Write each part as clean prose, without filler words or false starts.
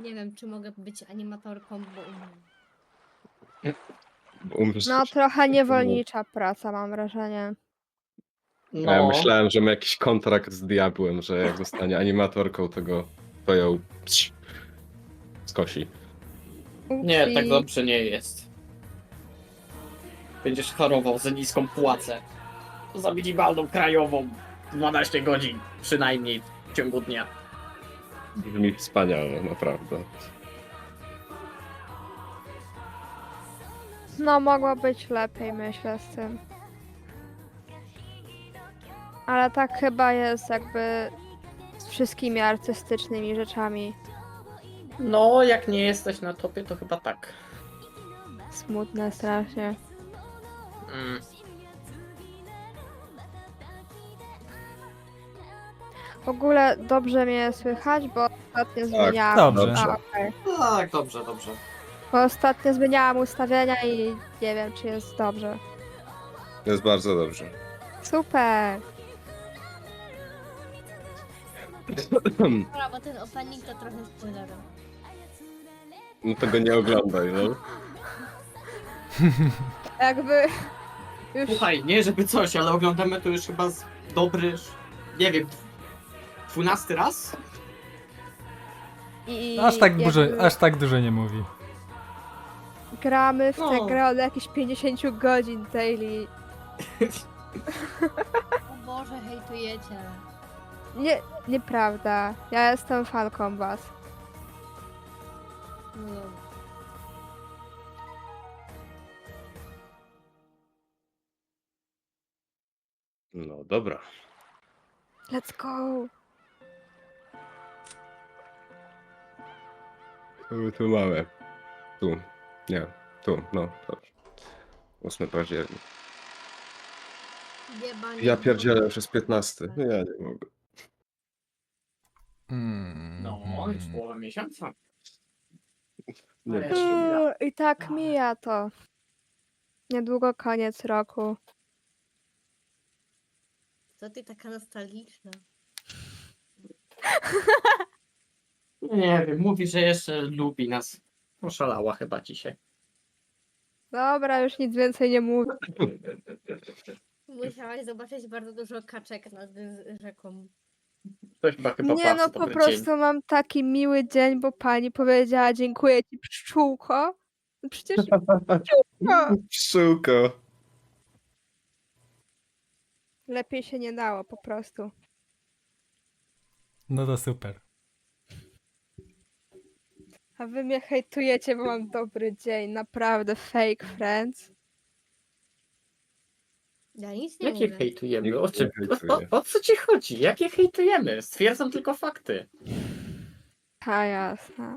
Nie wiem, czy mogę być animatorką, bo umiem. Umiesz No coś. trochę niewolnicza praca, mam wrażenie. Ja No, myślałem, że ma jakiś kontrakt z diabłem, że jak zostanie animatorką, to ją skosi. nie, tak Upsi. dobrze nie jest. Będziesz chorował za niską płacę. Za minimalną krajową 12 godzin przynajmniej w ciągu dnia. Brzmi wspaniale, naprawdę. No mogło być lepiej, myślę, z tym. Ale tak chyba jest jakby z wszystkimi artystycznymi rzeczami. No, jak nie jesteś na topie, to chyba tak. Smutne strasznie. Mm. W ogóle dobrze mnie słychać, bo ostatnio zmieniałam. Dobrze. A, okej. Tak, dobrze, dobrze. Bo ostatnio zmieniałam ustawienia i nie wiem, czy jest dobrze. Jest bardzo dobrze. Super! Dobra, bo ten opening to trochę spoilerowy. No tego nie oglądaj, no. Jakby już Słuchaj, nie żeby coś, ale oglądamy to już chyba z dobry, nie wiem, 12 raz? i Aż tak dużo nie mówi. gramy w tę No. grę od jakichś 50 godzin daily. O Boże, hejtujecie. Nie, nieprawda. Ja jestem fanką was. No dobra. No dobra. Let's go! Co my tu mamy? Tu. Nie. Tu. No, dobrze. 8 październik. Jebanie. Ja pierdzielę przez 15. Ja nie mogę. No, już połowa miesiąca. Nie Ale- wiem. I tak mija to. Niedługo koniec roku. Co ty taka nostalgiczna? Nie wiem, mówi, że jeszcze lubi nas. Oszalała chyba dzisiaj. Dobra, już nic więcej nie mówię. Musiałaś zobaczyć bardzo dużo kaczek nad rzeką. To chyba Nie bardzo no, po dobry prostu dzień. mam taki miły dzień, bo pani powiedziała dziękuję ci pszczółko. No przecież pszczółko. Pszczółko. Lepiej się nie dało po prostu. No to super. A wy mnie hejtujecie, bo mam dobry dzień. Naprawdę fake friends. Ja nic nie Jakie mówię. hejtujemy? Nikt O, nie czym, hejtuje. o co ci chodzi? Jakie hejtujemy? Stwierdzam tylko fakty. A jasne.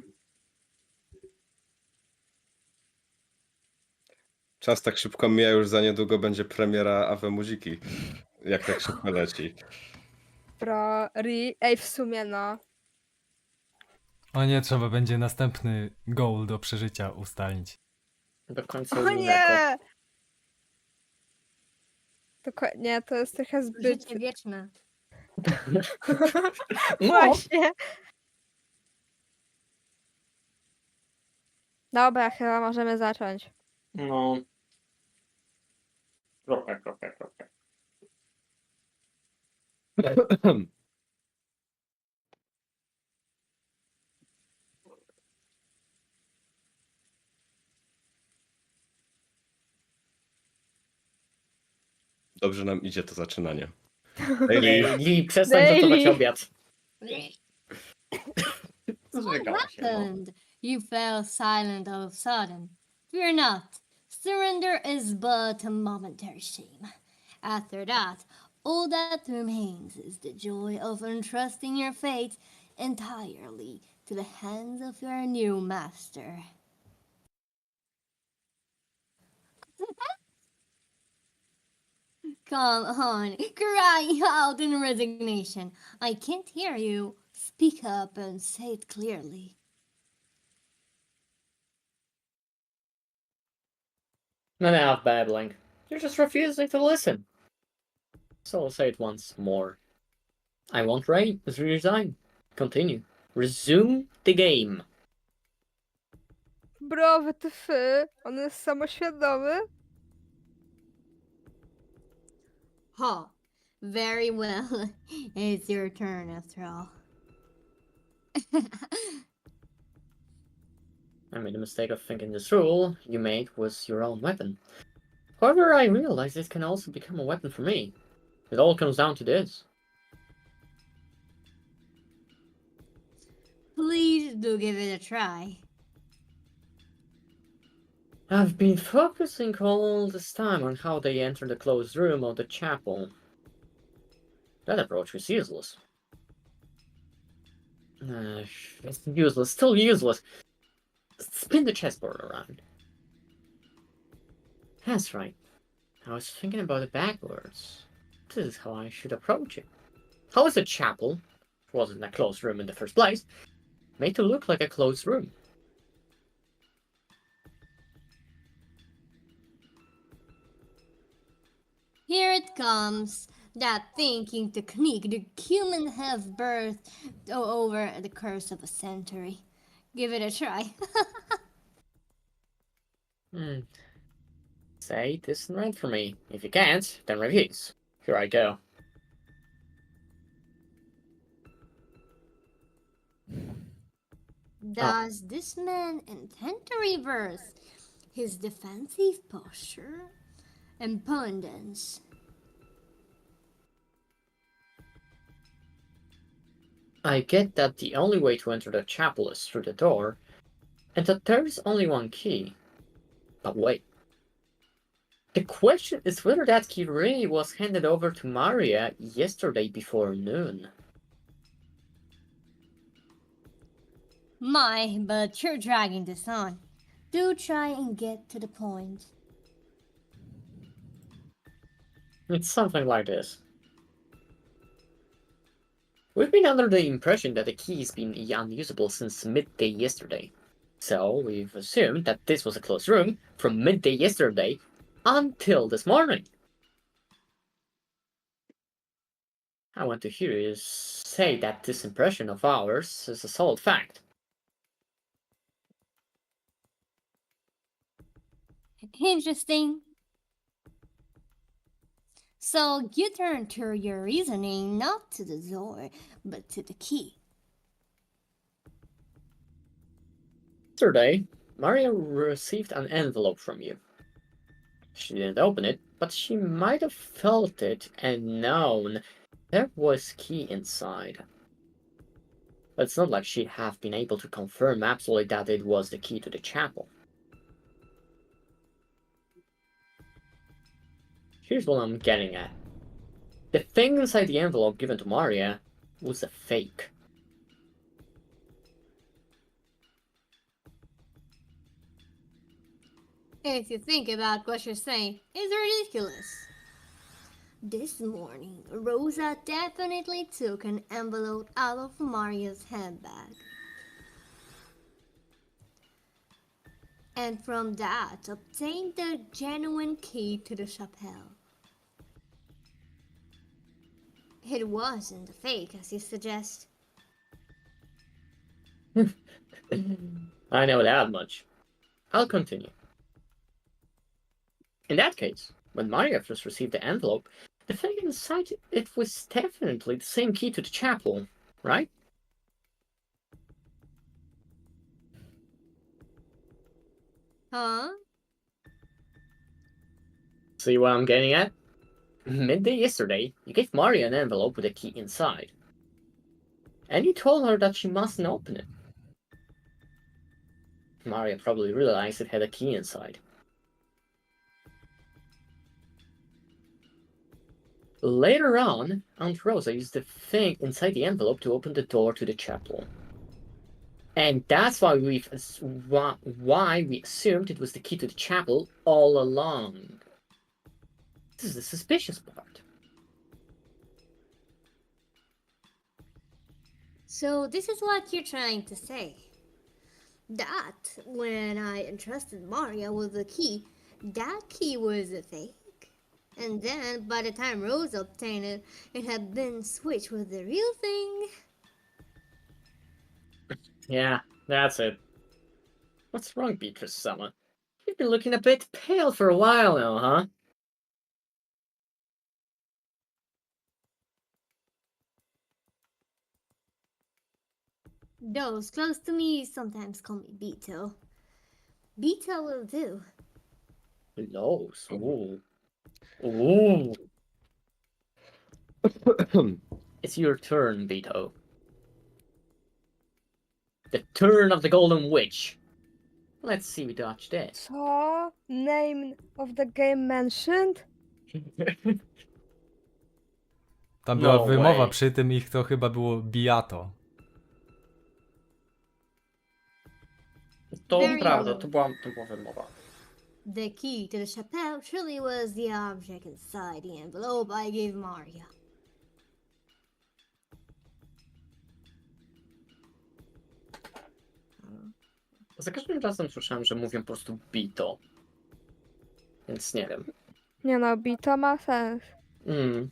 Czas tak szybko mija, już za niedługo będzie premiera Awe Muziki. Jak tak szybko leci. Ej, w sumie no. O nie, trzeba będzie następny goal do przeżycia ustalić. Do końca O Umineko. nie! Nie, to jest trochę zbyt... Życie wieczne. No, Właśnie. Dobra, chyba możemy zacząć. no. Kropka. Dobrze nam idzie to zaczynanie. Ej, przestań Daily. gotować obiad. What Zrzekała się, no. happened? You fell silent all of a sudden. Fear not. Surrender is but a momentary shame. After that, all that remains is the joy of entrusting your fate entirely to the hands of your new master. Come on, cry out in resignation. I can't hear you. Speak up and say it clearly. Enough babbling. You're just refusing to listen. So I'll say it once more. I won't resign. Continue. Resume the game. Bro, WTF, on jest samoświadomy? Huh. Very well. It's your turn after all. I made the mistake of thinking this rule you made was your own weapon. However, I realized it can also become a weapon for me. It all comes down to this. Please do give it a try. I've been focusing all this time on how they enter the closed room of the chapel. That approach was useless. It's useless, still useless. Spin the chessboard around. That's right. I was thinking about it backwards. This is how I should approach it. How is a chapel, which wasn't a closed room in the first place, made to look like a closed room? Here it comes. That thinking technique the humans have birthed over the course of a century. Give it a try. Say this isn't right for me. If you can't, then refuse. Here I go. Does this man intend to reverse his defensive posture and pundits? I get that the only way to enter the chapel is through the door, and that there is only one key. But wait. The question is whether that key really was handed over to Maria yesterday before noon. My, but you're dragging this on. Do try and get to the point. It's something like this. We've been under the impression that the key's been unusable since midday yesterday. So we've assumed that this was a closed room from midday yesterday until this morning. I want to hear you say that this impression of ours is a solid fact. Interesting. So you turn to your reasoning not to the door, but to the key. Yesterday, Maria received an envelope from you. She didn't open it, but she might have felt it and known there was key inside. But it's not like she'd have been able to confirm absolutely that it was the key to the chapel. Here's what I'm getting at. The thing inside the envelope given to Maria was a fake. If you think about what you're saying, it's ridiculous. This morning, Rosa definitely took an envelope out of Maria's handbag. And from that, obtained the genuine key to the chapel. It wasn't a fake, as you suggest. I know that much. I'll continue. In that case, when Maria first received the envelope, the thing inside it was definitely the same key to the chapel, right? Huh? See what I'm getting at? Midday yesterday, you gave Maria an envelope with a key inside. And you told her that she mustn't open it. Maria probably realized it had a key inside. Later on, Aunt Rosa used the thing inside the envelope to open the door to the chapel. And that's why we assumed it was the key to the chapel all along. This is the suspicious part. So this is what you're trying to say. That when I entrusted Maria with the key, that key was a fake. And then by the time Rose obtained it, it had been switched with the real thing. Yeah, that's it. What's wrong, Beatrice-sama? You've been looking a bit pale for a while now, huh? Those close to me sometimes call me Beto. Beto will do. Nose. Ooh. Ooh. It's your turn, Beto. The turn of the Golden Witch. Let's see we dodge this. Co? Name of the game mentioned? Tam była No wymowa way. przy tym, ich to chyba było biato. To Very prawda, good. to była wymowa. The key to the chapel truly was the object inside the envelope I gave Maria. Za każdym razem słyszałem, że mówią po prostu Bito. Więc nie wiem. Nie no, Bito ma sens. Mm.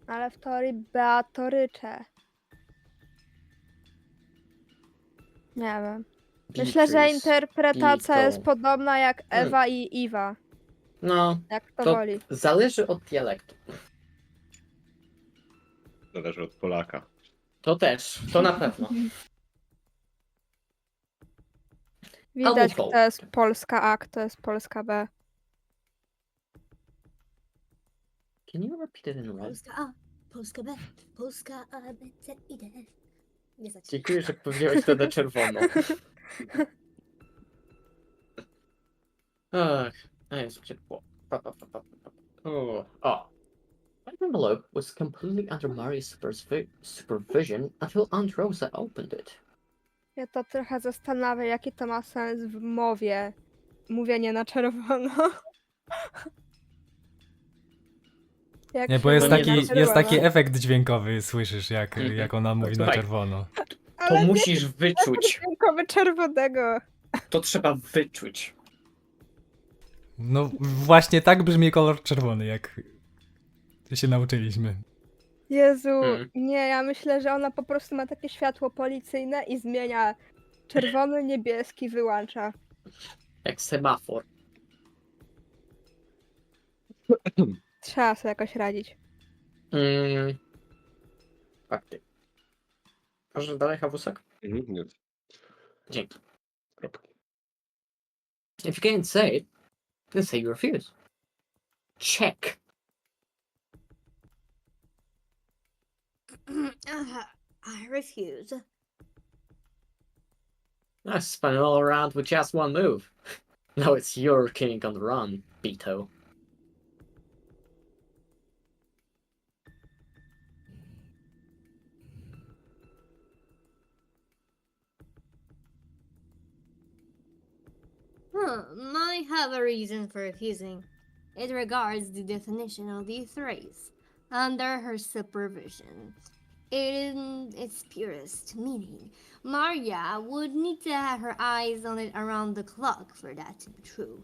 Ale w teorii Beatorycze. Nie wiem. Myślę, że Beatrice, interpretacja jest Bito. podobna jak Ewa i Iwa. No, Jak to to woli. zależy od dialektu. Zależy od Polaka. To też, to na pewno. Widać, Albo kto jest polska A, kto jest polska B. Can you repeat it in red? Polska A, Polska B, Polska A, B, C, I, D. Nie za Dziękuję, że powiedziałeś to na czerwono. Ach, a jest ciepło. Oh. That envelope was completely under Maria's supervision until Aunt Rosa opened it. Ja to trochę zastanawiam, jaki to ma sens w mowie. Mówienie na czerwono. Jak Nie, bo się jest mówi nie na taki, jest taki czerwono. efekt dźwiękowy, słyszysz, jak ona mówi na Słuchaj. czerwono. To Ale musisz wyczuć. dźwiękowy czerwonego. To trzeba wyczuć. No właśnie tak brzmi kolor czerwony, jak się nauczyliśmy. Jezu, Mm. nie, ja myślę, że ona po prostu ma takie światło policyjne i zmienia czerwony, niebieski, wyłącza. Jak semafor. Trzeba sobie jakoś radzić. Fakty. Może dalej, Hawusek? Nie. Dzięki. Kropki. If you can't say it, then say you refuse. Check. I refuse. I spun all around with just one move. Now it's your king on the run, Beto. I have a reason for refusing. It regards the definition of the phrase under her supervision. In its purest meaning, Maria would need to have her eyes on it around the clock for that to be true.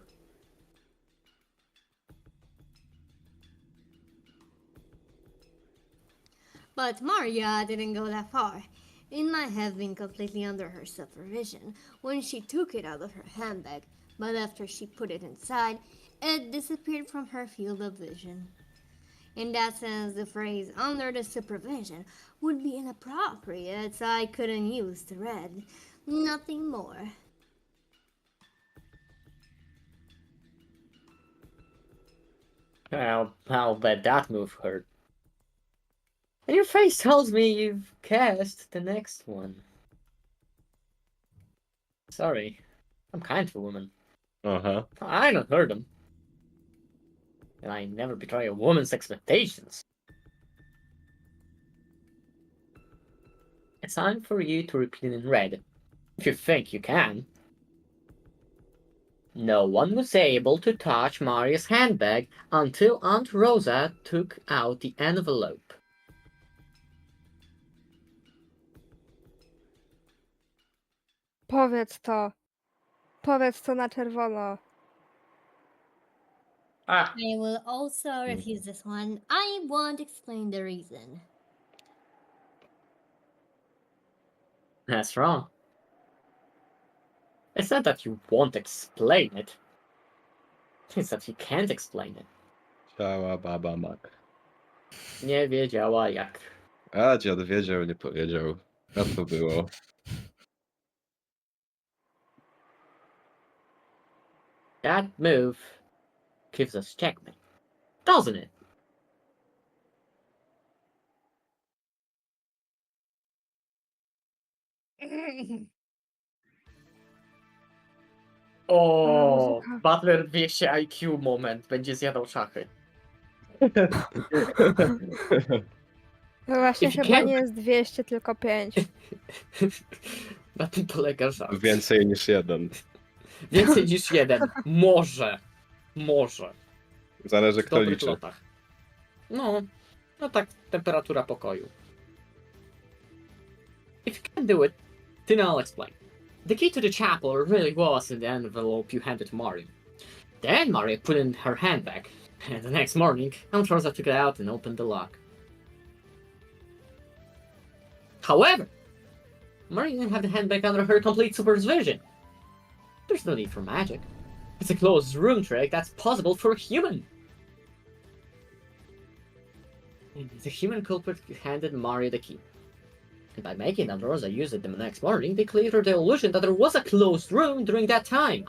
But Maria didn't go that far. It might have been completely under her supervision when she took it out of her handbag, but after she put it inside, it disappeared from her field of vision. In that sense, the phrase under the supervision would be inappropriate, so I couldn't use the red. Nothing more. Well, I'll bet that move hurt. And your face tells me you've cast the next one. Sorry, I'm kind of a woman. Aha. I don't hurt them. And I never betray a woman's expectations. It's time for you to repeat it in red, if you think you can. No one was able to touch Maria's handbag until Aunt Rosa took out the envelope. Powiedz to. Powiedz to na czerwono. Ah, I will also refuse this one. I won't explain the reason. that's wrong. It's not that you won't explain it. It's that you can't explain it. Ciała baba mak. Nie wiedziała jak. A dziad wiedział, nie powiedział. A to było. That move gives us checkmate, doesn't it? O, muzyka. Butler 200 IQ moment. Będzie zjadał szachy. To właśnie If you chyba can't- nie jest 200, tylko 5. Na tym polega żart. Więcej niż jeden. Więcej niż jeden. Może. Może. Zależy W kto dobrych liczy. lotach. No tak, temperatura pokoju. If you can't do it, then I'll explain. The key to the chapel really was in the envelope you handed to Mario. Then Mario put in her handbag, and the next morning, Aunt Rosa took it out and opened the lock. However, Mario didn't have the handbag under her complete supervision. There's no need for magic. It's a closed room trick that's possible for a human. The human culprit handed Mario the key. And by making Aunt Rosa use it the next morning, they cleared the illusion that there was a closed room during that time.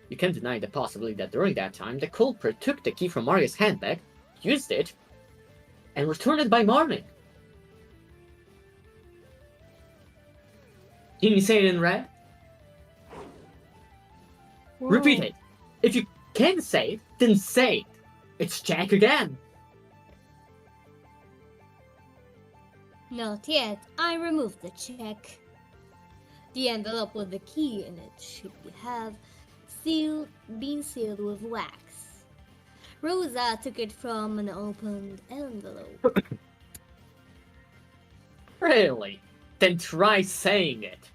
You can't deny the possibility that during that time, the culprit took the key from Mario's handbag, used it, and returned it by morning. Can you say it in red? Repeat it. If you can say it, then say it. It's Jack again. Not yet. I removed the check. The envelope with the key in it should have been sealed with wax. Rosa took it from an opened envelope. Really? Then try saying it.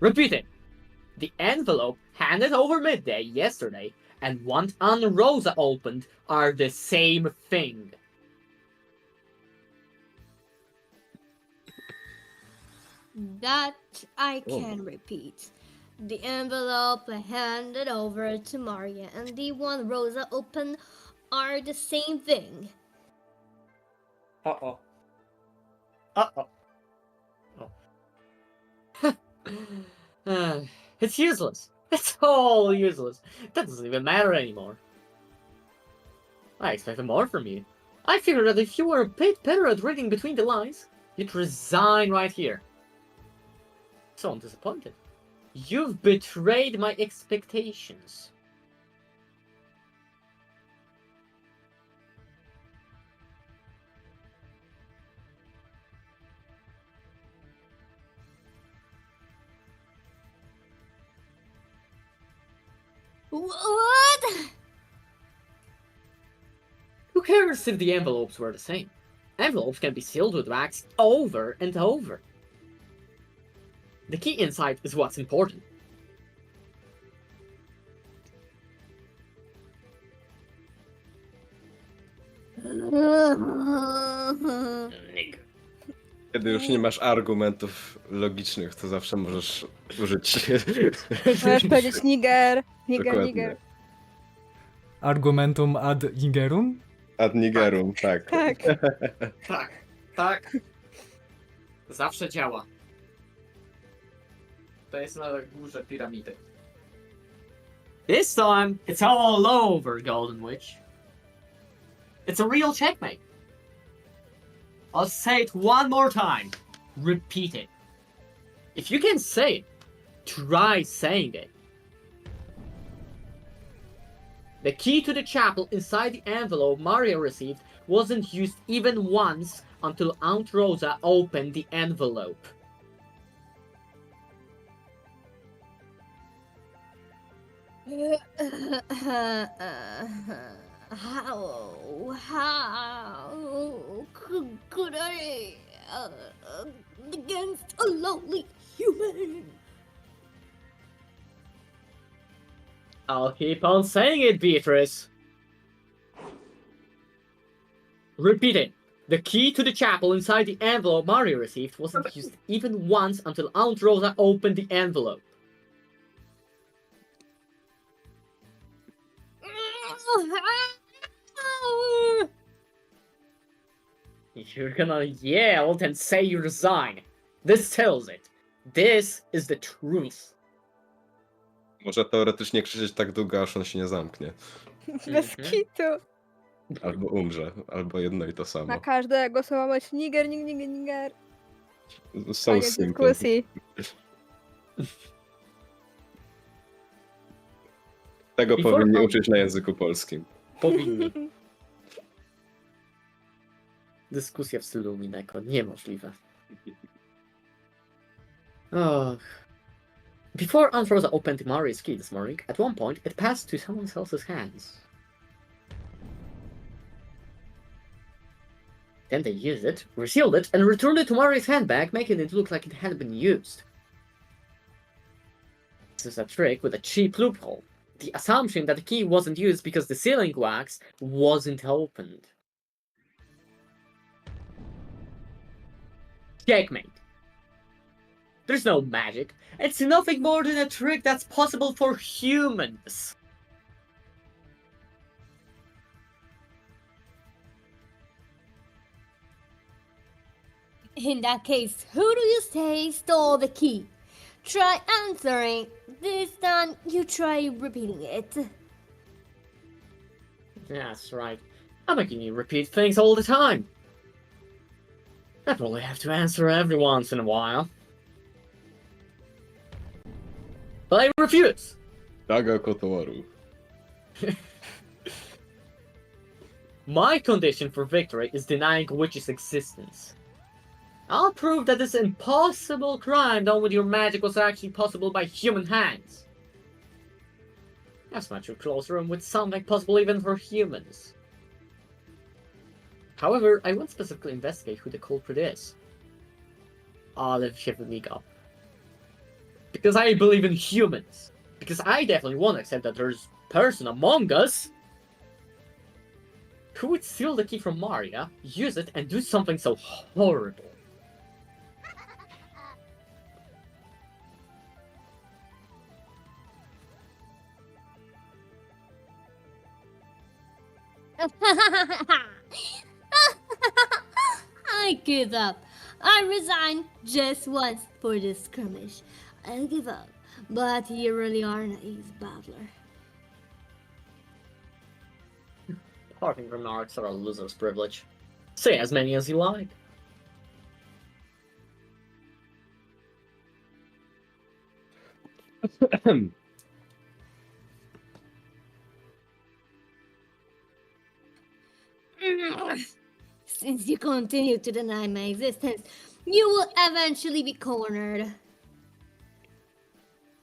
Repeat it. The envelope handed over midday yesterday and one Aunt Rosa opened are the same thing. That I can repeat. The envelope handed over to Maria and the one Rosa opened are the same thing. Uh-oh. Uh-oh. It's useless. It's all useless. That doesn't even matter anymore. I expected more from you. I figured that if you were a bit better at reading between the lines, you'd resign right here. So I'm disappointed. You've betrayed my expectations. What? Who cares if the envelopes were the same? Envelopes can be sealed with wax over and over. The key inside is what's important. Kiedy już nie masz argumentów logicznych, to zawsze możesz użyć. Możesz powiedzieć niger, niger, Dokładnie. niger. Argumentum ad nigerum? Ad nigerum, tak. Tak. Tak, tak. Zawsze działa. To jest na górze piramidy. This time, it's all over, Golden Witch. It's a real checkmate. I'll say it one more time. Repeat it. If you can say it, try saying it. The key to the chapel inside the envelope Mario received wasn't used even once until Aunt Rosa opened the envelope. How could I against a lonely human? I'll keep on saying it, Beatrice. Repeat it. The key to the chapel inside the envelope Mario received wasn't used even once until Aunt Rosa opened the envelope. You're gonna yell and say you resign. This tells it. This is the truth. Może teoretycznie krzyczeć tak długo, aż on się nie zamknie. Bez kitu. Albo umrze, albo jedno i to Na samo. każdego słowa mać niger, niger. So Koniec simple. dyskusji. Tego Before powinni on- uczyć na języku polskim. Powinni. Dyskusja w stylu Umineko. Niemożliwe. Oh. Before Aunt Rosa opened Mario's key this morning, at one point it passed to someone else's hands. Then they used it, resealed it, and returned it to Mario's handbag, making it look like it had been used. This is a trick with a cheap loophole. The assumption that the key wasn't used because the sealing wax wasn't opened. Checkmate. There's no magic. It's nothing more than a trick that's possible for humans. In that case, who do you say stole the key? Try answering. This time, you try repeating it. That's right. I'm making you repeat things all the time. I probably have to answer every once in a while. But I refuse! Daga Kotowaru. My condition for victory is denying Witch's existence. I'll prove that this impossible crime done with your magic was actually possible by human hands. That's much too closer and with something possible even for humans. However, I won't specifically investigate who the culprit is. Olive Shevniga. Because I believe in humans. Because I definitely won't accept that there's a person among us who would steal the key from Maria, use it, and do something so horrible. I give up. I resign just once for this skirmish. I give up. But you really are an ace battler. Parting remarks are a loser's privilege. Say as many as you like. Since you continue to deny my existence, you will eventually be cornered.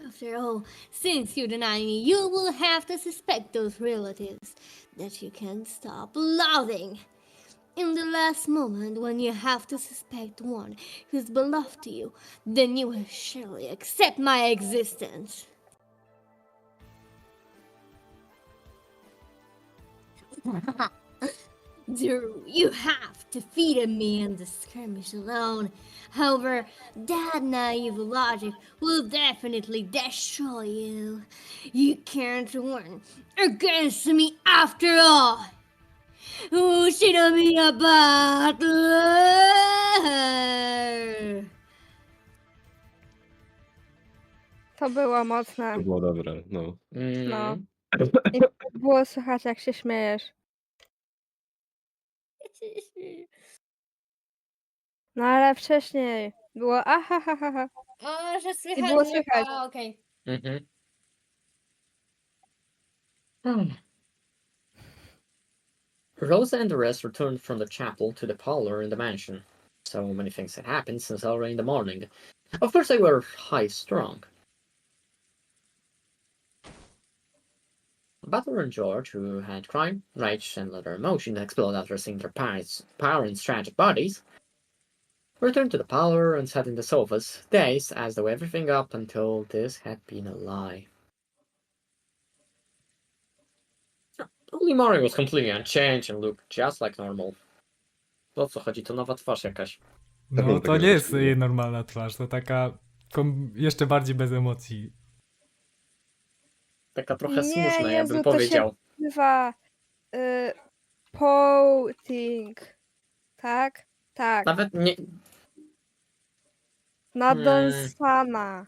After all, since you deny me, you will have to suspect those relatives that you can't stop loving. In the last moment when you have to suspect one who's beloved to you, then you will surely accept my existence. Drew, you have defeated me in the skirmish alone. However, that naive logic will definitely destroy you. You can't win against me after all. Who should be a battler? To było mocne. To było dobre, no. No. I było słychać, jak się śmiejesz. No ale wcześniej było ahahaha. O, że słychać. Nie było słychać. A, okej. Rosa and the rest returned from the chapel to the parlor in the mansion. So many things had happened since already in the morning. Of course, they were high-strung. Butler and George, who had crime, rage, and other emotions explode after seeing their parents' tragic bodies, returned to the parlor and sat in the sofas, dazed as though everything up until this had been a lie. Only Mario was completely unchanged and looked just like normal. To o co chodzi? To nowa twarz jakaś. No Dawno to tego nie nie jest zobaczyłem. jej normalna twarz, to taka jeszcze bardziej bez emocji. Taka trochę Nie, smutna, ja bym Jezu, to się powiedział. nazywa pouting. Tak? Tak. Nawet nie... Nadąsana.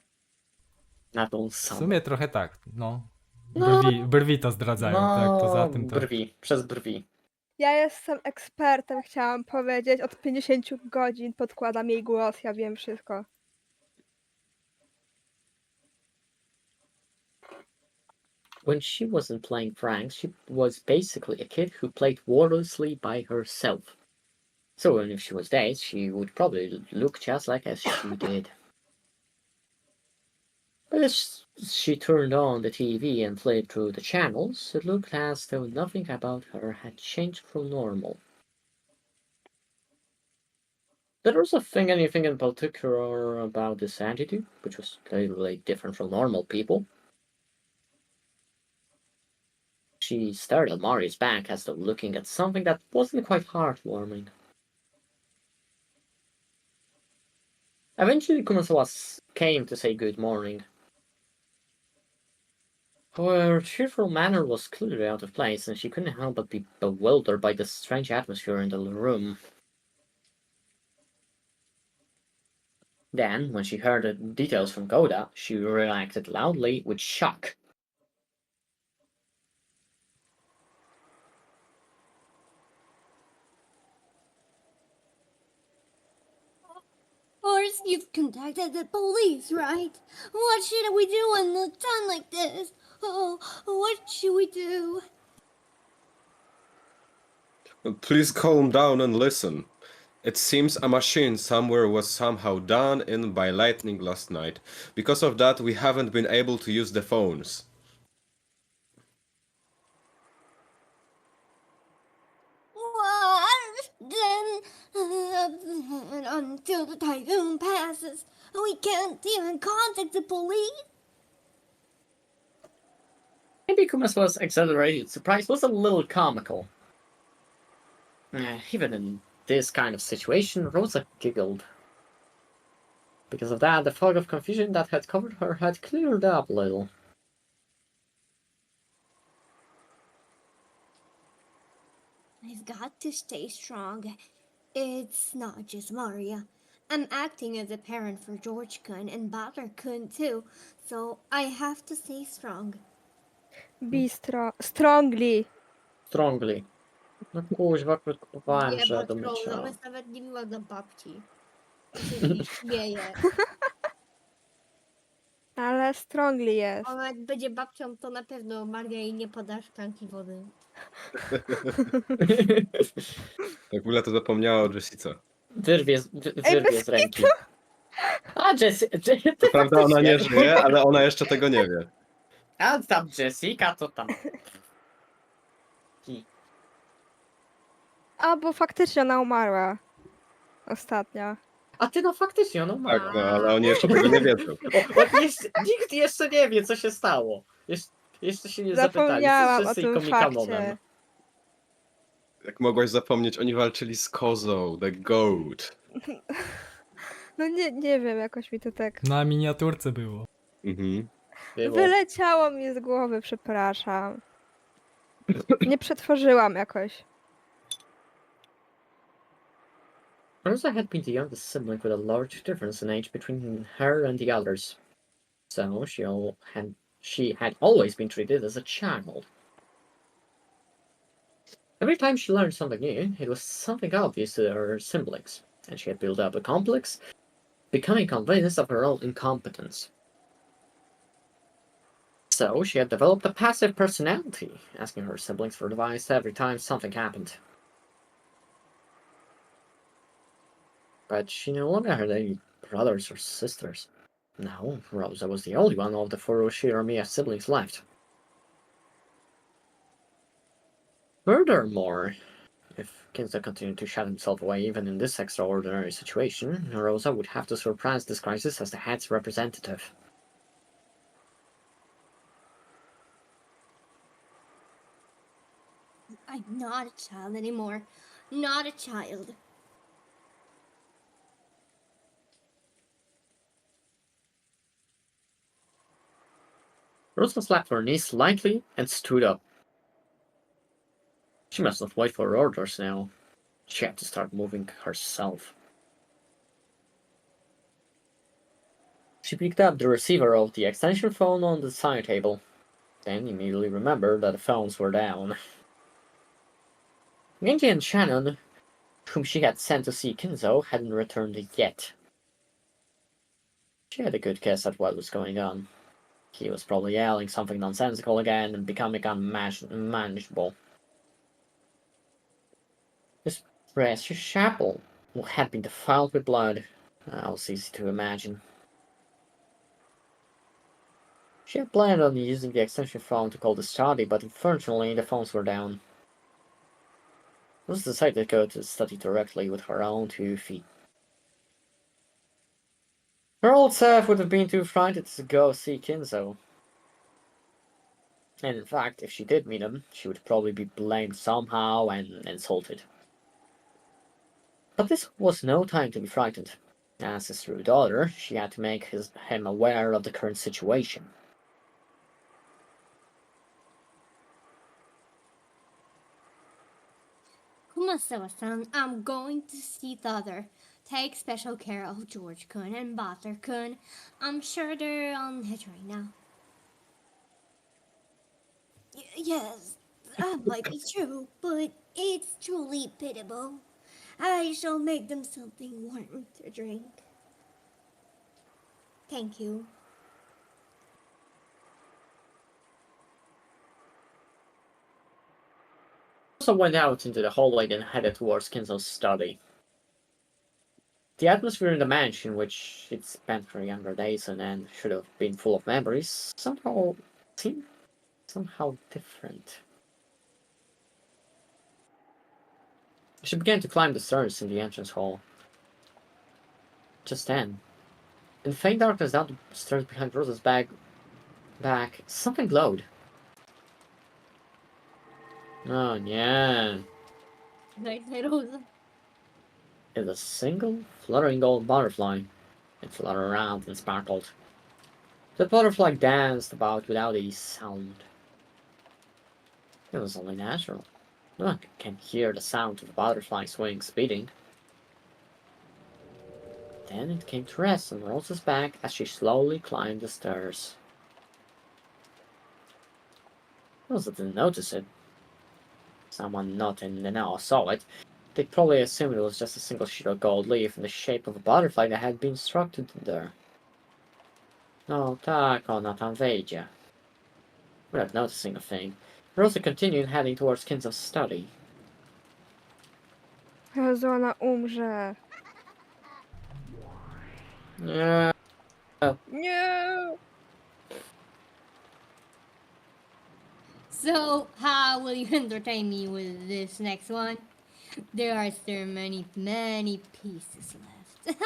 Na tą W samą. sumie trochę tak, no. No. Brwi to zdradzają, tak? Poza tym to... brwi. Przez brwi. Ja jestem ekspertem, chciałam powiedzieć. Od 50 godzin podkładam jej głos, ja wiem wszystko. When she wasn't playing pranks, she was basically a kid who played wordlessly by herself. So even if she was dazed, she would probably look just like as she did. But as she turned on the TV and played through the channels, it looked as though nothing about her had changed from normal. There wasn't anything in particular about this attitude, which was clearly different from normal people. She stared at Mari's back as though looking at something that wasn't quite heartwarming. Eventually, Kumasawa came to say good morning. Her cheerful manner was clearly out of place, and she couldn't help but be bewildered by the strange atmosphere in the room. Then, when she heard the details from Goda, she reacted loudly with shock. Of course, you've contacted the police, right? What should we do in a time like this? Oh, what should we do? Please calm down and listen. It seems a machine somewhere was somehow done in by lightning last night. Because of that, we haven't been able to use the phones. What? Then, until the typhoon passes, we can't even contact the police? Maybe Kumasawa's exaggerated surprise was a little comical. Even in this kind of situation, Rosa giggled. Because of that, the fog of confusion that had covered her had cleared up a little. I've got to stay strong. It's not just Maria. I'm acting as a parent for George-kun and Butler-kun too, so I have to stay strong. Strongly. Strongly. No kuźwa, krótko kupowałem, Nie, że bo do troll, mycia. ona jest nawet nie miła dla babci. I się z niej śmieje. Ale strongly jest. Ona jak będzie babcią, to na pewno Maria jej nie poda szklanki wody. Tak w ogóle to zapomniała o Jessice. Wyrwie bez z ręki. A Jessica, Co prawda ona nie żyje, ale ona jeszcze tego nie wie. A tam Jessica to tam. A, bo faktycznie ona umarła. Ostatnio. A ty no faktycznie, no ma. Tak, no ale oni jeszcze tego nie wiedzą. Nikt jeszcze nie wie, co się stało. Jeszcze się nie zapytali. Zapomniałam o Wszyscy tym komikamonem. fakcie. Jak mogłaś zapomnieć, oni walczyli z kozą, the goat. No nie wiem, jakoś mi to tak... Na miniaturce było. Mhm. Było. Wyleciało mi z głowy, przepraszam. Nie przetworzyłam jakoś. Rosa had been the youngest sibling with a large difference in age between her and the others. So she had always been treated as a child. Every time she learned something new, it was something obvious to her siblings, and she had built up a complex, becoming convinced of her own incompetence. So she had developed a passive personality, asking her siblings for advice every time something happened. But she no longer had any brothers or sisters. No, Rosa was the only one of the four Shiromiya siblings left. Furthermore, if Kinza continued to shut himself away even in this extraordinary situation, Rosa would have to surpass this crisis as the head's representative. I'm not a child anymore. Not a child. Rosa slapped her knee slightly and stood up. She must not wait for orders now. She had to start moving herself. She picked up the receiver of the extension phone on the side table, then immediately remembered that the phones were down. Genji and Shannon, whom she had sent to see Kinzo, hadn't returned yet. She had a good guess at what was going on. He was probably yelling something nonsensical again and becoming unmanageable. This precious chapel had been defiled with blood. That was easy to imagine. She had planned on using the extension phone to call the study, but unfortunately the phones were down. Rose decided to go to the study directly with her own 2 feet. Her old self would have been too frightened to go see Kinzo. And in fact, if she did meet him, she would probably be blamed somehow and insulted. But this was no time to be frightened. As his true daughter, she had to make him aware of the current situation. Kumasawa-san, I'm going to see Father. Take special care of George-kun and Butter-kun. I'm sure they're on hit right now. Yes, that might be true, but it's truly pitiable. I shall make them something warm to drink. Thank you. Also went out into the hallway and headed towards Kinzo's study. The atmosphere in the mansion, which she'd spent her younger days in and should have been full of memories, somehow seemed somehow different. She began to climb the stairs in the entrance hall. Just then, in the faint darkness down the stairs behind Rosa's back, something glowed. Oh yeah. Nice, Rosa. It was a single fluttering gold butterfly. It fluttered around and sparkled. The butterfly danced about without a sound. It was only natural. No one can hear the sound of the butterfly's wings beating. Then it came to rest on Rosa's back as she slowly climbed the stairs. Rosa didn't notice it. Someone not in the know saw it. They'd probably assumed it was just a single sheet of gold leaf in the shape of a butterfly that had been structured there. No, tak, ona tam wejdzie. Without noticing a thing, Rosa continued heading towards Kinzo's study. Jezu, ona umrze. Yeah. Nie! So, how will you entertain me with this next one? There are still many pieces left.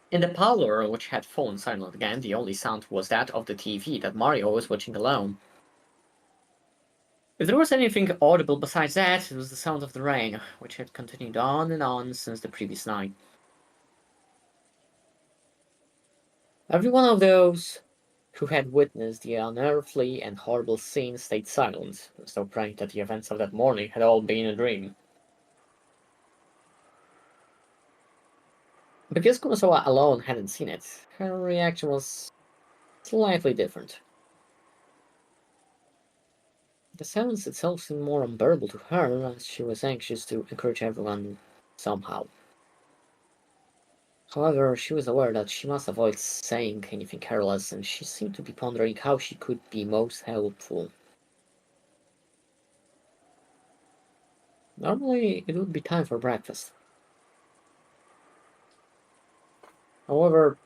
In the parlor, which had fallen silent again, the only sound was that of the TV that Mario was watching alone. If there was anything audible besides that, it was the sound of the rain, which had continued on and on since the previous night. Every one of those who had witnessed the unearthly and horrible scene stayed silent, as though praying that the events of that morning had all been a dream. Because Kumasawa alone hadn't seen it, her reaction was slightly different. The silence itself seemed more unbearable to her, as she was anxious to encourage everyone somehow. However, she was aware that she must avoid saying anything careless, and she seemed to be pondering how she could be most helpful. Normally, it would be time for breakfast. However,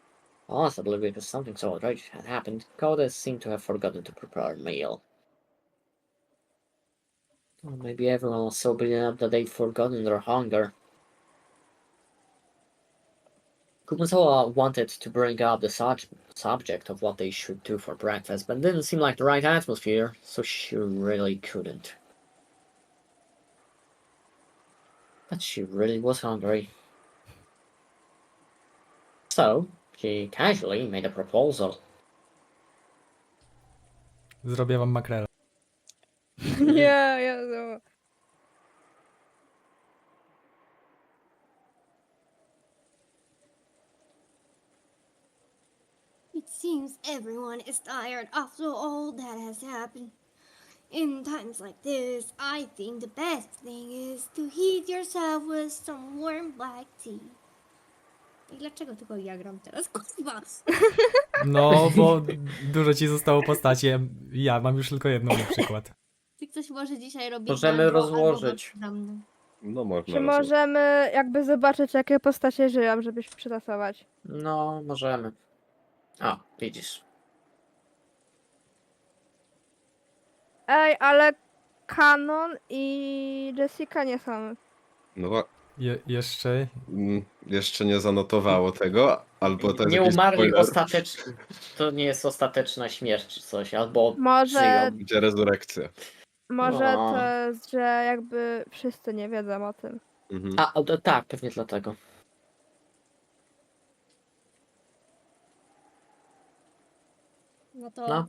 possibly because something so outrageous had happened, Koda seemed to have forgotten to prepare a meal. Or maybe everyone was so beaten up that they'd forgotten their hunger. Kumasawa wanted to bring up the subject of what they should do for breakfast, but it didn't seem like the right atmosphere, so she really couldn't. But she really was hungry. So, she casually made a proposal. Zrobię wam makrela. Nie, Jezu. It seems everyone is tired after all that has happened. In times like this, I think the best thing is to heat yourself with some warm black tea. I dlaczego tylko ja gram teraz? Kurwa! No, bo dużo ci zostało postaci. Ja mam już tylko jedną na przykład. Czy ktoś może dzisiaj robić Możemy albo rozłożyć. za mną? No można. Czy możemy jakby zobaczyć, jakie postacie żyją, żebyśmy przetasować? No, możemy. A, widzisz. Ej, ale Canon i Jessica nie są. No wa- Jeszcze jeszcze nie zanotowało tego, albo to jest Nie jakiś umarli spoiler, ostatecznie. To nie jest ostateczna śmierć czy coś, albo Może, żyją. gdzie rezurekcja. może No. to jest, że jakby wszyscy nie wiedzą o tym. Mhm. Tak, pewnie dlatego. No to No.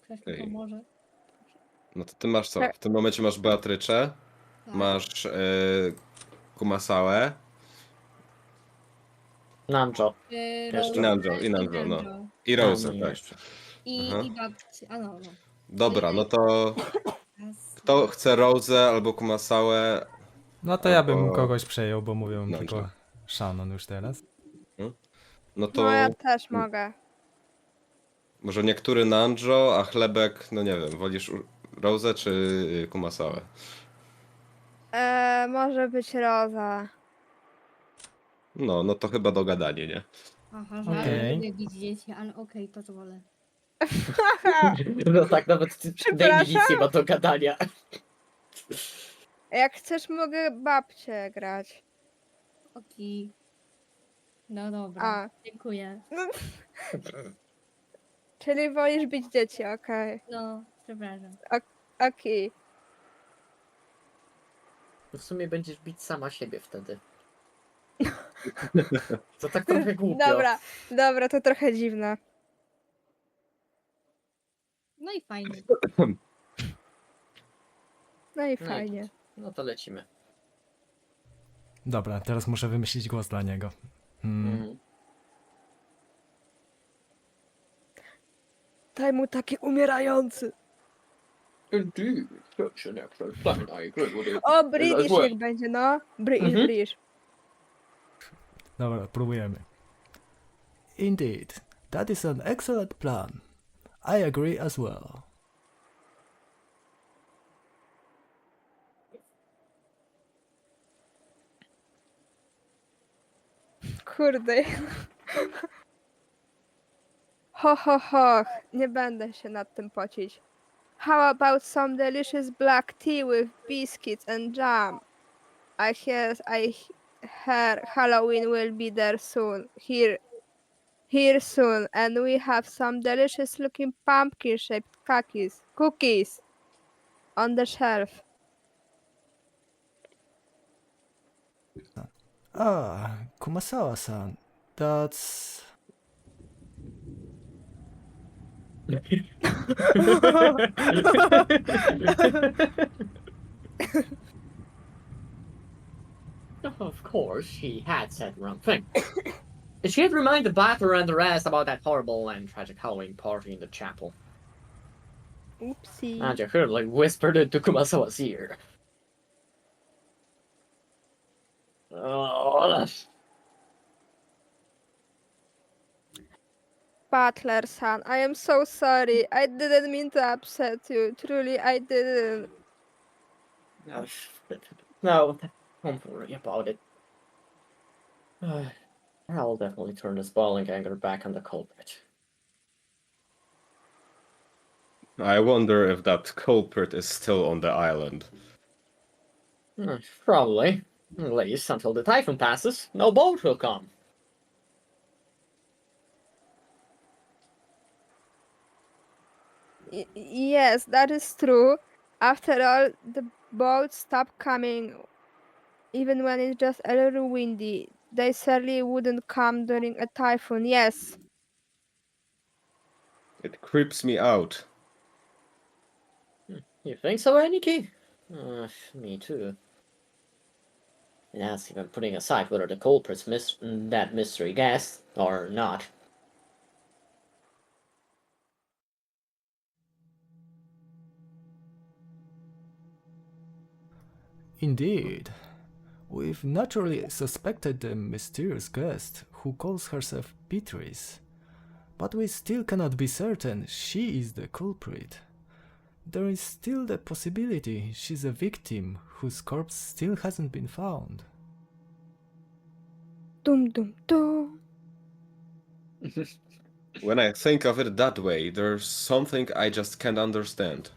ktoś mi Okej. pomoże. No to ty masz co? W tym momencie masz Beatryczę, Tak. masz Kumasałę Namjo. Rose i Nanjo, no. Nanjo. I Rose, No, tak. jeszcze. Aha. I babci. A no. Dobra, no to kto chce Rose albo Kumasałę? No to ja bym Albo- kogoś przejął, bo mówią Dobrze. tylko Shannon już teraz. No to No ja też mogę. może niektóry Nanjo, a Chlebek, no nie wiem, wolisz Rose czy Kumasałę? Może być Roza. No to chyba dogadanie, nie? Aha, że Okej. lubię bić dzieci, ale okej, pozwolę. No tak, nawet Przepraszam? David nic nie ma do gadania. Jak chcesz, mogę babcię grać. Okej. No dobra, A. dziękuję. Czyli wolisz bić dzieci, okej. No, przepraszam. Okej. W sumie będziesz bić sama siebie wtedy. To tak trochę głupio. Dobra, to trochę dziwne. No i fajnie. No i No i fajnie. No to lecimy. Dobra, teraz muszę wymyślić głos dla niego. Mhm. Daj mu taki umierający. Indeed, such an excellent plan. I agree with it. O, British As well. niech będzie, no. Mhm. British. Dobra, próbujemy. Indeed, that is an excellent plan. I agree as well. Kurde. Ho, nie będę się nad tym pocić. How about some delicious black tea with biscuits and jam? I hear Halloween will be there soon. Here soon, and we have some delicious looking pumpkin shaped cookies on the shelf. Ah, Kumasawa-san, that's... Of course, she had said the wrong thing. She had reminded Butler and the rest about that horrible and tragic Halloween party in the chapel. Oopsie. And hurriedly whispered into Kumasawa's ear. Oh, Butler-san, I am so sorry. I didn't mean to upset you. Truly, I didn't. no, don't worry about it. I'll definitely turn this boiling anger back on the culprit. I wonder if that culprit is still on the island. Probably. At least until the typhoon passes, no boat will come. Yes, that is true. After all, the boats stop coming even when it's just a little windy. They certainly wouldn't come during a typhoon, yes. It creeps me out. You think so, Aniki? Me too. And that's even putting aside whether the culprit's that mystery guest or not. Indeed. We've naturally suspected the mysterious guest who calls herself Beatrice, but we still cannot be certain she is the culprit. There is still the possibility she's a victim whose corpse still hasn't been found. Dum dum dum. When I think of it that way, there's something I just can't understand.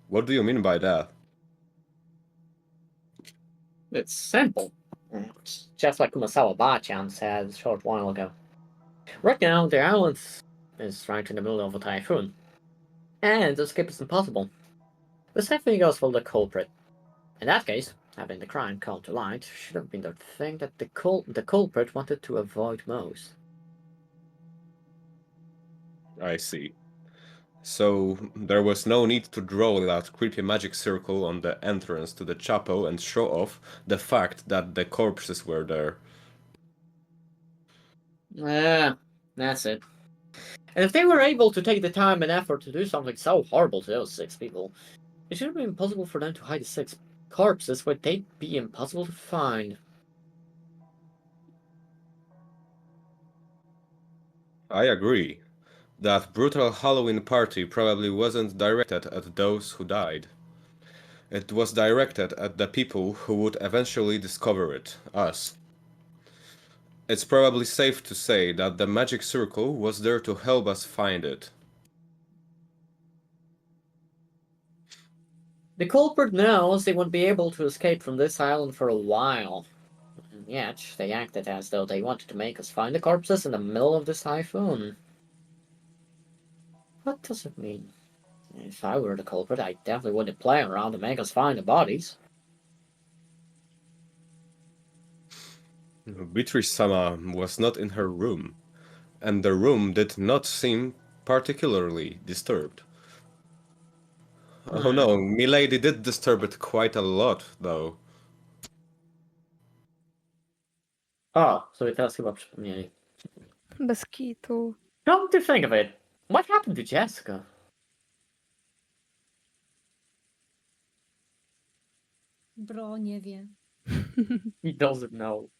What do you mean by that? It's simple. It's just like Kumasawa Bachan said a short while ago. Right now, the island is right in the middle of a typhoon, and escape is impossible. The same thing goes for the culprit. In that case, having the crime come to light should have been the thing that the culprit wanted to avoid most. I see. So there was no need to draw that creepy magic circle on the entrance to the chapel and show off the fact that the corpses were there. Yeah, that's it. And if they were able to take the time and effort to do something so horrible to those 6 people, it should have been impossible for them to hide the 6 corpses where they'd be impossible to find. I agree. That brutal Halloween party probably wasn't directed at those who died. It was directed at the people who would eventually discover it, us. It's probably safe to say that the magic circle was there to help us find it. The culprit knows they won't be able to escape from this island for a while. And yet, they acted as though they wanted to make us find the corpses in the middle of this typhoon. What does it mean? If I were the culprit, I definitely wouldn't play around to make us find the bodies. Beatrice-sama was not in her room, and the room did not seem particularly disturbed. Oh no, Milady did disturb it quite a lot, though. Oh, so it does give up. Yeah. Bez kitu. Come to think of it, what happened to Jessica? Bro, nie wie. He doesn't know.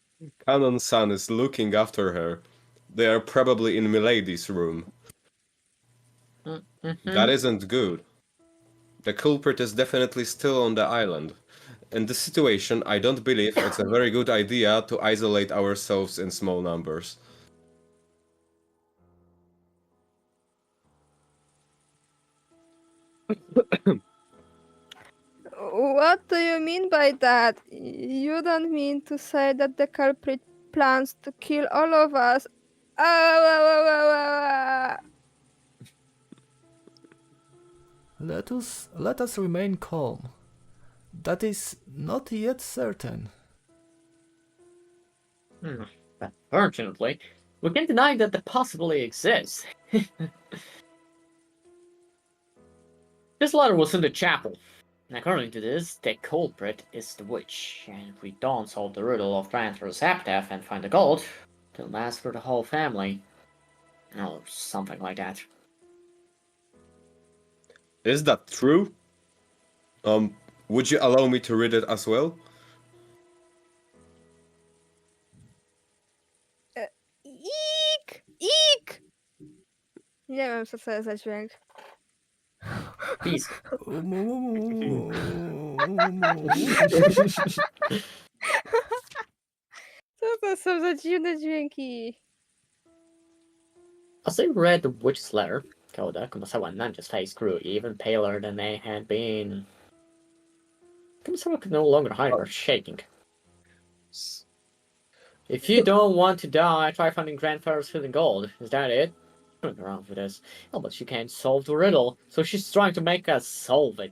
Canon-san is looking after her. They are probably in Milady's room. That isn't good. The culprit is definitely still on the island. In this situation, I don't believe it's a very good idea to isolate ourselves in small numbers. What do you mean by that? You don't mean to say that the culprit plans to kill all of us? Ah, Let us remain calm. That is not yet certain. But fortunately, we can't deny that the possibility exists. This letter was in the chapel. And according to this, the culprit is the witch, and if we don't solve the riddle of Transfer's epitaph and find the gold, it'll last for the whole family. Or something like that. Is that true? Would you allow me to read it as well? Ik! Ik! Nie wiem, co to jest za dźwięk. Peace. Co to są za dziwne dźwięki? As they read the witch's letter, Koda, Kumasawa and Nanja's face grew even paler than they had been. Kumasawa could no longer hide her shaking. If you don't want to die, try finding Grandfather's hidden gold. Is that it? Screwing around with this. Oh, but she can't solve the riddle, so she's trying to make us solve it.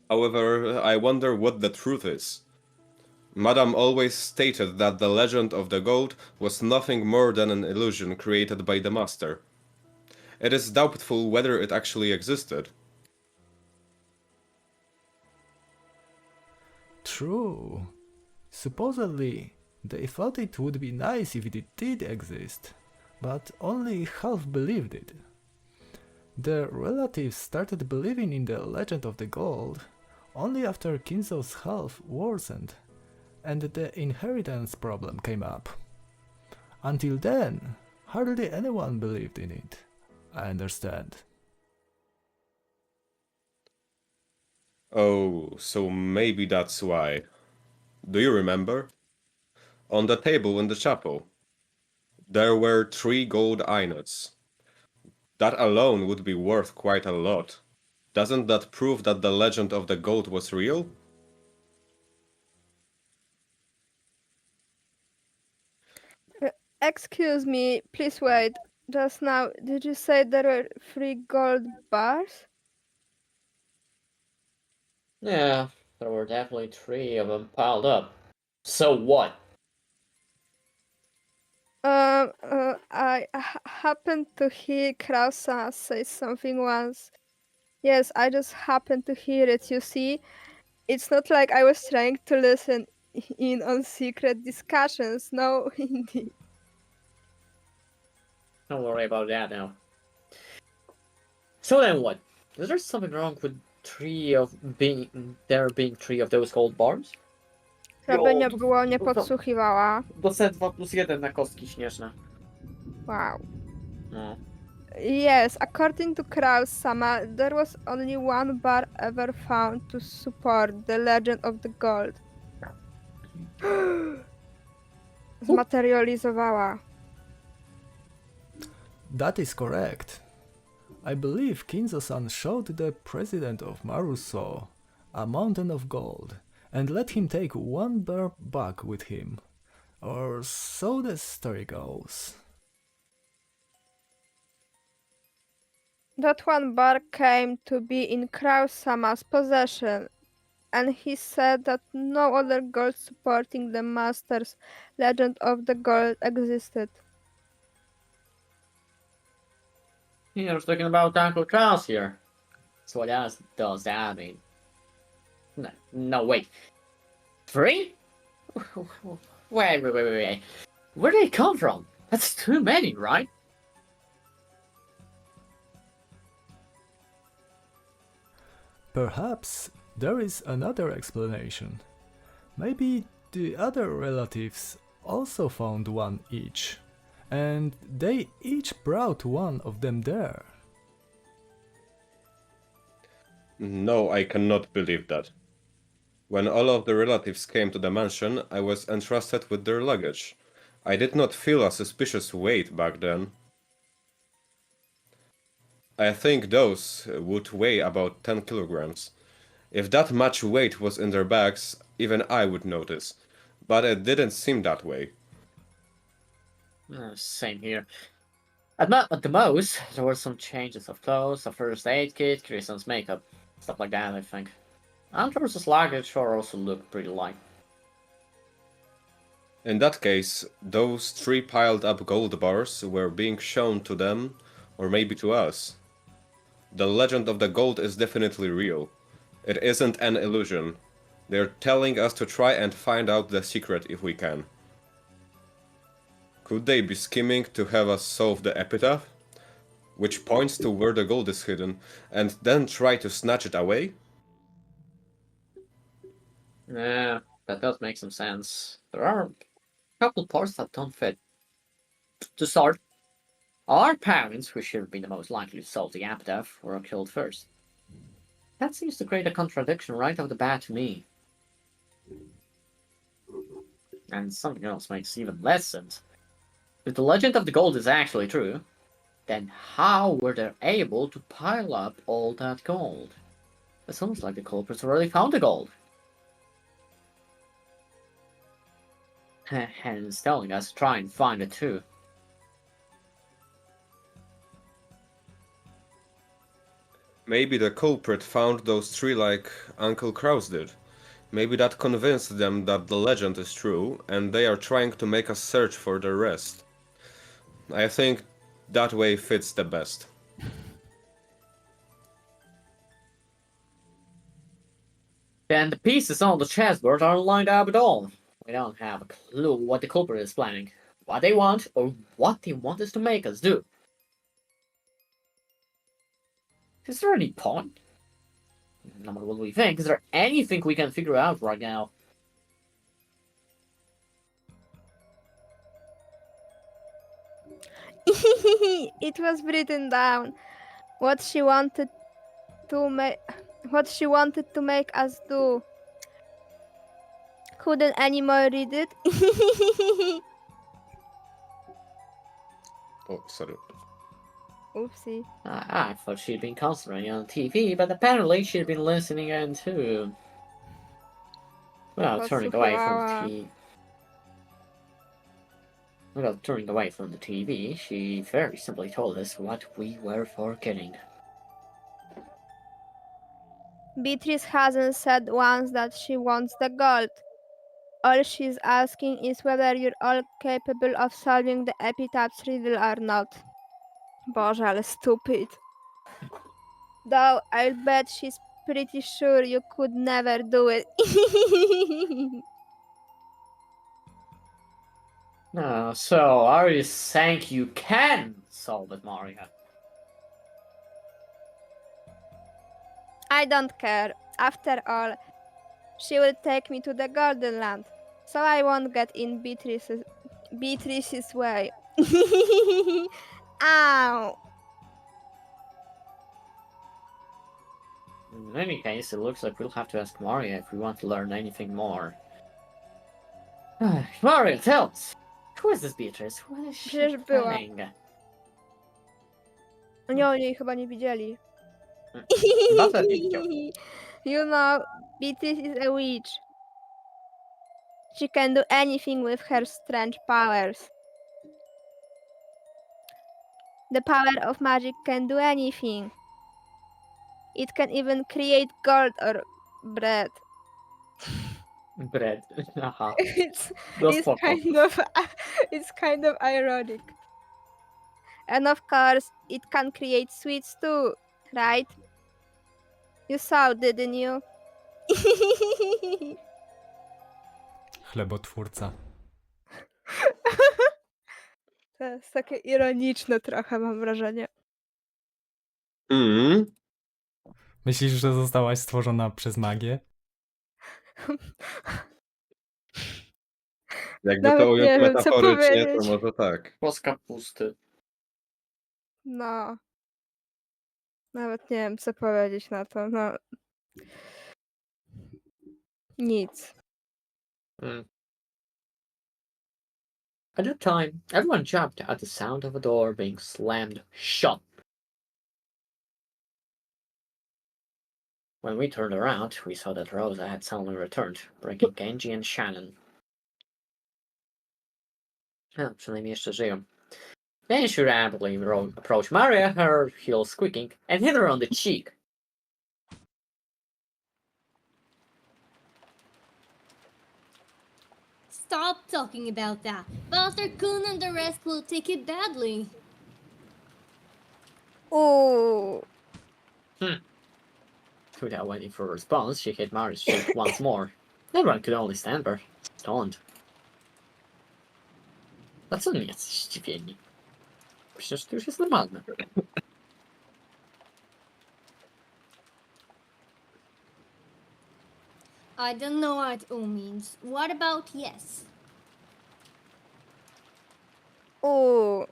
However, I wonder what the truth is. Madame always stated that the legend of the gold was nothing more than an illusion created by the master. It is doubtful whether it actually existed. True. Supposedly, they thought it would be nice if it did exist, but only half believed it. The relatives started believing in the legend of the gold only after Kinzo's health worsened and the inheritance problem came up. Until then, hardly anyone believed in it. I understand. Oh, so maybe that's why. Do you remember? On the table in the chapel, there were 3 gold inuts. That alone would be worth quite a lot. Doesn't that prove that the legend of the gold was real? Excuse me, please wait. Just now, did you say there were 3 gold bars? Yeah, there were definitely 3 of them piled up. So what? I happened to hear Krausa say something once. Yes, I just happened to hear it, you see? It's not like I was trying to listen in on secret discussions. No, indeed. Don't worry about that now. So then what? Is there something wrong with there being 3 of those gold bars? Żeby nie to- było, nie to- podsłuchiwała. Dostaję 2+1 na kostki śnieżne. Wow. No. Yes, according to Kraus-sama, there was only 1 bar ever found to support the legend of the gold. Zmaterializowała. That is correct. I believe Kinzo-san showed the president of Maruso a mountain of gold and let him take 1 bar back with him. Or so the story goes. That 1 bar came to be in Kraus-sama's possession, and he said that no other gold supporting the master's legend of the gold existed. You're talking about Uncle Charles here. So what else does that mean? No, wait. 3? Wait. Where did they come from? That's too many, right? Perhaps there is another explanation. Maybe the other relatives also found 1 each, and they each brought 1 of them there. No, I cannot believe that. When all of the relatives came to the mansion, I was entrusted with their luggage. I did not feel a suspicious weight back then. I think those would weigh about 10 kilograms. If that much weight was in their bags, even I would notice. But it didn't seem that way. Same here. At the most, there were some changes of clothes, a first aid kit, Kristen's makeup, stuff like that, I think. Andrew's luggage also looked pretty light. In that case, those 3 piled up gold bars were being shown to them, or maybe to us. The legend of the gold is definitely real. It isn't an illusion. They're telling us to try and find out the secret if we can. Could they be scheming to have us solve the epitaph, which points to where the gold is hidden, and then try to snatch it away? Yeah, that does make some sense. There are a couple parts that don't fit. To start, our parents, who should have been the most likely to solve the epitaph, were killed first. That seems to create a contradiction right off the bat to me. And something else makes even less sense. If the legend of the gold is actually true, then how were they able to pile up all that gold? It sounds like the culprits already found the gold. and is telling us to try and find it too. Maybe the culprit found those three like Uncle Kraus did. Maybe that convinced them that the legend is true, and they are trying to make us search for the rest. I think that way fits the best. Then the pieces on the chessboard aren't lined up at all. We don't have a clue what the culprit is planning, what they want, or what they want us to make us do. Is there any point? No matter what we think, is there anything we can figure out right now? It was written down what she wanted to make us do. Couldn't any more read it? Oh, sorry. Oopsie. I thought she'd been concentrating on TV, but apparently she'd been listening in too. Without turning away from the TV. Without turning away from the TV, she very simply told us what we were forgetting. Beatrice hasn't said once that she wants the gold. All she's asking is whether you're all capable of solving the epitaph's riddle or not. Boże, ale stupid. Though I'll bet she's pretty sure you could never do it. So are you saying you can solve it, Maria? I don't care. After all, she will take me to the Golden Land, so I won't get in Beatrice's way. Ow! In any case, it looks like we'll have to ask Maria if we want to learn anything more. Maria, tell us! Who is this Beatrice? What is she Przecież była. planning? Nie, oni jej chyba nie widzieli. Butler nie widział. You know, Beatrice is a witch. She can do anything with her strange powers. The power of magic can do anything. It can even create gold or bread. Bread. Aha. It's No it's spoko. kind of ironic. And of course, it can create sweets too, right? You saw, didn't you? Chlebotwórca. To jest takie ironiczne trochę, mam wrażenie. Myślisz, że zostałaś stworzona przez magię? Jakby Nawet to nie ująć wiem, co metaforycznie, to powiedzieć. może tak. Kłoska pusty. No. Nawet nie wiem, co powiedzieć na to. No. Nic. At that time, everyone jumped at the sound of a door being slammed shut. When we turned around, we saw that Rosa had suddenly returned, bringing Genji and Shannon. Przynajmniej jeszcze żyją. Then she rapidly approached Maria, her heels squeaking, and hit her on the cheek. Stop talking about that. Master Kun and the rest will take it badly. Ooh. Without waiting for a response, she hit Maria's cheek once more. Everyone could only stand there, stunned. Dlaczego nie jesteś zdziwieni? Przecież to już jest normalne. I don't know what O means. What about yes? Ooh.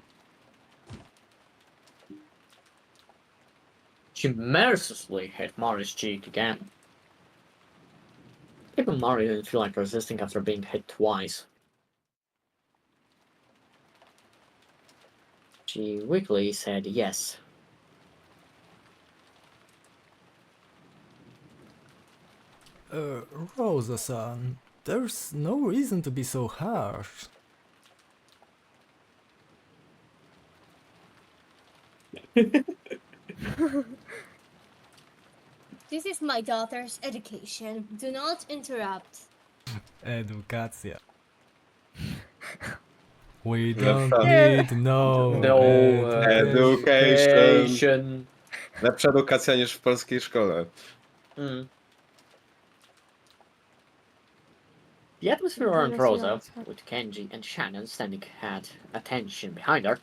She mercilessly hit Maria's cheek again. Even Maria didn't feel like resisting after being hit twice. She weakly said yes. Rosa-san, There's no reason to be so harsh. This is my daughter's education. Do not interrupt. Edukacja. We The don't fun- need no, No education. education. Lepsza edukacja niż w polskiej szkole. Mm. The atmosphere around Rosa, with Kenji and Shannon standing at attention behind her,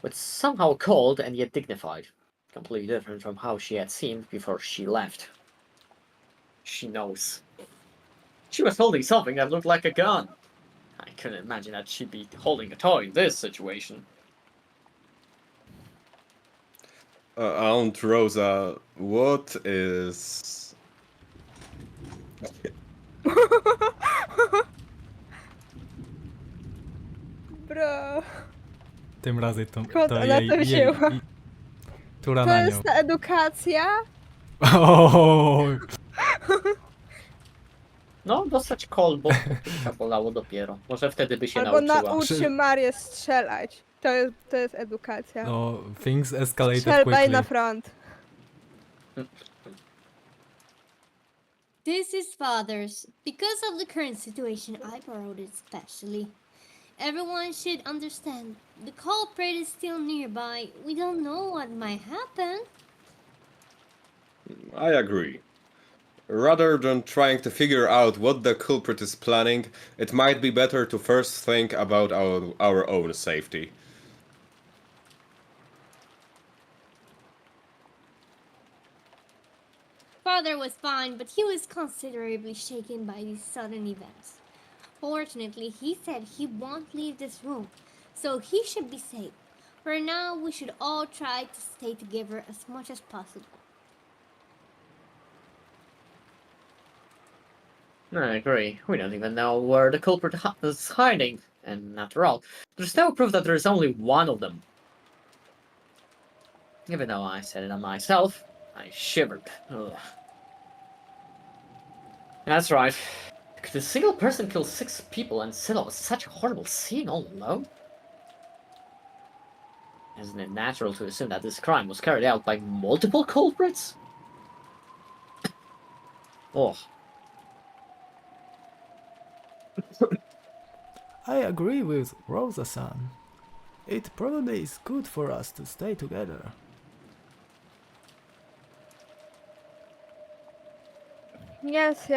was somehow cold and yet dignified, completely different from how she had seemed before she left. She knows. She was holding something that looked like a gun. I couldn't imagine that she'd be holding a toy in this situation. Aunt Rosa, what is... Bro, Tym razem to Skąd ona to wzięła? Tura to na nią. jest ta edukacja? O, No, dostać kolbą to kilka bolało dopiero. Może wtedy by się Albo nauczyła. naucz się Marię strzelać. To jest edukacja. no, things escalated Strzelbaj quickly. na front. This is father's. Because of the current situation, I borrowed it specially. Everyone should understand. The culprit is still nearby. We don't know what might happen. I agree. Rather than trying to figure out what the culprit is planning, it might be better to first think about our own safety. Father was fine, but he was considerably shaken by these sudden events. Fortunately, he said he won't leave this room, so he should be safe. For now, we should all try to stay together as much as possible. I agree. We don't even know where the culprit is hiding. And after all, there's no proof that there's only one of them. Even though I said it on myself, I shivered. Ugh. That's right. Could a single person kill 6 people and set off such a horrible scene all alone? Isn't it natural to assume that this crime was carried out by multiple culprits? Oh. I agree with Rosa-san. It probably is good for us to stay together. Yes,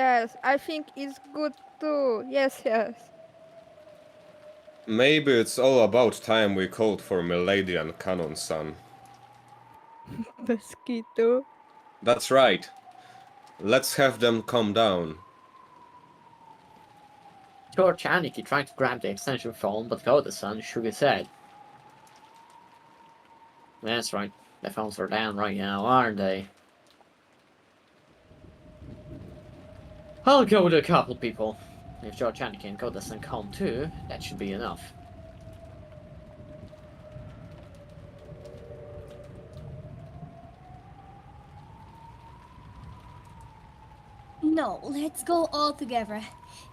I think it's good too. Yes. Maybe it's all about time we called for Milady and Canon-san. Bez kitu. That's right. Let's have them calm down. George Aniki tried to grab the extension phone, but Koda-san shook his head. That's right. The phones are down right now, aren't they? I'll go with a couple people. If George Aniki and Koda-san calm too, that should be enough. No, let's go all together.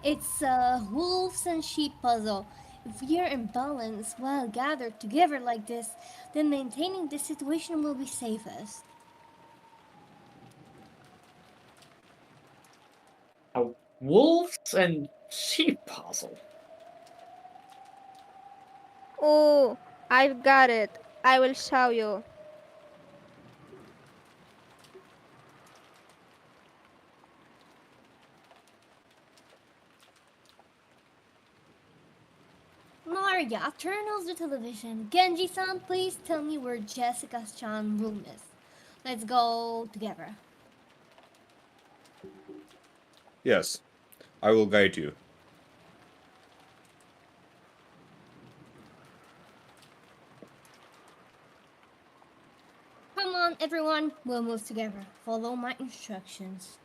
It's a wolves and sheep puzzle. If we are in balance while gathered together like this, then maintaining this situation will be safest. A wolves and sheep puzzle. Oh, I've got it. I will show you. Maria, turn off the television. Genji-san, please tell me where Jessica's room is. Let's go together. Yes, I will guide you. Come on, everyone. We'll move together. Follow my instructions.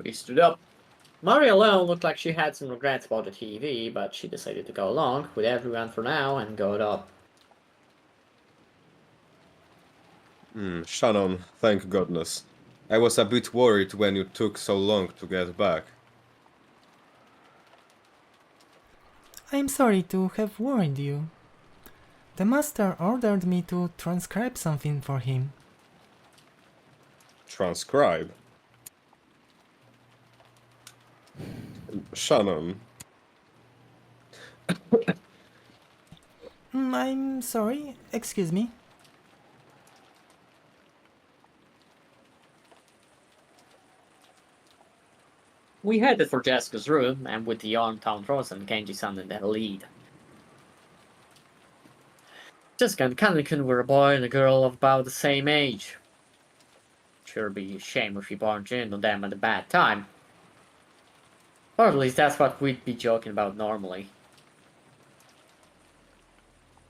We stood up. Maria alone looked like she had some regrets about the TV, but she decided to go along with everyone for now and got up. Shannon, thank goodness. I was a bit worried when you took so long to get back. I'm sorry to have worried you. The master ordered me to transcribe something for him. Transcribe? Shannon. I'm sorry, excuse me. We headed for Jessica's room, and with the armed Count Rosa and Genji-san in the lead. Jessica and Kanekun were a boy and a girl of about the same age. Sure be a shame if we barged in on them at a bad time. Or at least that's what we'd be joking about normally.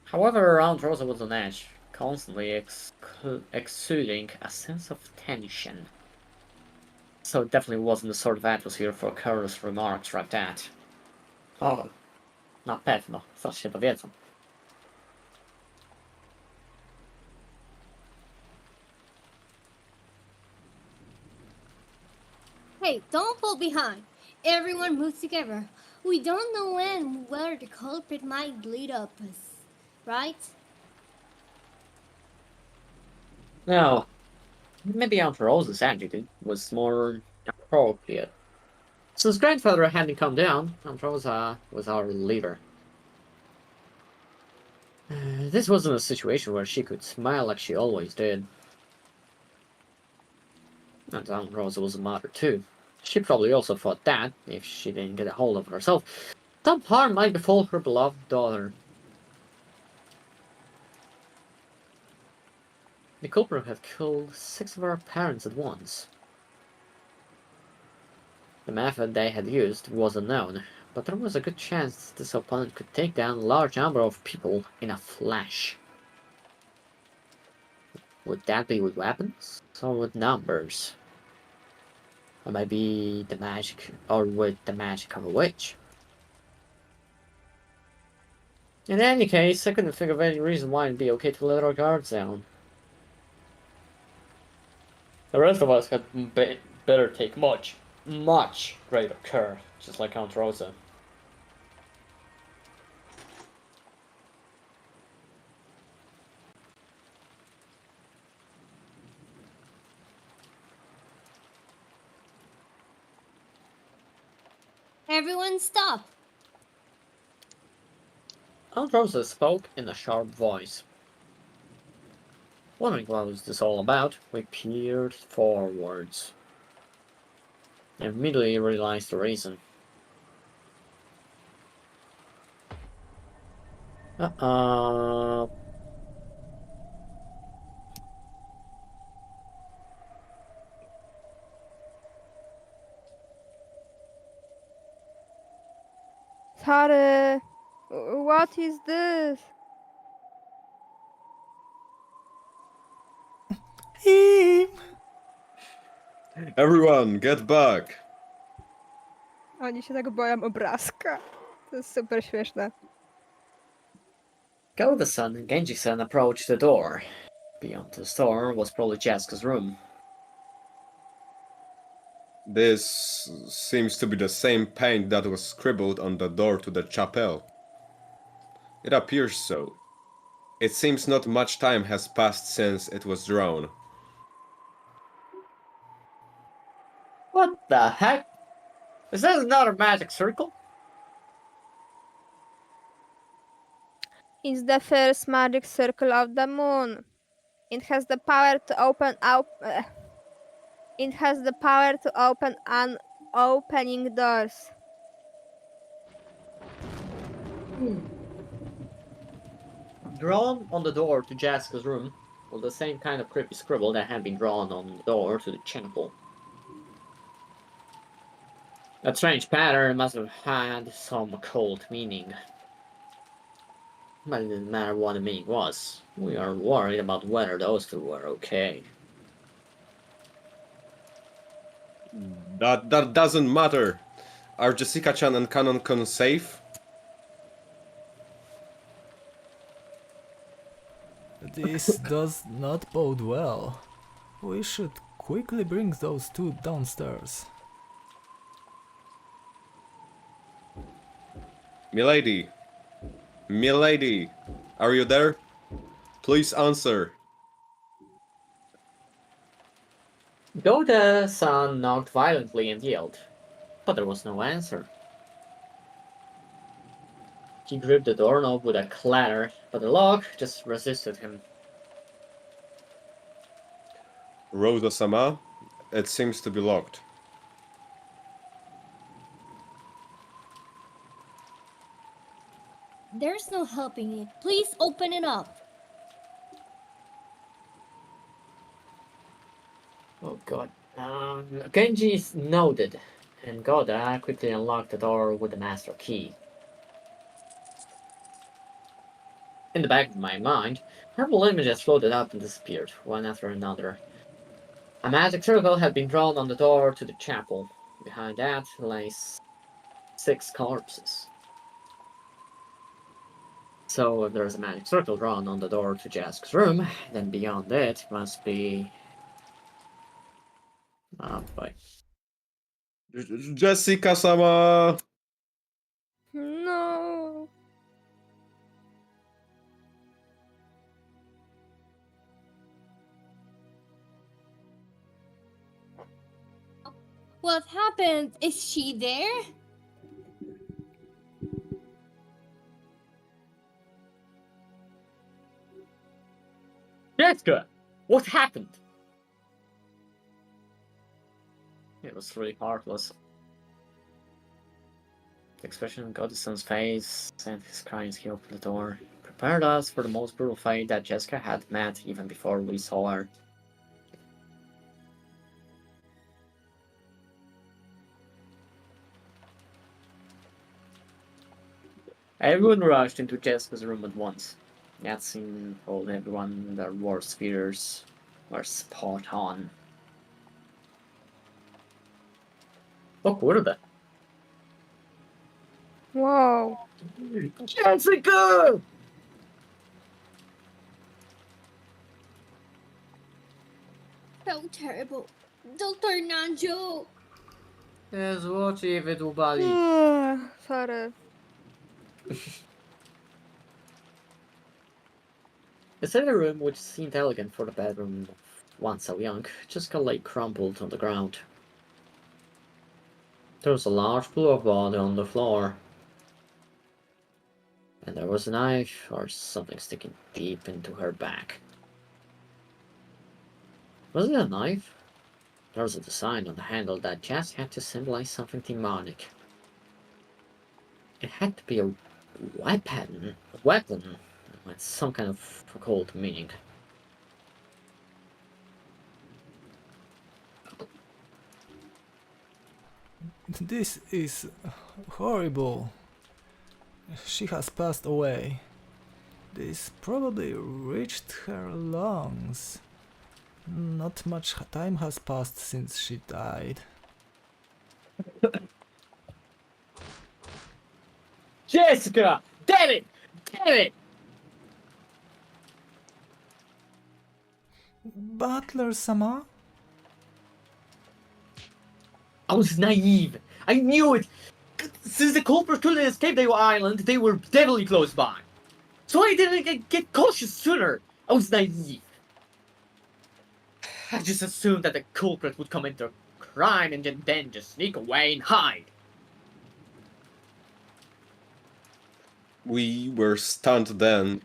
However, Aunt Rosa was on edge, constantly exuding a sense of tension. So it definitely wasn't the sort of atmosphere for careless remarks like that. O, na pewno, coś się dowiedzą. Hey, don't fall behind. Everyone moves together. We don't know when where the culprit might lead up us, right? Now, maybe Aunt Rosa's attitude was more appropriate. Since grandfather hadn't come down, Aunt Rosa was our leader. This wasn't a situation where she could smile like she always did. And Aunt Rosa was a mother too. She probably also thought that, if she didn't get a hold of it herself, some harm might befall her beloved daughter. The culprit had killed 6 of our parents at once. The method they had used was unknown, but there was a good chance this opponent could take down a large number of people in a flash. Would that be with weapons, or with numbers? Or maybe the magic, or with the magic of a witch? In any case, I couldn't think of any reason why it'd be okay to let our guards down. The rest of us had better take much greater care, just like Aunt Rosa. Everyone stop. Aunt Rosa spoke in a sharp voice. Wondering what was this all about, we peered forwards. I immediately realized the reason. Uh-oh. Sorry. What is this? Him! Everyone, get back! Oni się tak boją obrazka. To jest super śmieszne. Goda-san and Genji-san approached the door. Beyond the door was probably Jessica's room. This seems to be the same paint that was scribbled on the door to the chapel. It appears so. It seems not much time has passed since it was drawn. What the heck? Is that another magic circle? It's the first magic circle of the moon. It has the power to open up. It has the power to open opening doors. Drawn on the door to Jessica's room was the same kind of creepy scribble that had been drawn on the door to the chapel. That strange pattern must have had some occult meaning. But it didn't matter what the meaning was. We are worried about whether those two were okay. That doesn't matter. Are Jessica-chan and Kanon-kun safe? This does not bode well. We should quickly bring those two downstairs. Milady! Milady! Are you there? Please answer. Goda-san knocked violently and yelled, but there was no answer. He gripped the doorknob with a clatter, but the lock just resisted him. Rosa-sama? It seems to be locked. There's no helping it. Please open it up. Oh god. Genji nodded, and Goda quickly unlocked the door with the master key. In the back of my mind, purple images floated up and disappeared, one after another. A magic circle had been drawn on the door to the chapel. Behind that lay 6 corpses. So if there's a magic circle drawn on the door to Jask's room, then beyond it must be... Oh boy. Jessica-sama! No. What happened? Is she there? Jessica! What happened? It was really heartless. The expression on Godison's face and his cry as he opened the door prepared us for the most brutal fate that Jessica had met even before we saw her. Everyone rushed into Jessica's room at once. Yatsin told everyone their worst fears were spot on. What were they? Whoa. Jessica! So terrible. Dr. Nanjo! Złoci wydłubali. Sorry. Beside the room, which seemed elegant for the bedroom of one so young, Jessica lay crumpled on the ground. There was a large pool of blood on the floor. And there was a knife or something sticking deep into her back. Was it a knife? There was a design on the handle that just had to symbolize something demonic. It had to be a weapon with some kind of occult meaning. This is horrible. She has passed away. This probably reached her lungs. Not much time has passed since she died. Jessica! Damn it! Damn it! Butler-sama? I was naive. I knew it. Since the culprit couldn't escape the island, they were definitely close by. So I didn't get cautious sooner. I was naive. I just assumed that the culprit would commit a crime and then just sneak away and hide. We were stunned then.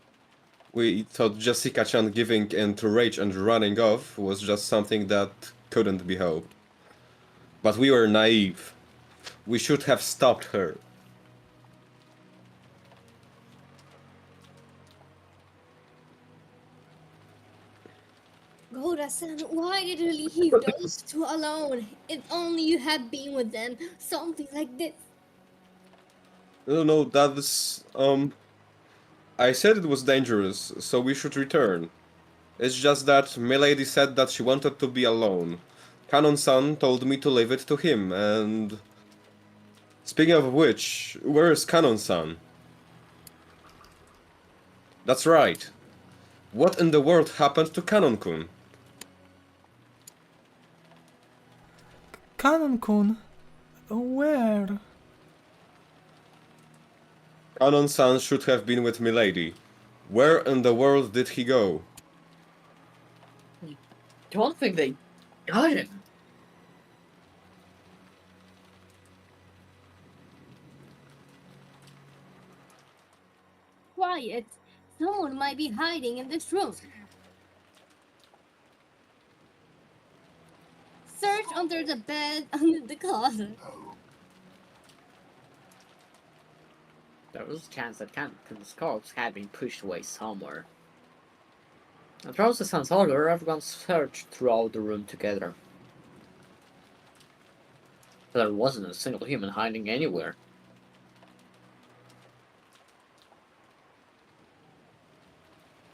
We thought Jessica-chan giving in to rage and running off was just something that couldn't be helped. But we were naive. We should have stopped her. Goda-san, why did you leave those two alone? If only you had been with them, something like this. No, that's... I said it was dangerous, so we should return. It's just that Milady said that she wanted to be alone. Kanon-san told me to leave it to him, and... Speaking of which, where is Kanon-san? That's right. What in the world happened to Kanon-kun? Canon-kun, where? Canon-san should have been with Milady. Where in the world did he go? Don't think they got him. Quiet! Someone might be hiding in this room. Search under the bed, under the closet. There was a chance that Canon's corpse had been pushed away somewhere. Across the sun's order, everyone searched throughout the room together. There wasn't a single human hiding anywhere.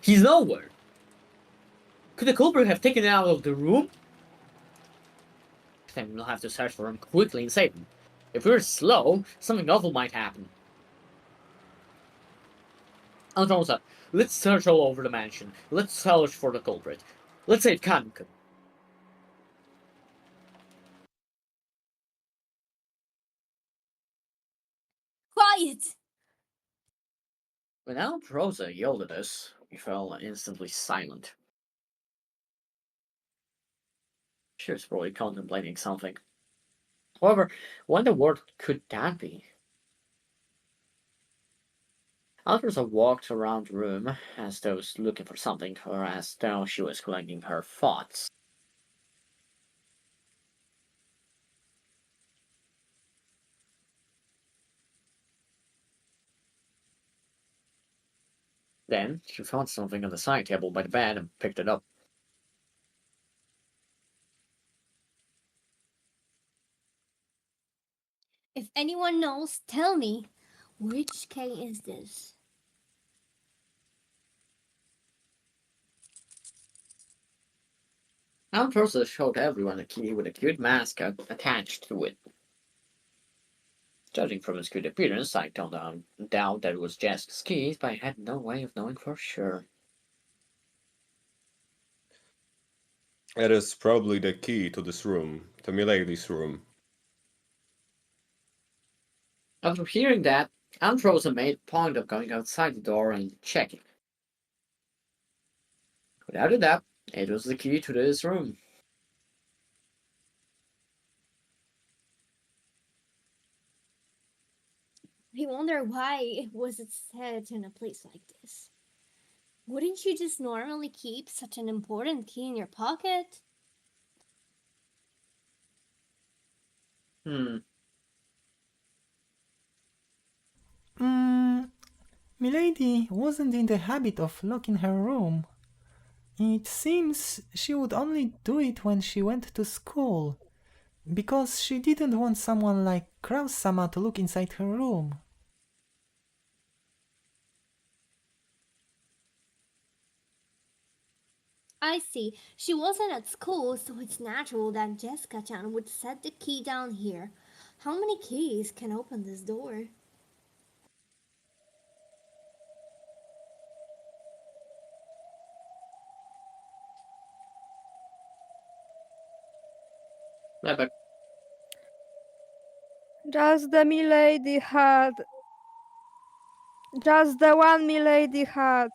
He's nowhere! Could the culprit have taken it out of the room? Then we'll have to search for him quickly and save him. If we're slow, something awful might happen. Androsa, let's search all over the mansion. Let's search for the culprit. Let's save Kanka. Quiet! When Androsa yelled at us, we fell instantly silent. She was probably contemplating something. However, what in the world could that be? Androsa walked around the room as though looking for something, or as though she was collecting her thoughts. Then she found something on the side table by the bed and picked it up. If anyone knows, tell me. Which K is this? Androsa showed everyone a key with a cute mascot attached to it. Judging from its cute appearance, I don't doubt that it was Jessica's keys, but I had no way of knowing for sure. It is probably the key to this room, to Milady's room. After hearing that, Androsa made a point of going outside the door and checking. Without a doubt, it was the key to this room. I wonder why was it set in a place like this. Wouldn't you just normally keep such an important key in your pocket? Milady wasn't in the habit of locking her room. It seems she would only do it when she went to school, because she didn't want someone like Kraus-sama to look inside her room. I see. She wasn't at school, so it's natural that Jessica-chan would set the key down here. How many keys can open this door? But Just the milady had. Just the one milady had.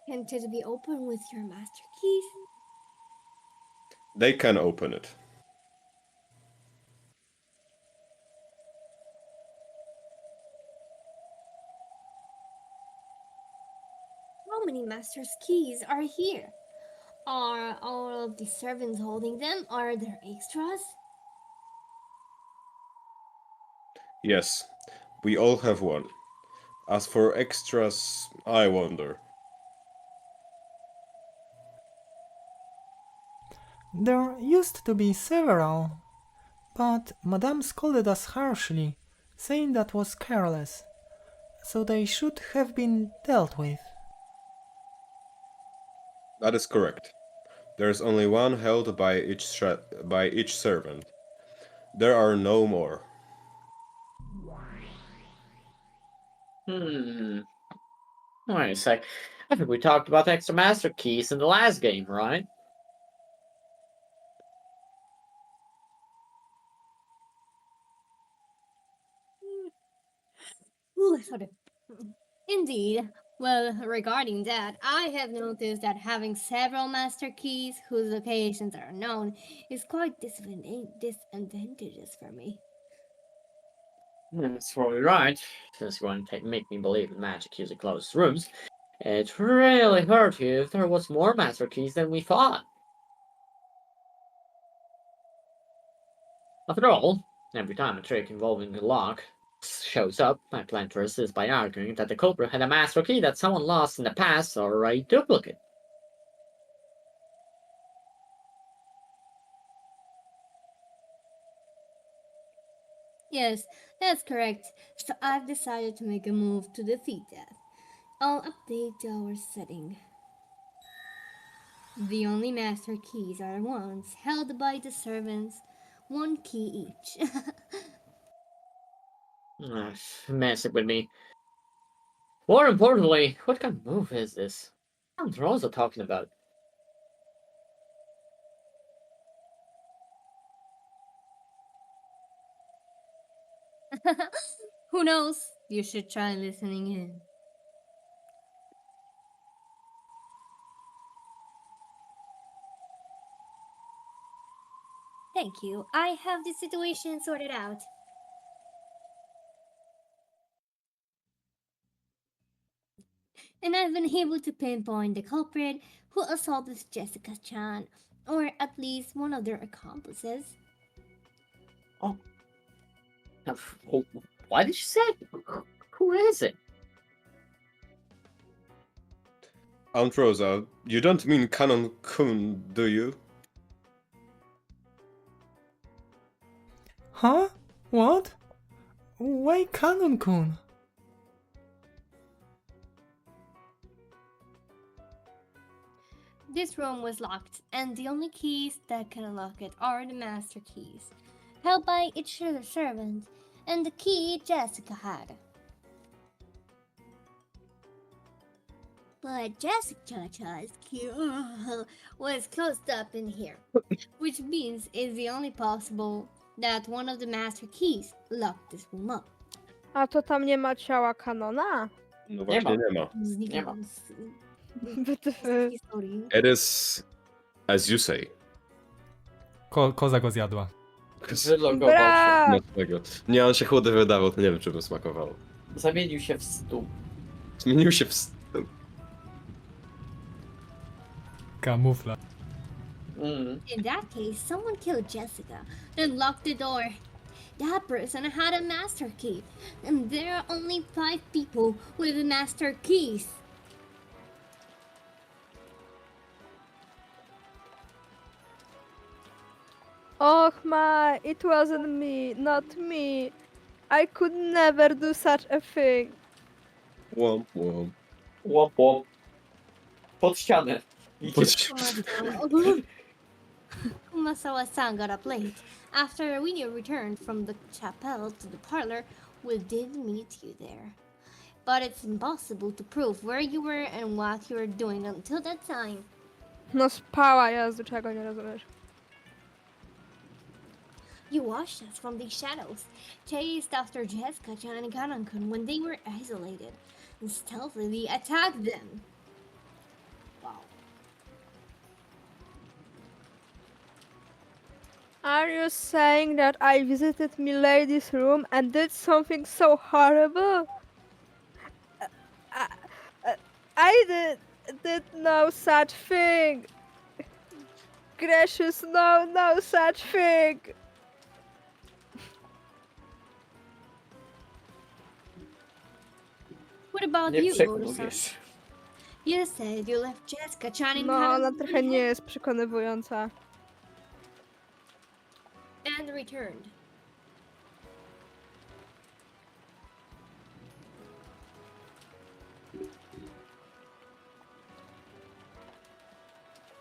Can't it be opened with your master keys? They can open it. How many master's keys are here? Are all of the servants holding them? Are there extras? Yes, we all have one. As for extras, I wonder. There used to be several, but Madame scolded us harshly, saying that was careless, so they should have been dealt with. That is correct. There is only one held by each servant. There are no more. Wait a sec. I think we talked about extra master keys in the last game, right? Ooh, sorry. Indeed. Well, regarding that, I have noticed that having several master keys whose locations are unknown is quite disadvantageous for me. That's probably right. Since you want to make me believe in magic using closed rooms, it really hurt you if there was more master keys than we thought. After all, every time a trick involving a lock shows up, I plan to resist by arguing that the culprit had a master key that someone lost in the past or a duplicate. Yes, that's correct. So I've decided to make a move to defeat that. I'll update our setting. The only master keys are ones held by the servants, one key each. Mess it with me. More importantly, what kind of move is this? What are Rosa talking about? Who knows? You should try listening in. Thank you. I have the situation sorted out. And I've been able to pinpoint the culprit who assaulted Jessica Chan, or at least one of their accomplices. Oh, why did you say it? Who is it? Aunt Rosa, you don't mean Canon Kun, do you? Huh? What? Why Canon-kun? This room was locked, and the only keys that can unlock it are the master keys, held by each other servant, and the key Jessica had. But Jessica's key was closed up in here, which means it's the only possible that one of the master keys locked this room up. A to tam nie ma ciała kanona? No właśnie nie ma. Nie ma. BTF. Historii. It is, as you say. Koza go zjadła. Wylogował się. Bra! Dlaczego? Nie, on się chłody wydawał, to nie wiem, czy by smakowało. Zamienił się w stół. Zmienił się w... Kamufla. In that case, someone killed Jessica, then locked the door. That person had a master key, and there are only 5 people with master keys. Och my, it wasn't me, not me. I could never do such a thing. Łom, łom. Łop, łop. Pod ścianę. Kumasawa-san got up late. After we returned from the chapel to the parlor, we did meet you there. But it's impossible to prove where you were and what you were doing until that time. No spała jazdu, czego nie rozumiesz. You watched us from the shadows, chased after Jessica-chan and Ganon-kun when they were isolated, and stealthily attacked them. Wow. Are you saying that I visited Milady's room and did something so horrible? I did no such thing. Gracious, no such thing. What about Nie you, Oda-san? przekonujesz. You said you left Jessica-chan and No, ona Ganon-kun trochę nie jest przekonywująca. and returned.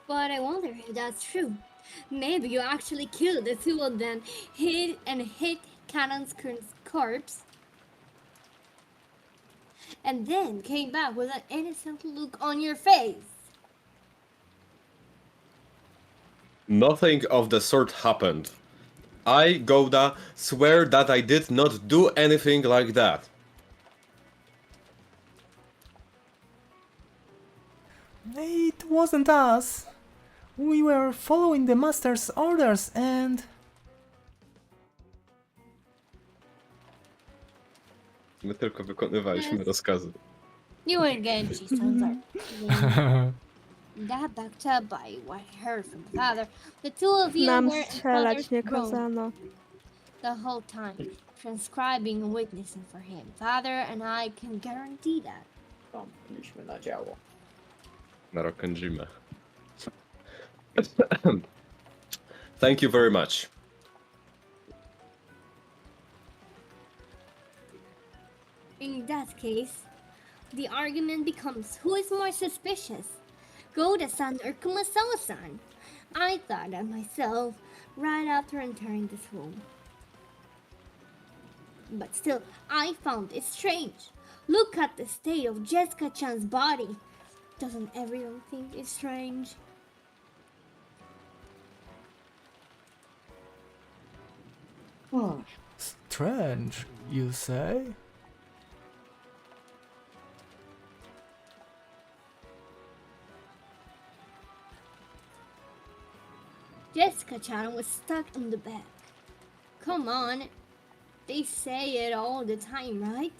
But I wonder if that's true. Maybe you actually killed the 2 of them, hid Canon's corpse. and then came back with an innocent look on your face. Nothing of the sort happened. I, Gouda, swear that I did not do anything like that. It wasn't us. We were following the master's orders and... My tylko wykonywaliśmy rozkazy. You again, she sounds like. That backed up by what I heard from father. The two of you Nam were in strzelać father's nie room kazano. the whole time, transcribing and witnessing for him. Father and I can guarantee that. Wstąpiliśmy na działo. Na Rokędzimę. Thank you very much. In that case, the argument becomes who is more suspicious, Goda-san or Kumasawa-san? I thought that myself right after entering this room. But still, I found it strange. Look at the state of Jessica-chan's body. Doesn't everyone think it's strange? Strange, you say? Jessica-chan was stuck in the back. Come on, they say it all the time, right?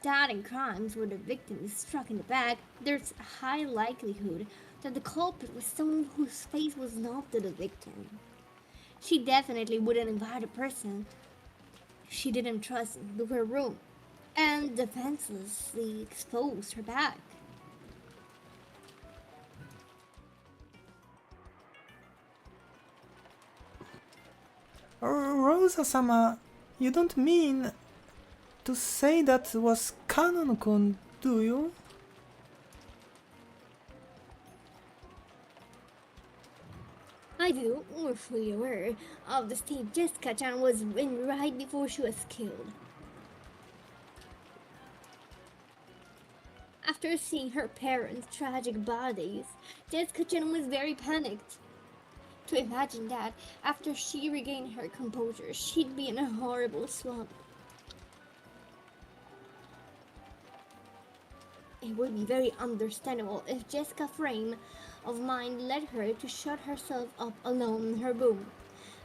That in crimes where the victim is struck in the back, there's a high likelihood that the culprit was someone whose face was not to the victim. She definitely wouldn't invite a person she didn't trust into her room and defenselessly expose her back. Rosa-sama, you don't mean to say that was Kanon-kun, do you? I do, we're fully aware of the state Jessica-chan was in right before she was killed. After seeing her parents' tragic bodies, Jessica-chan was very panicked. To imagine that, after she regained her composure, she'd be in a horrible slump. It would be very understandable if Jessica's frame of mind led her to shut herself up alone in her room,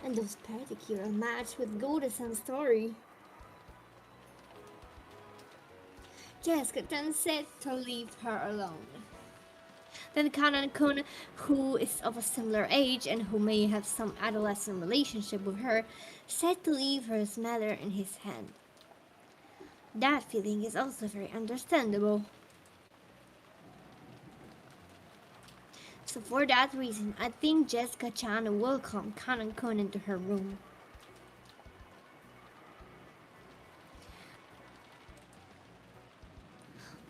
and those particular matched with Goda-san's story. Jessica then said to leave her alone. Then Kanan-kun, who is of a similar age and who may have some adolescent relationship with her, said to leave her matter in his hand. That feeling is also very understandable. So for that reason, I think Jessica-chan welcomed Kanan-kun into her room.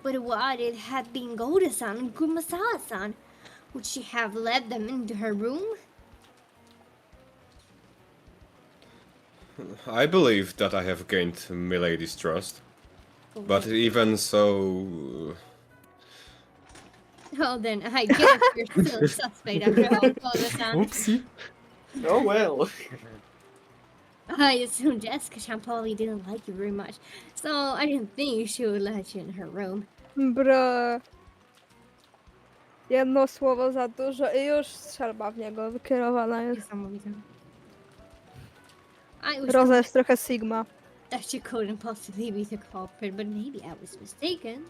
But what it had been Goda-san and Kumasawa-san? Would she have let them into her room? I believe that I have gained Milady's trust. But even so... Oh, then I guess you're still a suspect after all, Goda-san. Oopsie. Oh well. I assume Jessica-chan probably didn't like you very much, so I didn't think she would let you in her room. Bro. Jedno słowo za dużo i już strzelba w niego wykierowana jest. Niesamowite. I was Roza jest trochę Sigma. that you couldn't possibly be the culprit, but maybe I was mistaken.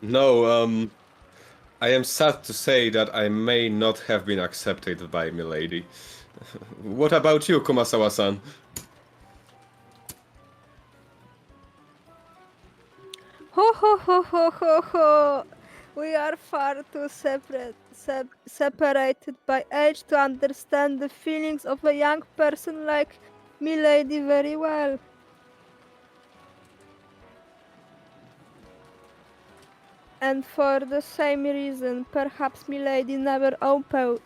No, I am sad to say that I may not have been accepted by Milady. What about you, Kumasawa-san? Ho ho ho ho ho ho! We are far too separated by age to understand the feelings of a young person like Milady very well. And for the same reason, perhaps Milady never opened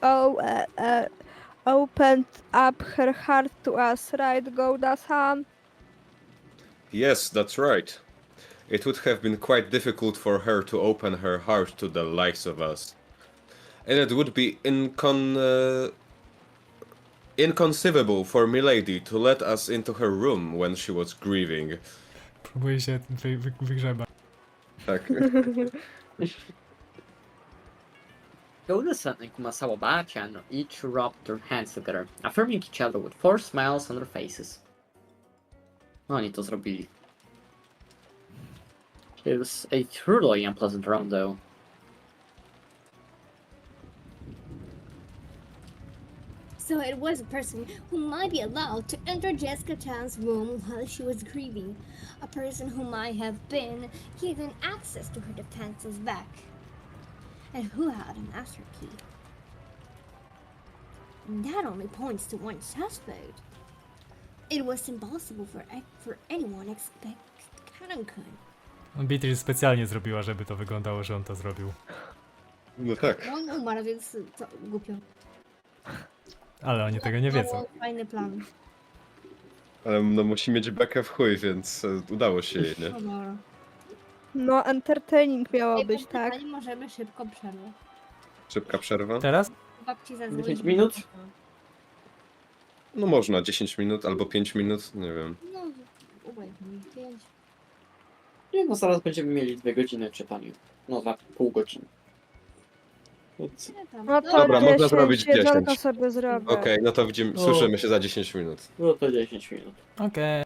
up her heart to us, right, Gouda-san? Yes, that's right. It would have been quite difficult for her to open her heart to the likes of us. And it would be inconceivable for Milady to let us into her room when she was grieving. Próbuję się wygrzebać. Tak. Golden and Kumasawa Bachan each rubbed their hands together, affirming each other with forced smiles on their faces. Oni to zrobili. It was a truly unpleasant round, though. So it was a person who might be allowed to enter Jessica Chan's room while she was grieving. A person who might have been given access to her defenses back. And who had a master key. That only points to one suspect. It was impossible for anyone expect Karen could. Beatrice specjalnie zrobiła, żeby to wyglądało, że on to zrobił. No tak. On umarł, więc to głupio. Ale oni tego nie wiedzą. Fajny plan. Ale no musi mieć bekę w chuj, więc udało się jej, nie? Dobra. No, entertaining miało Ej, być, tak? pytanie, możemy szybko przerwę. Szybka przerwa? Teraz? Babci zadzwoni. 10 minut? No można, 10 minut albo 5 minut, nie wiem. No, obojętnie, 5. Nie, no zaraz będziemy mieli 2 godziny czytania. No, za pół godziny. Więc No to Dobra, można 10, zrobić jedzonko 10. sobie zrobię. Okej, no to widzimy, O. słyszymy się za 10 minut. no to 10 minut. Okej.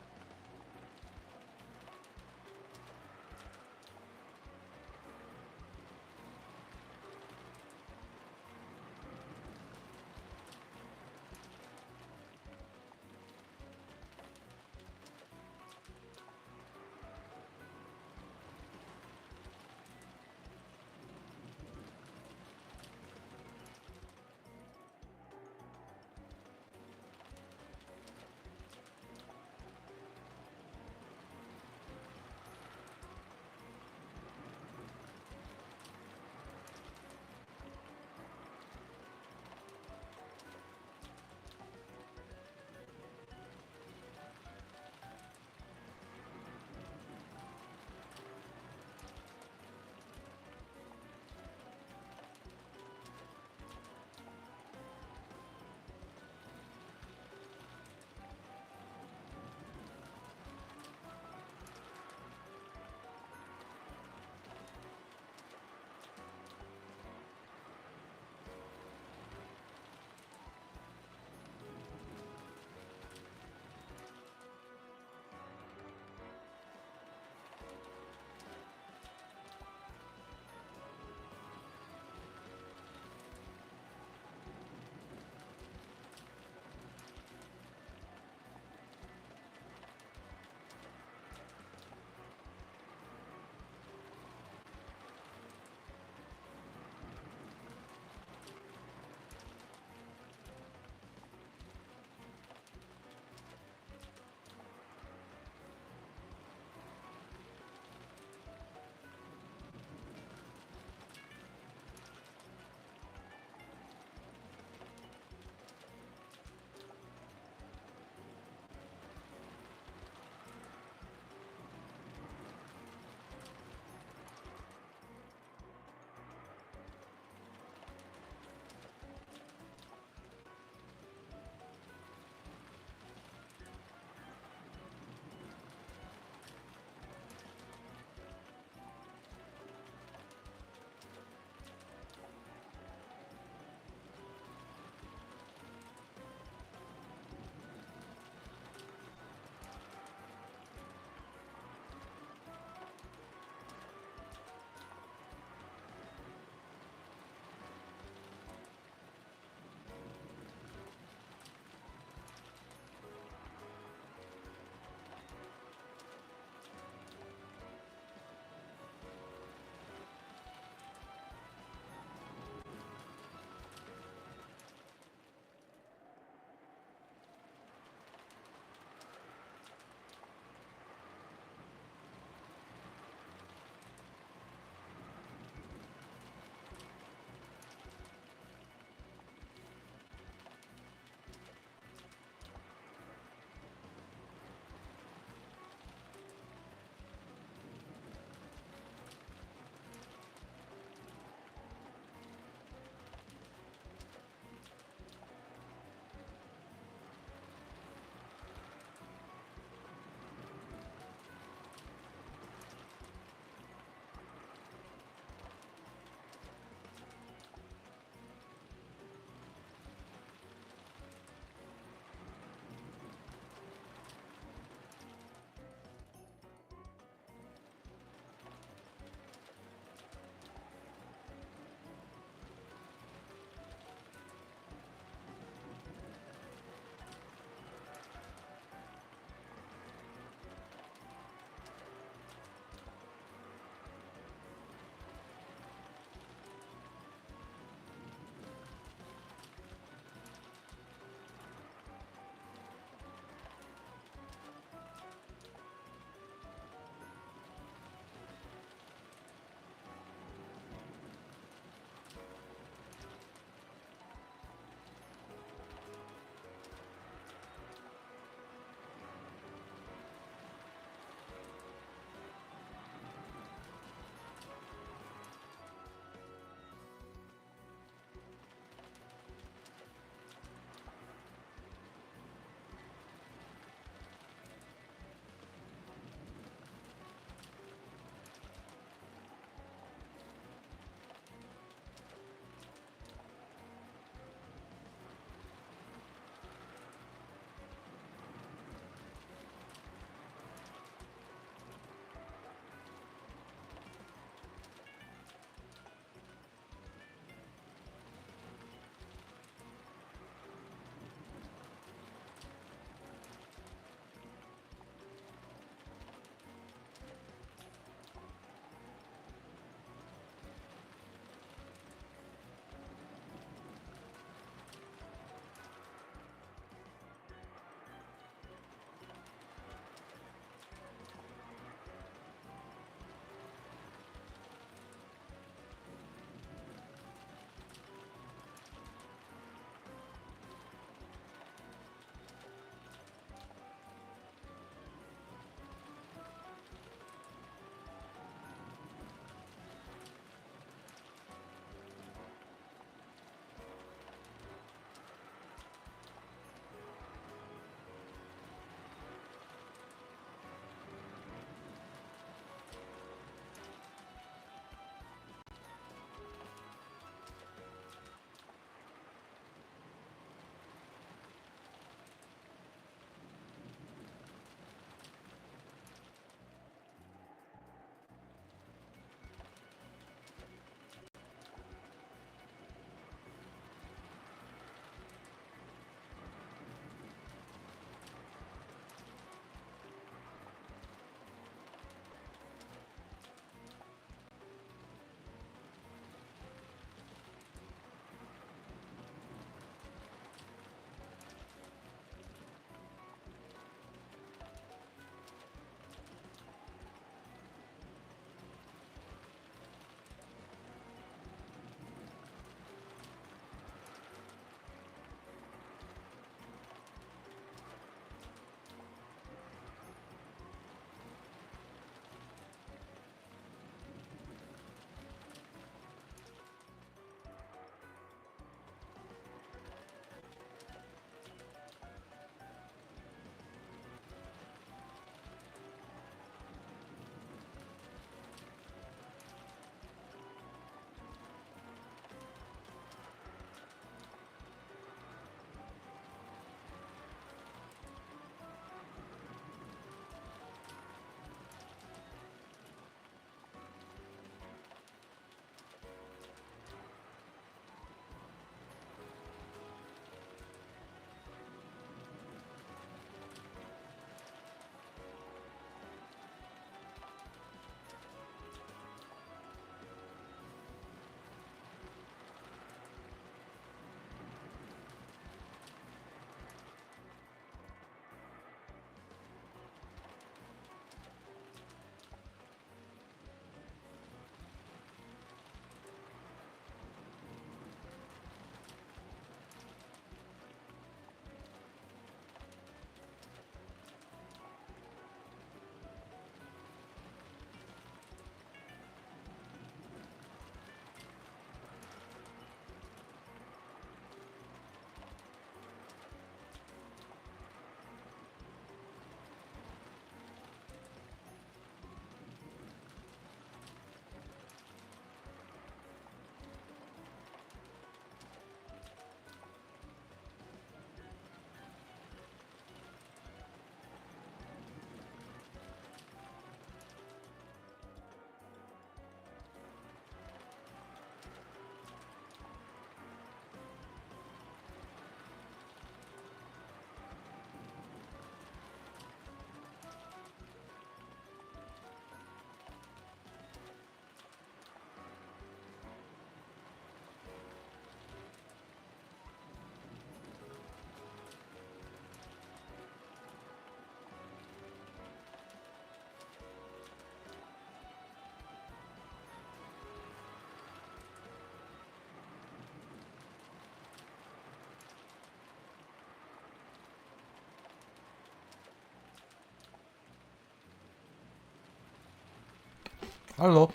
Halo?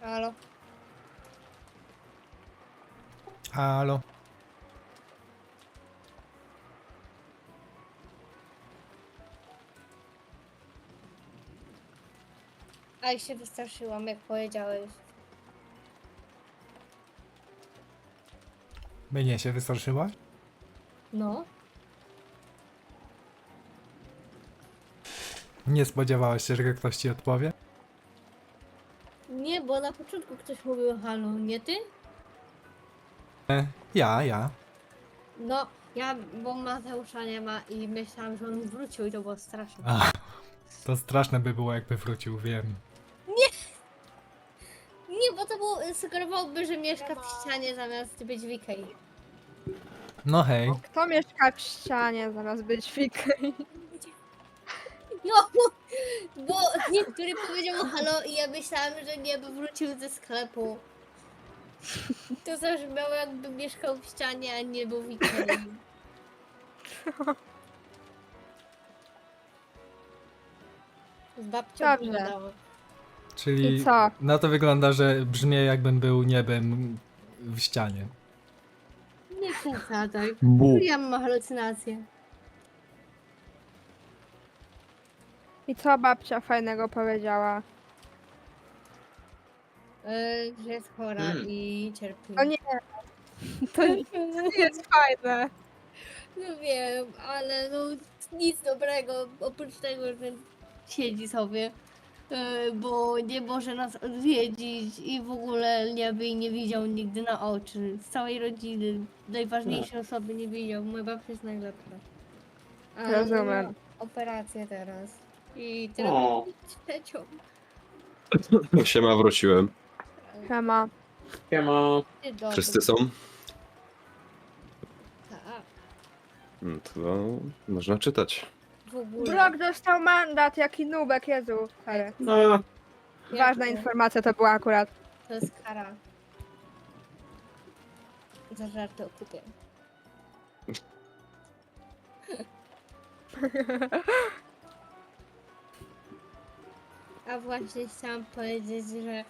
Halo? Halo? A się wystraszyłam, jak powiedziałeś. Mnie się wystraszyłaś? No. Nie spodziewałaś się, że ktoś ci odpowie? Nie, bo na początku ktoś mówił halo, nie ty? Ja. No, ja, bo Mateusza nie ma i myślałam, że on wrócił i to było straszne. A, to straszne by było, jakby wrócił, wiem. Nie, bo to było, sugerowałby, że mieszka w ścianie zamiast być w Ikei. No hej. Kto mieszka w ścianie zamiast być fikiem? No, bo niektóry powiedział halo i ja myślałam, że nie, bo wrócił ze sklepu. To zabrzmiało, jakby mieszkał w ścianie, a nie był w Ikei. Z babcią Dobrze. wyglądało. Czyli I co? na to wygląda, że brzmi jakbym był niebem w ścianie. Nie przesadzaj. Bu. Ja mam halucynacje. I co babcia fajnego powiedziała? Że jest chora i cierpi. O nie, to nie jest fajne. No wiem, ale no nic dobrego, oprócz tego, że siedzi sobie, bo nie może nas odwiedzić i w ogóle nie by jej nie widział nigdy na oczy. Z całej rodziny najważniejsze osoby nie widział. Moja babcia jest najlepsza. A Rozumiem. ma operację teraz. I teraz O. trzecią. Siema, wróciłem. Siema. Siema. Ty dobry. Wszyscy są? Tak, To można czytać. w ogóle. Brok dostał mandat, jaki nubek, Jezu. Sorry. No, Ważna informacja to była akurat. To jest kara. Za żarty o kupie. A właśnie chciałam powiedzieć, że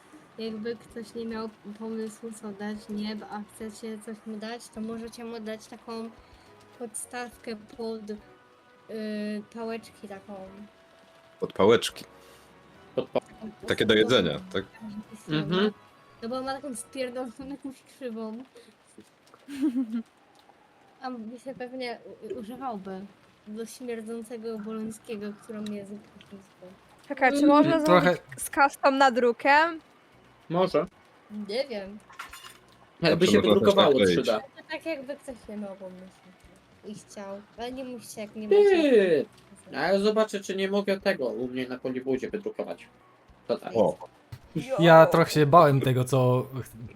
jakby ktoś nie miał pomysłu co dać, nie, a chcecie coś mu dać, to możecie mu dać taką podstawkę pod pałeczki taką. Od pałeczki. Takie do jedzenia, tak? Mhm. No bo ma taką spierdoloną jakąś krzywą. A by się pewnie używałby do śmierdzącego bolońskiego, którą jest po prostu. Czekaj, czy można Trochę- zrobić z custom nadrukiem? może. Nie wiem. Jakby Dobrze, się można też wydrukowało nakleić. 3D. To tak jakby ktoś nie miał pomysłu i chciał. Ale nie musicie, jak nie macie. Ty! A ja zobaczę, czy nie mogę tego u mnie na polibudzie wydrukować. To tak. O, Ja trochę się bałem tego, co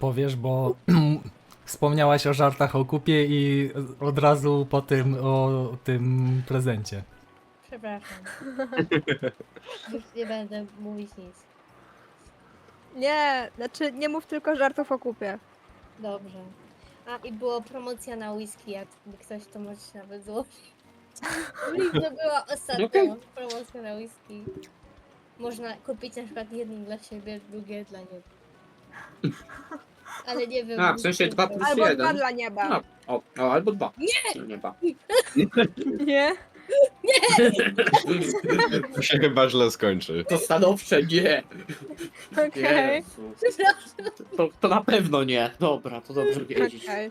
powiesz, bo wspomniałaś o żartach o kupie i od razu po tym o tym prezencie. Przepraszam. Już nie będę mówić nic. Nie, znaczy nie mów tylko żartów o kupie. Dobrze. A i była promocja na whisky, jak ktoś to może się nawet złożyć. To była ostatnia Okej. promocja na whisky. Można kupić na przykład jedno dla siebie, drugie dla niego. Ale nie wiem. A, w sensie 2 plus Albo 1. dwa dla nieba. No, o, albo 2. Nie! Nieba. Nie? to się chyba źle skończy. To stanowcze nie. Okej. Jezu. To na pewno nie. Dobra, to dobrze wiedzieć. Okej.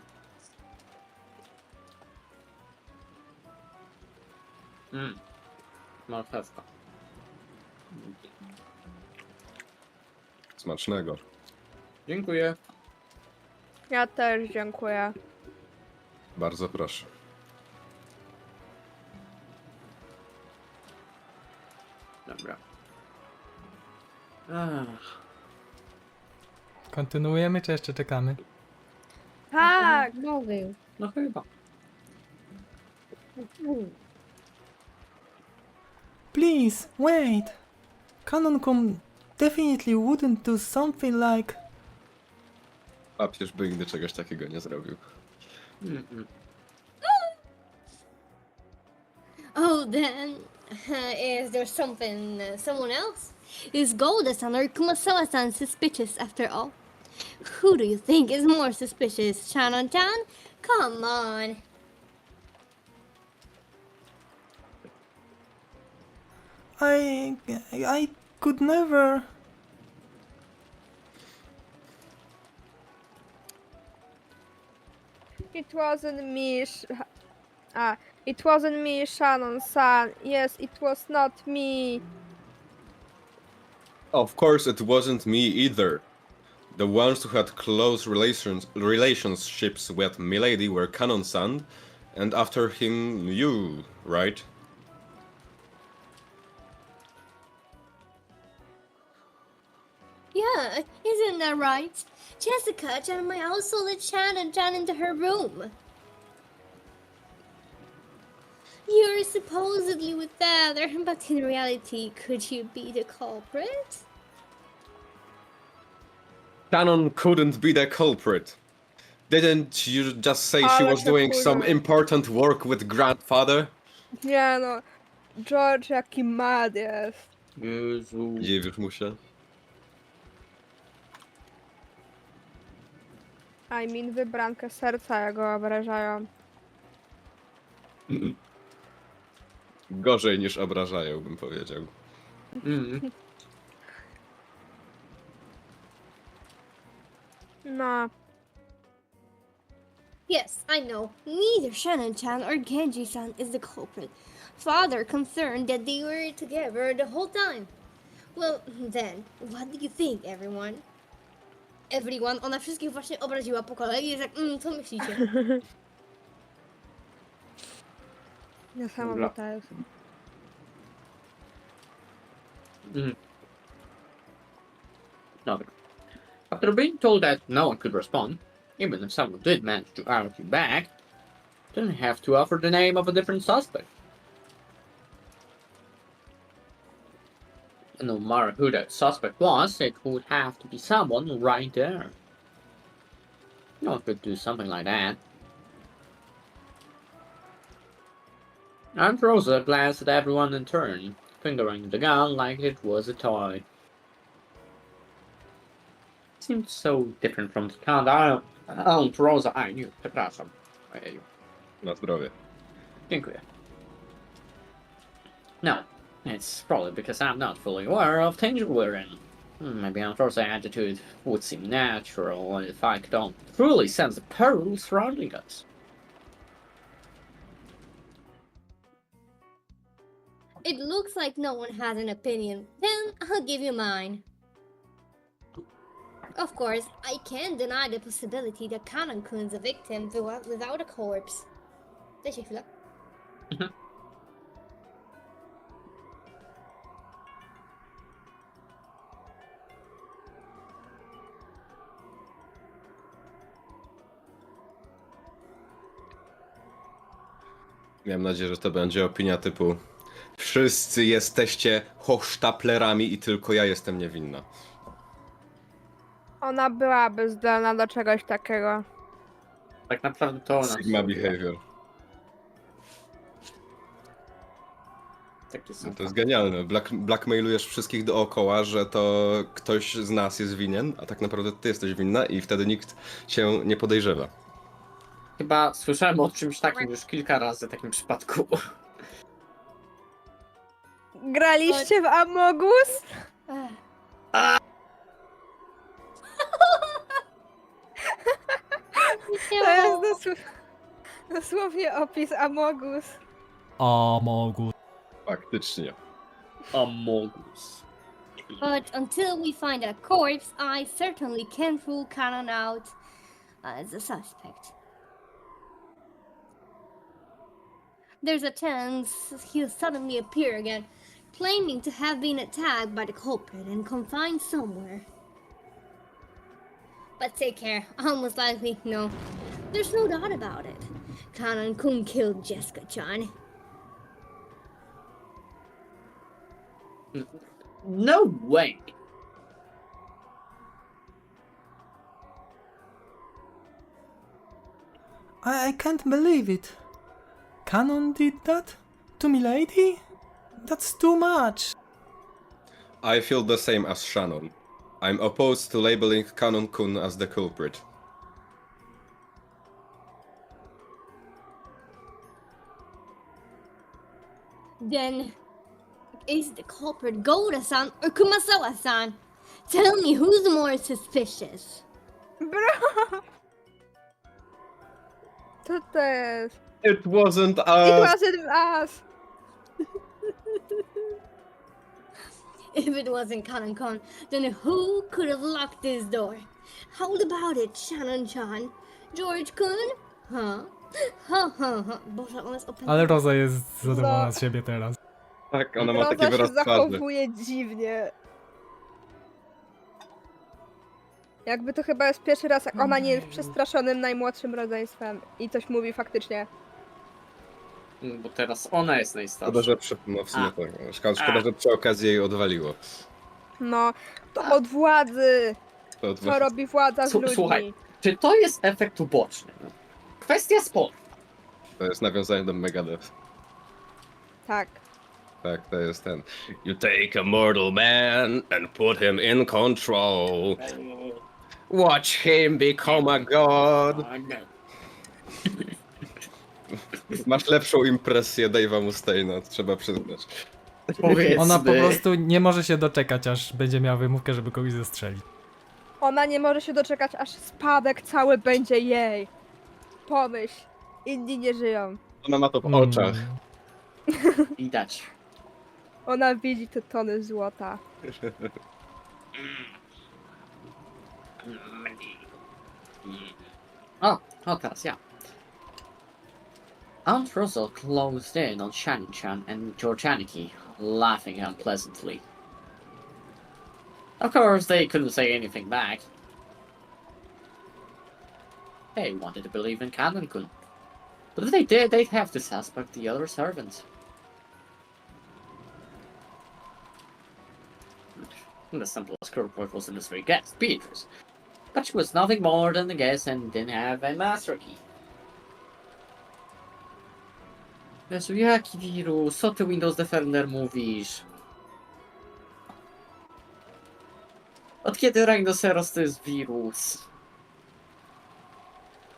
Marchewka. Smacznego. Dziękuję. Ja też dziękuję. Bardzo proszę. Dobra. Ach, Kontynuujemy, czy jeszcze czekamy? Tak! Mówił. no chyba. Please, wait! Canon definitely wouldn't do something like... Papież by nigdy czegoś takiego nie zrobił. Mm-mm. Oh, then, is there someone else? Is Golda-san or Kumasawa-san suspicious after all? Who do you think is more suspicious, Shannon-chan? Come on. I could never... It wasn't me. It wasn't me, Shannon-san. Yes, it was not me. Of course it wasn't me either. The ones who had close relationships with Milady were Canon-san, and after him you, right? Yeah, isn't that right? Jessica-chan might also let Shannon-chan into her room. You're supposedly with the other, but in reality, could you be the culprit? Canon couldn't be the culprit. Didn't you just say she Ale was się doing some wkurzą. important work with grandfather? Nie no, George jaki mad jest. Jezu. Dziwisz mu się? I mean, wybrankę serca jego obrażają. Gorzej niż obrażają, bym powiedział. Mm. No, Yes, I know. Neither Shannon-chan or Genji-san is the culprit. Father concerned that they were together the whole time. Well, then, what do you think, everyone? Everyone, ona wszystkich właśnie obraziła po kolei i jest jak, co myślicie? niesamowite jest. Mm. Dobra. After being told that no one could respond, even if someone did manage to argue back, didn't have to offer the name of a different suspect. And no matter who that suspect was, it would have to be someone right there. No one could do something like that. Aunt Rosa glanced at everyone in turn, fingering the gun like it was a toy. Seemed so different from the kind Aunt Rosa I knew. Przepraszam. Ojeju. Na zdrowie. Dziękuję. No, it's probably because I'm not fully aware of danger we're in. Maybe Aunt Rosa's attitude would seem natural if I could truly sense the peril surrounding us. It looks like no one has an opinion. Then I'll give you mine. Of course, I can't deny the possibility that Kanan-kun's a victim without a corpse. Daj się chwilę. Miałem nadzieję, że to będzie opinia typu wszyscy jesteście hochsztaplerami i tylko ja jestem niewinna. Ona byłaby zdolna do czegoś takiego. Tak naprawdę to ona Sigma zrobiła. behavior. Takie są No to jest genialne. Blackmailujesz wszystkich dookoła, że to ktoś z nas jest winien, a tak naprawdę ty jesteś winna i wtedy nikt cię nie podejrzewa. Chyba słyszałem o czymś takim już kilka razy, takim przypadku. Graliście w Amogus? Ech. To jest dosłownie opis Amogus. Amogus. Faktycznie. Amogus. But until we find a corpse, I certainly can't rule Kanan out as a suspect. There's a chance he'll suddenly appear again, claiming to have been attacked by the culprit and confined somewhere. But take care, almost likely, no. There's no doubt about it. Kanan-kun killed Jessica-chan. No way! I can't believe it. Canon did that? To milady? That's too much. I feel the same as Shannon. I'm opposed to labeling Canon-kun as the culprit. Then, is the culprit Goda-san or Kumasawa-san? Tell me who's more suspicious. Bro! Co to jest? It wasn't It us! wasn't us! If it wasn't Kanan-kun, then who could have locked this door? How about it, Shannon-chan? George-kun? Huh? Ha ha ha. Boże, ona jest opętana. Ale Roza jest zadowolona z siebie teraz. Tak, ona ma taki Roza się wyraz twarzy. zachowuje dziwnie. Jakby to chyba jest pierwszy raz, jak ona nie jest przestraszonym najmłodszym rodzeństwem i coś mówi faktycznie. Bo teraz ona jest najstarsza. Szkoda, że no w sumie tak. Szkoda, że przy okazji jej odwaliło. No, to od władzy! To Co robi władza z ludźmi? Słuchaj, czy to jest efekt uboczny? No. Kwestia sporna. To jest nawiązanie do Megadeth. Tak. Tak, to jest ten. You take a mortal man and put him in control. Watch him become a god. Masz lepszą impresję Dave'a Mustaina, trzeba przyznać. Powiedzmy. Ona po prostu nie może się doczekać, aż będzie miała wymówkę, żeby kogoś zestrzelić. Ona nie może się doczekać, aż spadek cały będzie jej. Pomyśl, inni nie żyją. Ona ma to w oczach. Widać. Ona widzi te tony złota. O, teraz ja. Aunt Russell closed in on Shannon-chan and Georgianiki, laughing unpleasantly. Of course, they couldn't say anything back. They wanted to believe in Canon-kun. But if they did, they'd have to suspect the other servants. The simplest culprit was the mystery guest, Beatrice. But she was nothing more than a guest and didn't have a master key. Jezu, jaki wirus? Co ty Windows Defender mówisz? Od kiedy Rhinoceros to jest wirus?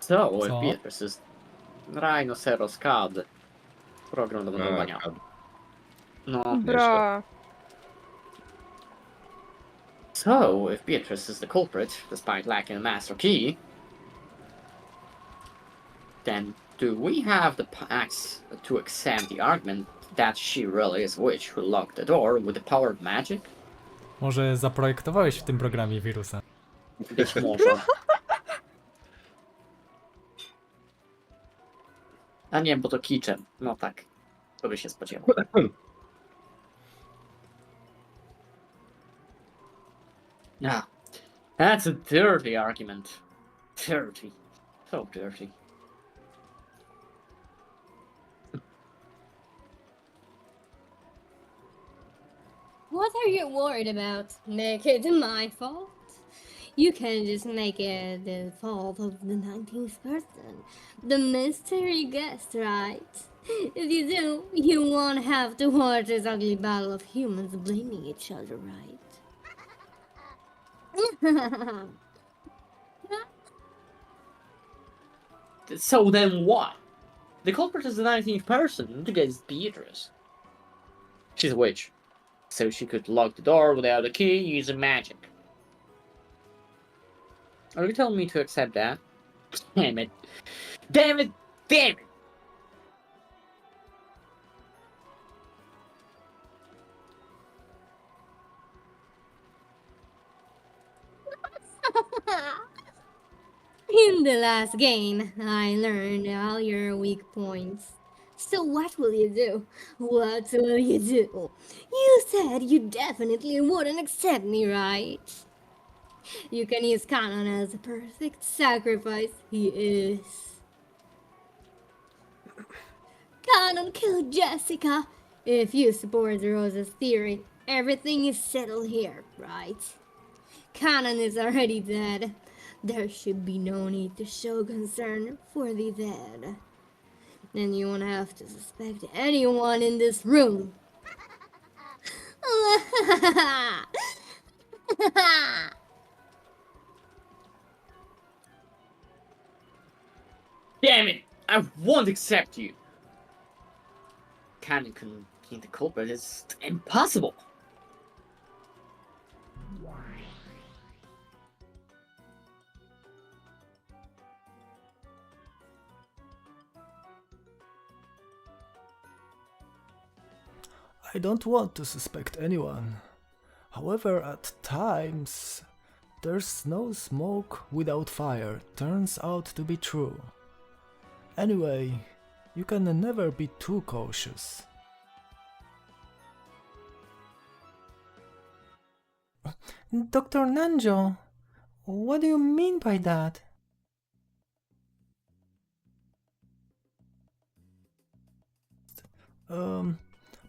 So, Co? Beatrice is Rhinoceros CAD. Program do modelowania. No. Bro. So, if Beatrice is the culprit, despite lacking a master key, then do we have the facts to accept the argument that she really is a witch who locked the door with the power of magic? Może zaprojektowałeś w tym programie wirusa? Być może. A nie, bo to kiczem. No tak. To by się spodziewał. Ah, that's a dirty argument. Dirty. So dirty. What are you worried about? Make it my fault? You can just make it the fault of the 19th person, the mystery guest, right? If you do, you won't have to watch this ugly battle of humans blaming each other, right? So then what? The culprit is the 19th person against Beatrice. She's a witch. So she could lock the door without a key using magic. Are you telling me to accept that? Damn it. Damn it! Damn it! In the last game, I learned all your weak points. So what will you do? What will you do? You said you definitely wouldn't accept me, right? You can use Kanon as a perfect sacrifice. He is. Kanon killed Jessica. If you support Rosa's theory, everything is settled here, right? Kanon is already dead. there should be no need to show concern for the dead. And you won't have to suspect anyone in this room. Damn it! I won't accept you! Cannon contain the culprit is impossible! I don't want to suspect anyone. However, at times, there's no smoke without fire turns out to be true. Anyway, you can never be too cautious. Dr. Nanjo, what do you mean by that?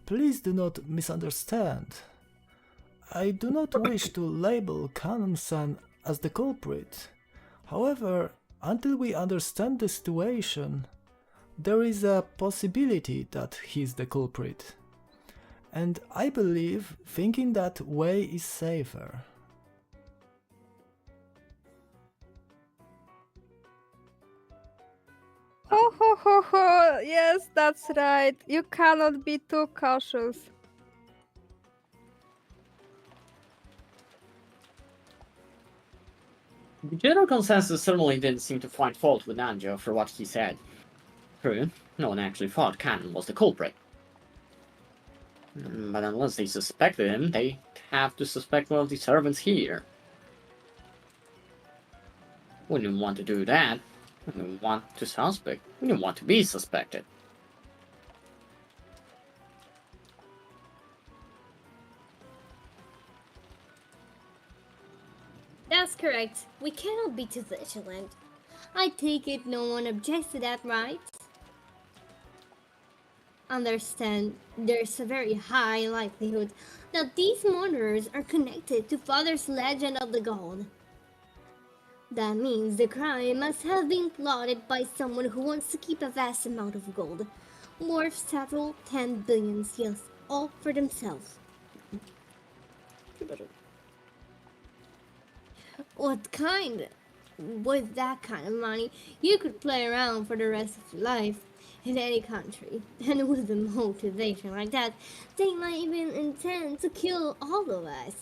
Please do not misunderstand. I do not wish to label Canon-san as the culprit. However, until we understand the situation, there is a possibility that he's the culprit. And I believe thinking that way is safer. Ho ho ho ho! Yes, that's right. You cannot be too cautious. The general consensus certainly didn't seem to find fault with Nanjo for what he said. True, no one actually thought Cannon was the culprit. But unless they suspected him, they have to suspect one of the servants here. We didn't want to do that. We didn't want to suspect. We didn't want to be suspected. That's correct. We cannot be too vigilant. I take it no one objects to that, right? Understand, there's a very high likelihood that these murders are connected to Father's legend of the gold. That means the crime must have been plotted by someone who wants to keep a vast amount of gold, worth several 10 billion years, all for themselves. With that kind of money, you could play around for the rest of your life in any country. And with a motivation like that, they might even intend to kill all of us.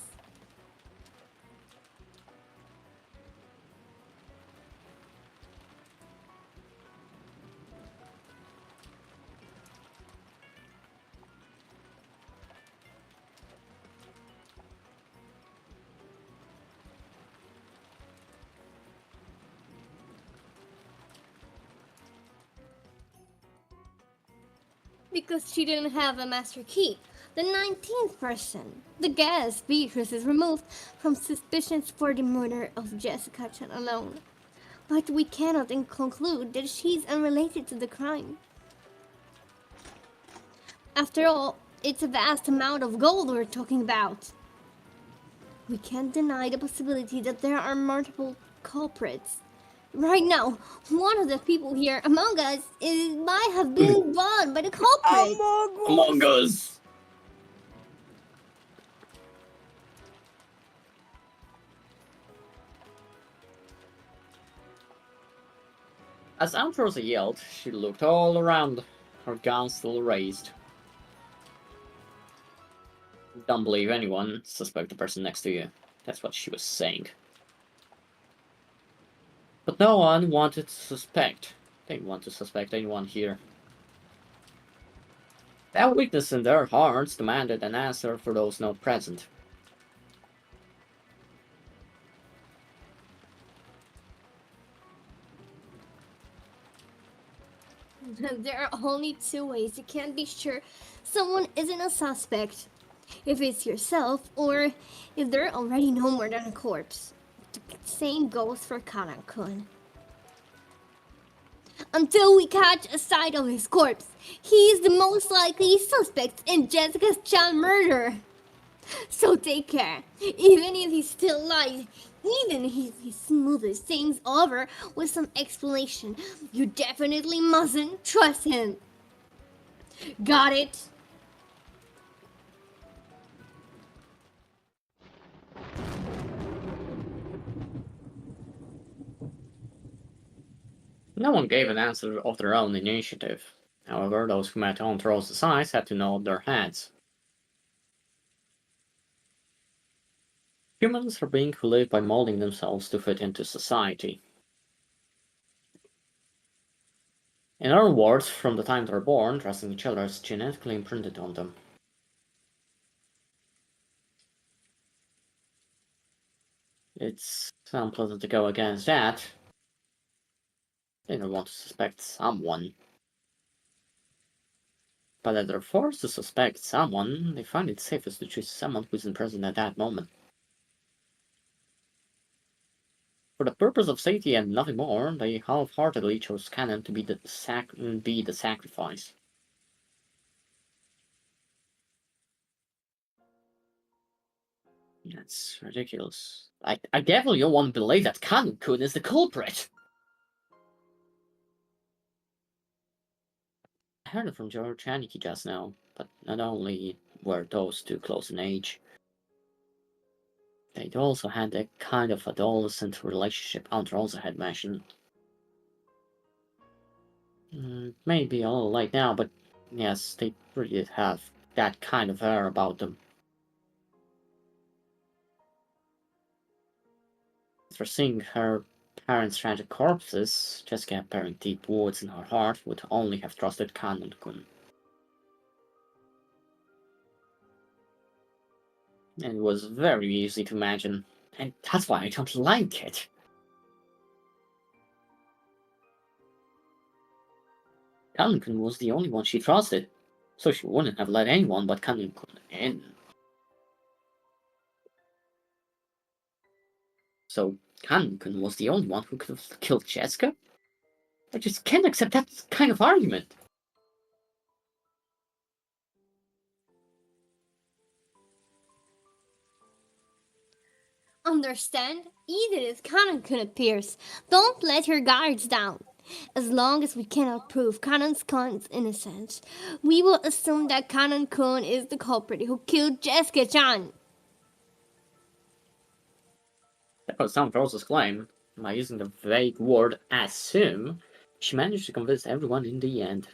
Because she didn't have a master key. The 19th person, the guest, Beatrice, is removed from suspicions for the murder of Jessica Chan alone. But we cannot conclude that she's unrelated to the crime. After all, it's a vast amount of gold we're talking about. We can't deny the possibility that there are multiple culprits. Right now, one of the people here among us might have been bought by the culprit. Among Us! As Antrosa yelled, she looked all around, her gun still raised. Don't believe anyone, suspect the person next to you. That's what she was saying. But no one wanted to suspect. They didn't want to suspect anyone here. That weakness in their hearts demanded an answer for those not present. There are only two ways you can be sure someone isn't a suspect. If it's yourself, or if they're already no more than a corpse. The same goes for Kana-kun. Until we catch a sight of his corpse, he's the most likely suspect in Jessica's child murder. So take care. Even if he's still alive, Even if he smoothes things over with some explanation, you definitely mustn't trust him. Got it? No one gave an answer of their own initiative. However, those who met on Rose's eyes had to nod their heads. Humans are beings who live by molding themselves to fit into society. In other words, from the time they're born, trusting each other is genetically imprinted on them. It's unpleasant to go against that. They don't want to suspect someone. But if they're forced to suspect someone, they find it safest to choose someone who isn't present at that moment. For the purpose of safety and nothing more, they half-heartedly chose Cannon to be the sacrifice. That's ridiculous. I definitely don't want to believe that Cannon-kun is the culprit! I heard it from George Haneke just now, but not only were those two close in age, they'd also had a kind of adolescent relationship Aunt Rosa had mentioned. Maybe a little late now, but yes, they really did have that kind of air about them. After seeing her parents' tragic corpses, Jessica bearing deep wounds in her heart would only have trusted Cannon-kun. And it was very easy to imagine, and that's why I don't like it. Cannon-kun was the only one she trusted, so she wouldn't have let anyone but Cannon-kun in. So Cannon-kun was the only one who could have killed Jessica? I just can't accept that kind of argument. Understand? Even if Cannon-kun appears, don't let your guards down. As long as we cannot prove Cannon-kun's innocence, we will assume that Cannon-kun is the culprit who killed Jessica-chan. That was Aunt Rosa's claim. By using the vague word assume, she managed to convince everyone in the end.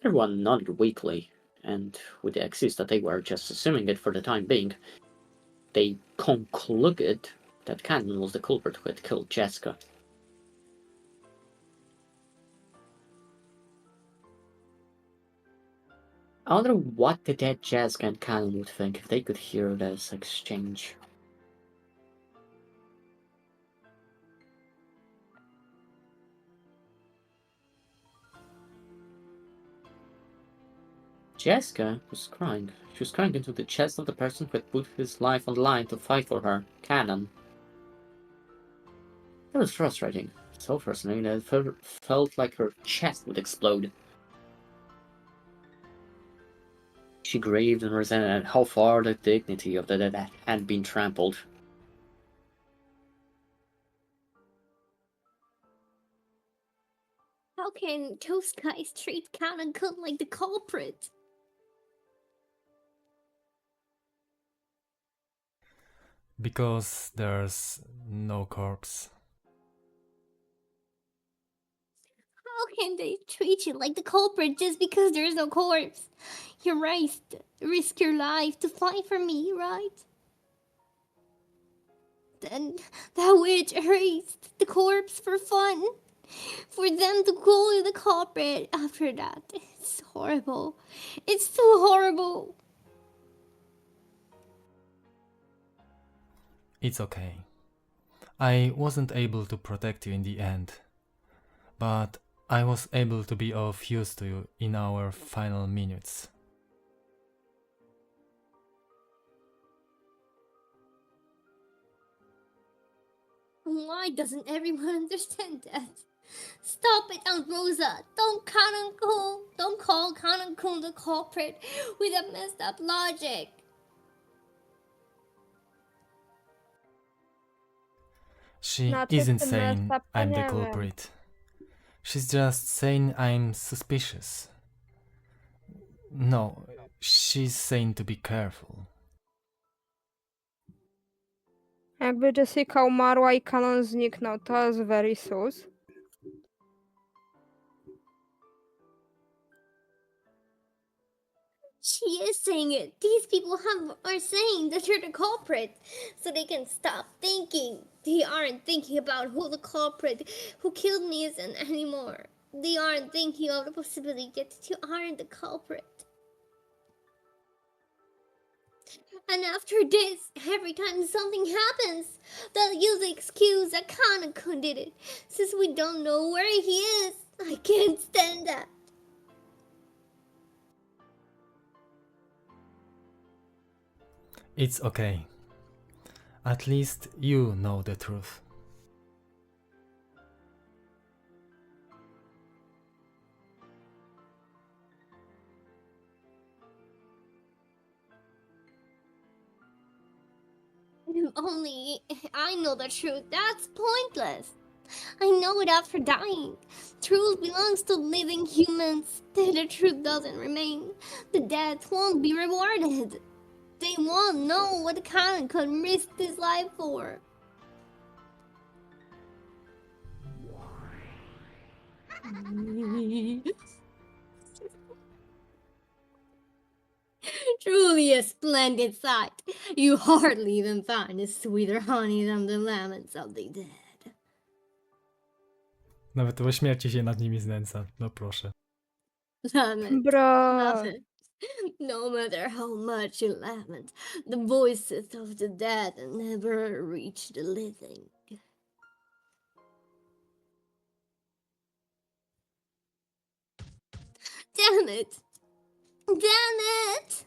Everyone nodded weakly, and with the excuse that they were just assuming it for the time being, they concluded that Cannon was the culprit who had killed Jessica. I wonder what the dead Jessica and Cannon would think if they could hear this exchange. Jessica was crying. She was crying into the chest of the person who had put his life on the line to fight for her, Cannon. It was frustrating. So frustrating that it felt like her chest would explode. She grieved and resented how far the dignity of the dead had been trampled. How can those guys treat Cannon-kun like the culprit? Because there's no corpse. How can they treat you like the culprit just because there's no corpse? You risk your life to fight for me, right? Then that witch erased the corpse for fun. For them to call you the culprit after that. It's horrible. It's so horrible. It's okay. I wasn't able to protect you in the end, but I was able to be of use to you in our final minutes. Why doesn't everyone understand that? Stop it, Aunt Rosa. Don't call Kanan-kun the culprit with a messed up logic. She Znaczy, isn't ty saying messed up, to I'm the nie wiem. culprit. She's just saying I'm suspicious. No, she's saying to be careful. Jakby Jessica umarła i Kanon zniknął, to jest very sus. She is saying it. These people are saying that you're the culprit, so they can stop thinking. They aren't thinking about who the culprit who killed me isn't anymore. They aren't thinking of the possibility that you aren't the culprit. And after this, every time something happens, they'll use the excuse that Kanako did it, since we don't know where he is. I can't stand that. It's okay. At least you know the truth. If only I know the truth, that's pointless. I know it after dying. Truth belongs to living humans. Then the truth doesn't remain. The dead won't be rewarded. They won't know what Khan could risk his life for. Truly a splendid sight. You hardly even find a sweeter honey than the laments of the dead. Nawet o śmierci się nad nimi znęca. No proszę. Lament. Bro. Lament. No matter how much you lament, the voices of the dead never reach the living. Damn it! Damn it!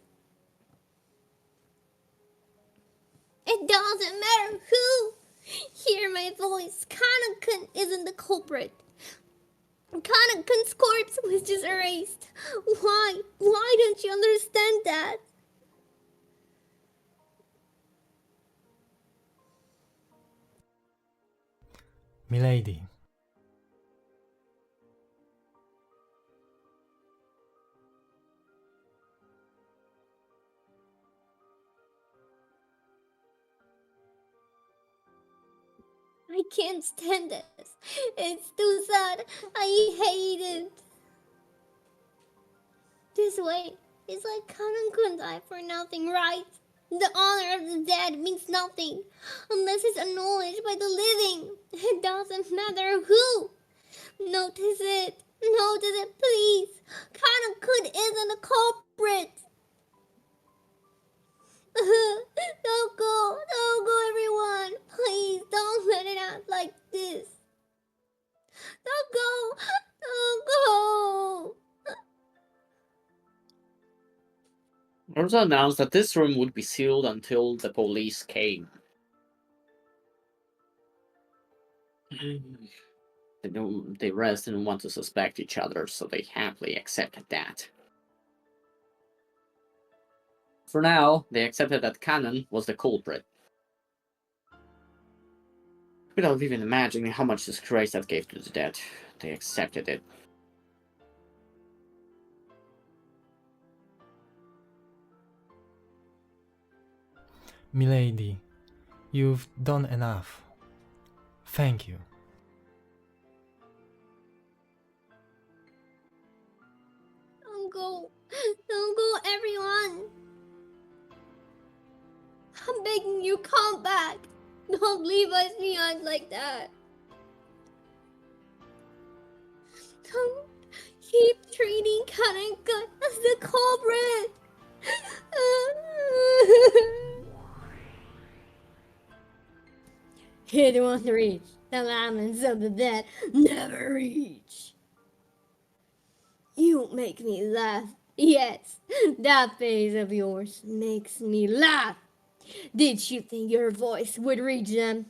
It doesn't matter who! Hear my voice. Kanakun isn't the culprit. Kanakun's corpse was just erased. Why? Why don't you understand that? Milady. I can't stand this. It's too sad. I hate it. This way, it's like Kanan couldn't die for nothing, right? The honor of the dead means nothing unless it's acknowledged by the living. It doesn't matter who. Notice it. Notice it, please. Kanan Kun isn't a culprit. Don't go, everyone. Please don't let it out like this. Don't go. Also announced that this room would be sealed until the police came. The rest didn't want to suspect each other, so they happily accepted that. For now, they accepted that Cannon was the culprit. Without even imagining how much disgrace that gave to the dead, they accepted it. Milady, you've done enough. Thank you. Don't go, everyone. I'm begging you, come back. Don't leave us behind like that. Don't keep treating Kanenka as the culprit. It won't reach. The laments of the dead never reach. You make me laugh. Yes, that face of yours makes me laugh. Did you think your voice would reach them?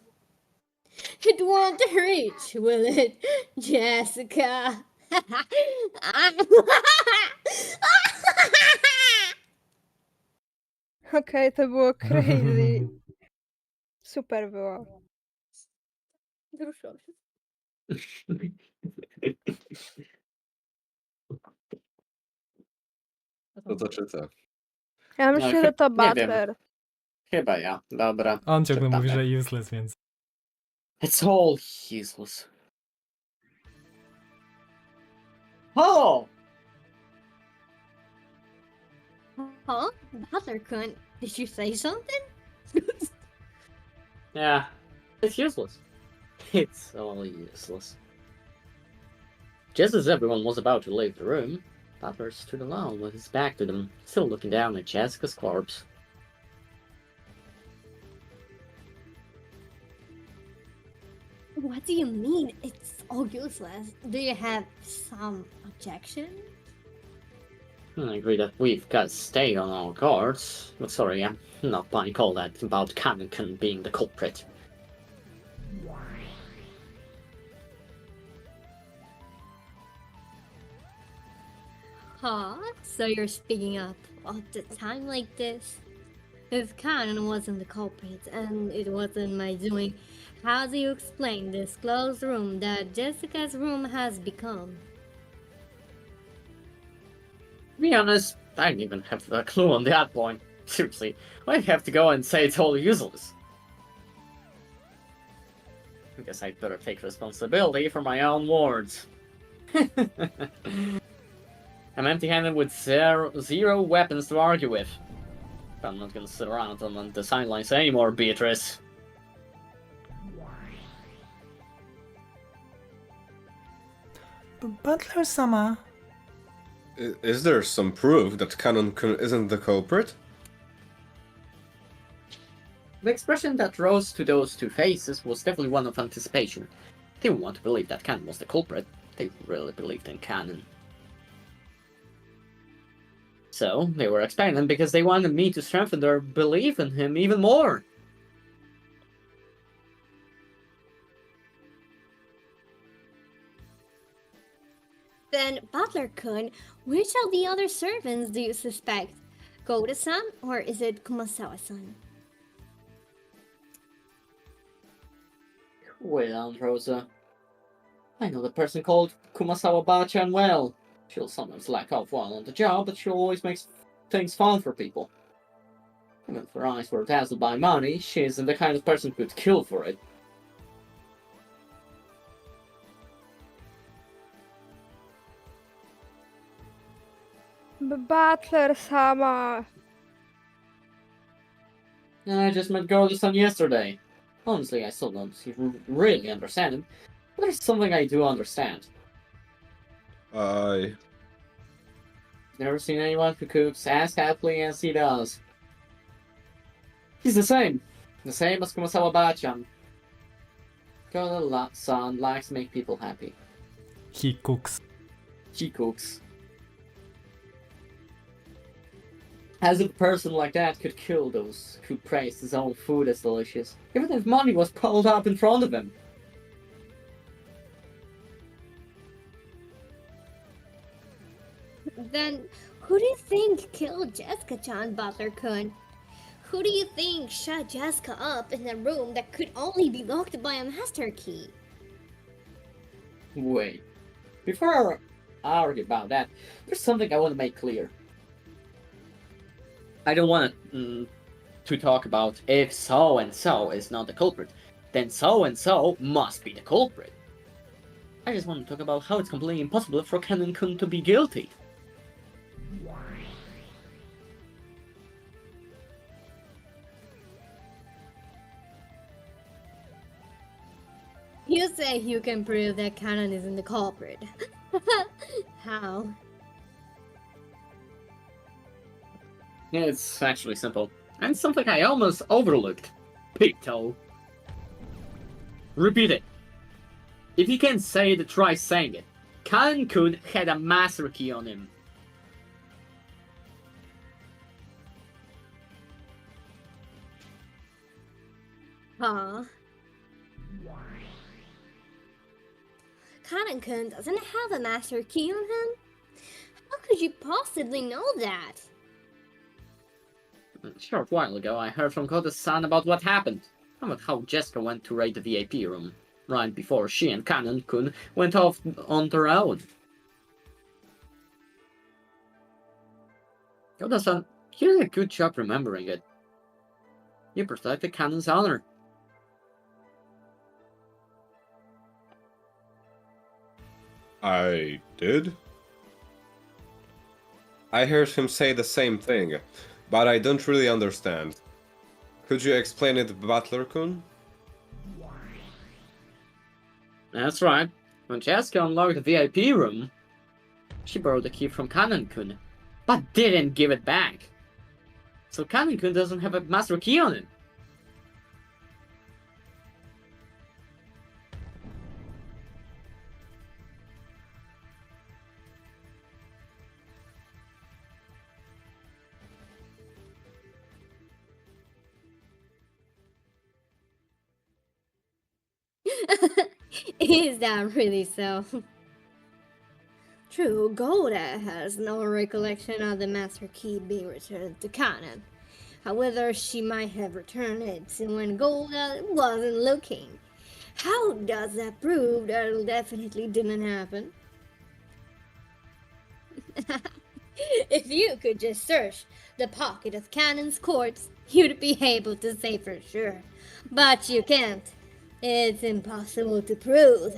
It won't reach, will it, Jessica? Okej, to było crazy. Super było. Wzruszyłam się. No to czyta. Ja myślę, że to nie wiem. Butler. Chyba ja. Dobra. On ciągle mówi, czytamy. że useless, więc... It's all useless. Oh! Huh? Buttercunt, did you say something? Yeah. It's useless. It's all useless. Just as everyone was about to leave the room, Butler stood alone with his back to them, still looking down at Jessica's corpse. What do you mean it's all useless? Do you have some objection? I agree that we've got to stay on our guards, but sorry, I'm not buying all that about Kaneken being the culprit. Huh? So you're speaking up at a time like this? If Canon wasn't the culprit and it wasn't my doing, how do you explain this closed room that Jessica's room has become? To be honest, I didn't even have a clue on that point. Seriously, why have to go and say it's all useless? I guess I'd better take responsibility for my own words. I'm empty-handed with zero weapons to argue with. But I'm not gonna sit around on the sidelines anymore, Beatrice. Butler-sama... Is there some proof that Canon-kun isn't the culprit? The expression that rose to those two faces was definitely one of anticipation. They didn't want to believe that Canon was the culprit. They really believed in Canon. So, they were expecting him because they wanted me to strengthen their belief in him even more. Then, Butler-kun, which of the other servants do you suspect? Goda-san or is it Kumasawa-san? Well, Aunt Rosa, I know the person called Kumasawa-bachan well. She'll sometimes lack off while on the job, but she always makes things fun for people. And if her eyes were dazzled by money, she isn't the kind of person who'd kill for it. Butler-sama. I just met Goda-san yesterday. Honestly, I still don't really understand him. But there's something I do understand. Never seen anyone who cooks as happily as he does. He's the same. The same as Kumasawa-bachan. Goda-san likes to make people happy. He cooks. She cooks. As if a person like that could kill those who praised his own food as delicious, even if money was piled up in front of him. Then, who do you think killed Jessica-chan, Butler-kun? Who do you think shut Jessica up in a room that could only be locked by a master key? Wait. Before I argue about that, there's something I want to make clear. I don't want to talk about if so-and-so is not the culprit, then so-and-so must be the culprit. I just want to talk about how it's completely impossible for Canon-kun to be guilty. You say you can prove that Canon isn't the culprit. How? Yeah, it's actually simple. And something I almost overlooked. Pigtail. Repeat it. If you can't say it, try saying it. Canon-kun had a master key on him. Huh? Kanan-kun doesn't have a master key on him? How could you possibly know that? A short while ago, I heard from Koda's-san about what happened. About how Jessica went to raid the VIP room, right before she and Kanan-kun went off on their own. Koda-san, you did a good job remembering it. You protected Kanan's honor. I did? I heard him say the same thing, but I don't really understand. Could you explain it, Butler-kun? That's right. When Jessica unlocked the VIP room, she borrowed the key from Kanan-kun, but didn't give it back. So Kanan-kun doesn't have a master key on him. Is that really so? True, Golda has no recollection of the master key being returned to Kanan. However, she might have returned it when Golda wasn't looking. How does that prove that it definitely didn't happen? If you could just search the pocket of Kanan's corpse, you'd be able to say for sure. But you can't. It's impossible to prove.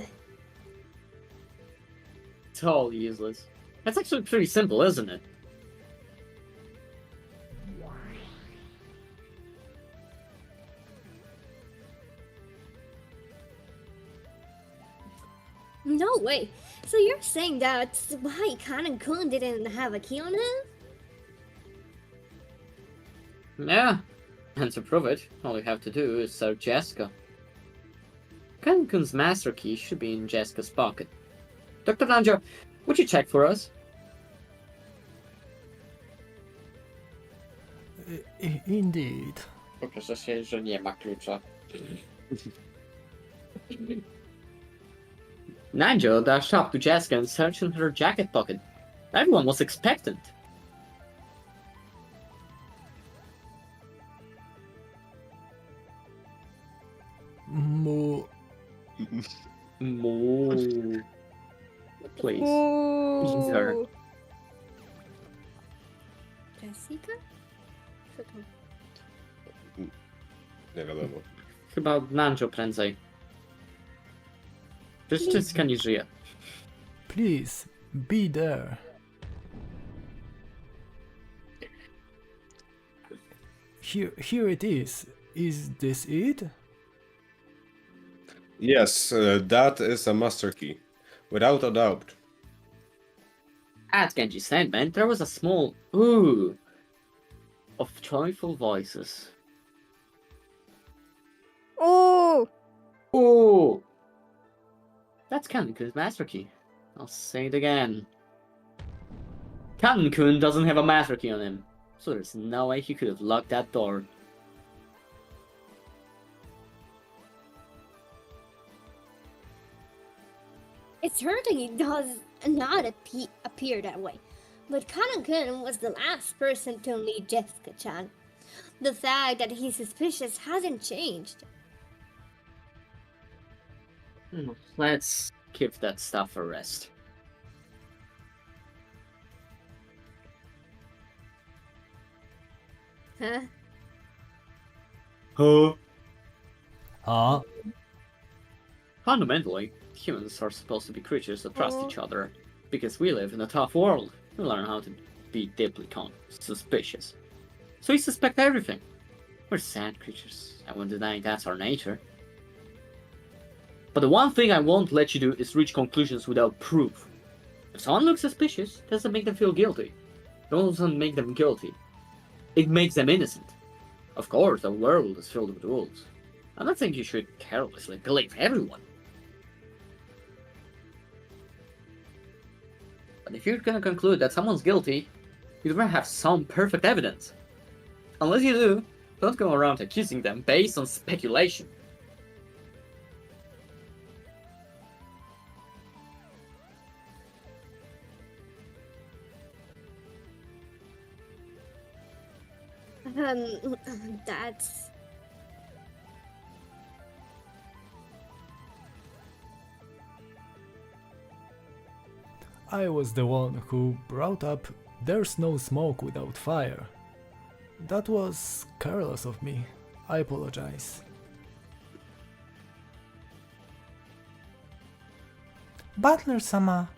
It's all useless. That's actually pretty simple, isn't it? No way. So you're saying that's why Kanan-kun didn't have a key on him? Yeah. And to prove it, all you have to do is search Jessica. Kanan-kun's master key should be in Jessica's pocket. Dr. Ranjo, would you check for us? Indeed. Okaże się, że nie ma klucza. Nanjo dashed up to Jessica and searched in her jacket pocket. Everyone was expectant. Moo. Moo. Please. Please, her. Ooh. Jessica? Co to? Nie wiadomo. Chyba Nanjo prędzej. Przecież Jessica nie żyje. Please, be there. Here it is. Is this it? Yes, that is a master key. Without a doubt. At Genji's statement, there was a small ooh of joyful voices. Ooh. Ooh! That's Kanan-kun's master key. I'll say it again. Kanan-kun doesn't have a master key on him, so there's no way he could have locked that door. It certainly does not appear that way. But Kanan-kun was the last person to meet Jessica-chan. The fact that he's suspicious hasn't changed. Let's give that stuff a rest. Huh? Huh? Ah. Fundamentally, humans are supposed to be creatures that trust each other. Because we live in a tough world, we learn how to be deeply suspicious. So we suspect everything. We're sad creatures. I won't deny that's our nature. But the one thing I won't let you do is reach conclusions without proof. If someone looks suspicious, it doesn't make them feel guilty. It doesn't make them guilty. It makes them innocent. Of course, the world is filled with rules. I don't think you should carelessly believe everyone. But if you're gonna conclude that someone's guilty, you better have some perfect evidence. Unless you do, don't go around accusing them based on speculation. That's... I was the one who brought up "there's no smoke without fire." That was careless of me. I apologize. Butler-sama.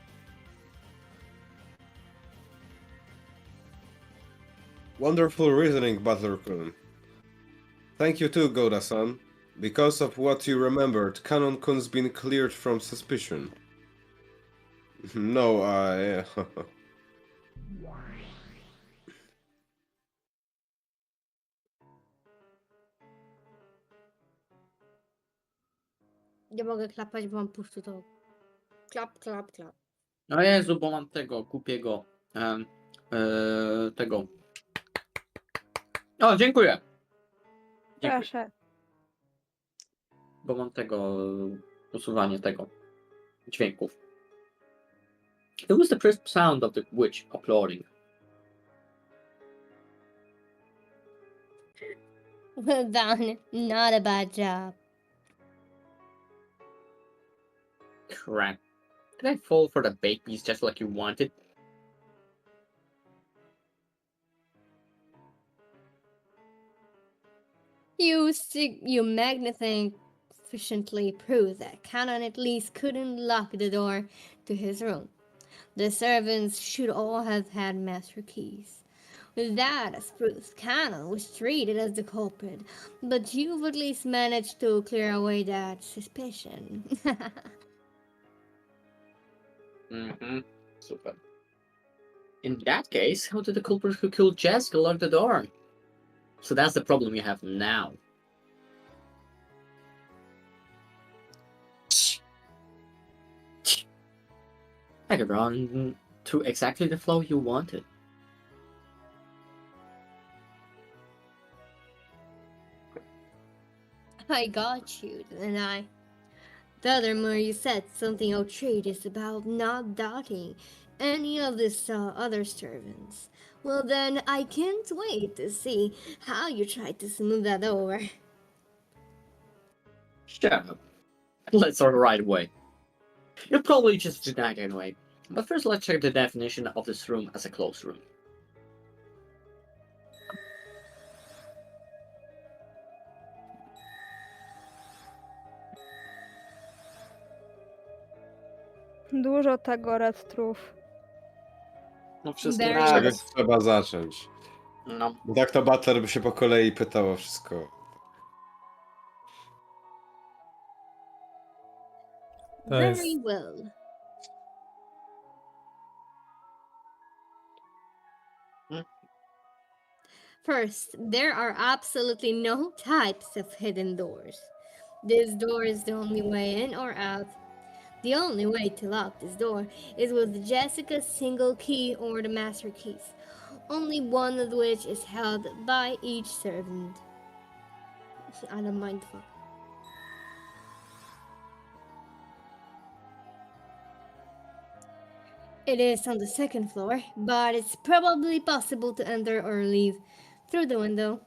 Wonderful reasoning, Butler-kun. Thank you too, Goda-san. Because of what you remembered, Canon-kun's been cleared from suspicion. No, I... Nie mogę klapać, bo mam puszczu to. Klap, klap, klap. O Jezu, bo mam tego głupiego. Tego. O, dziękuję. Dziękuję. Proszę. Bo mam tego usuwanie tego dźwięków. It was the crisp sound of the witch applauding. Well done. Not a bad job. Crap. Did I fall for the babies just like you wanted? You magnificently proved that Canon at least couldn't lock the door to his room. The servants should all have had master keys. With that as proof, Canon was treated as the culprit, but you've at least managed to clear away that suspicion. Super. In that case, how did the culprit who killed Jessica lock the door? So that's the problem you have now. I could run to exactly the flow you wanted. I got you, didn't I? Furthermore, you said something outrageous about not doubting any of these other servants. Well then, I can't wait to see how you try to smooth that over. Shut up. Let's start right away. You'll probably just deny it anyway. But first let's check the definition of this room as a closed room. Dużo tego redtrów. No wszystko Very Czegoś raz. trzeba zacząć. No. Bo tak to Butler by się po kolei pytał o wszystko. Very well. First, there are absolutely no types of hidden doors. This door is the only way in or out. The only way to lock this door is with Jessica's single key or the master keys, only one of which is held by each servant. I don't mind. It is on the second floor, but it's probably possible to enter or leave through the window.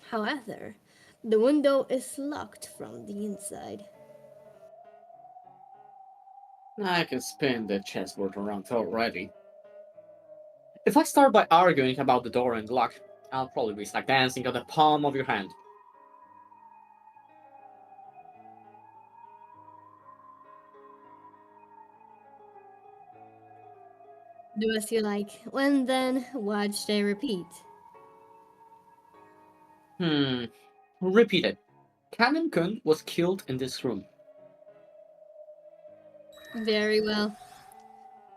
However, the window is locked from the inside. I can spin the chessboard around already. If I start by arguing about the door and lock, I'll probably be stuck dancing on the palm of your hand. Do as you like. When then, watch they repeat. Repeat it. Canon-kun was killed in this room. Very well.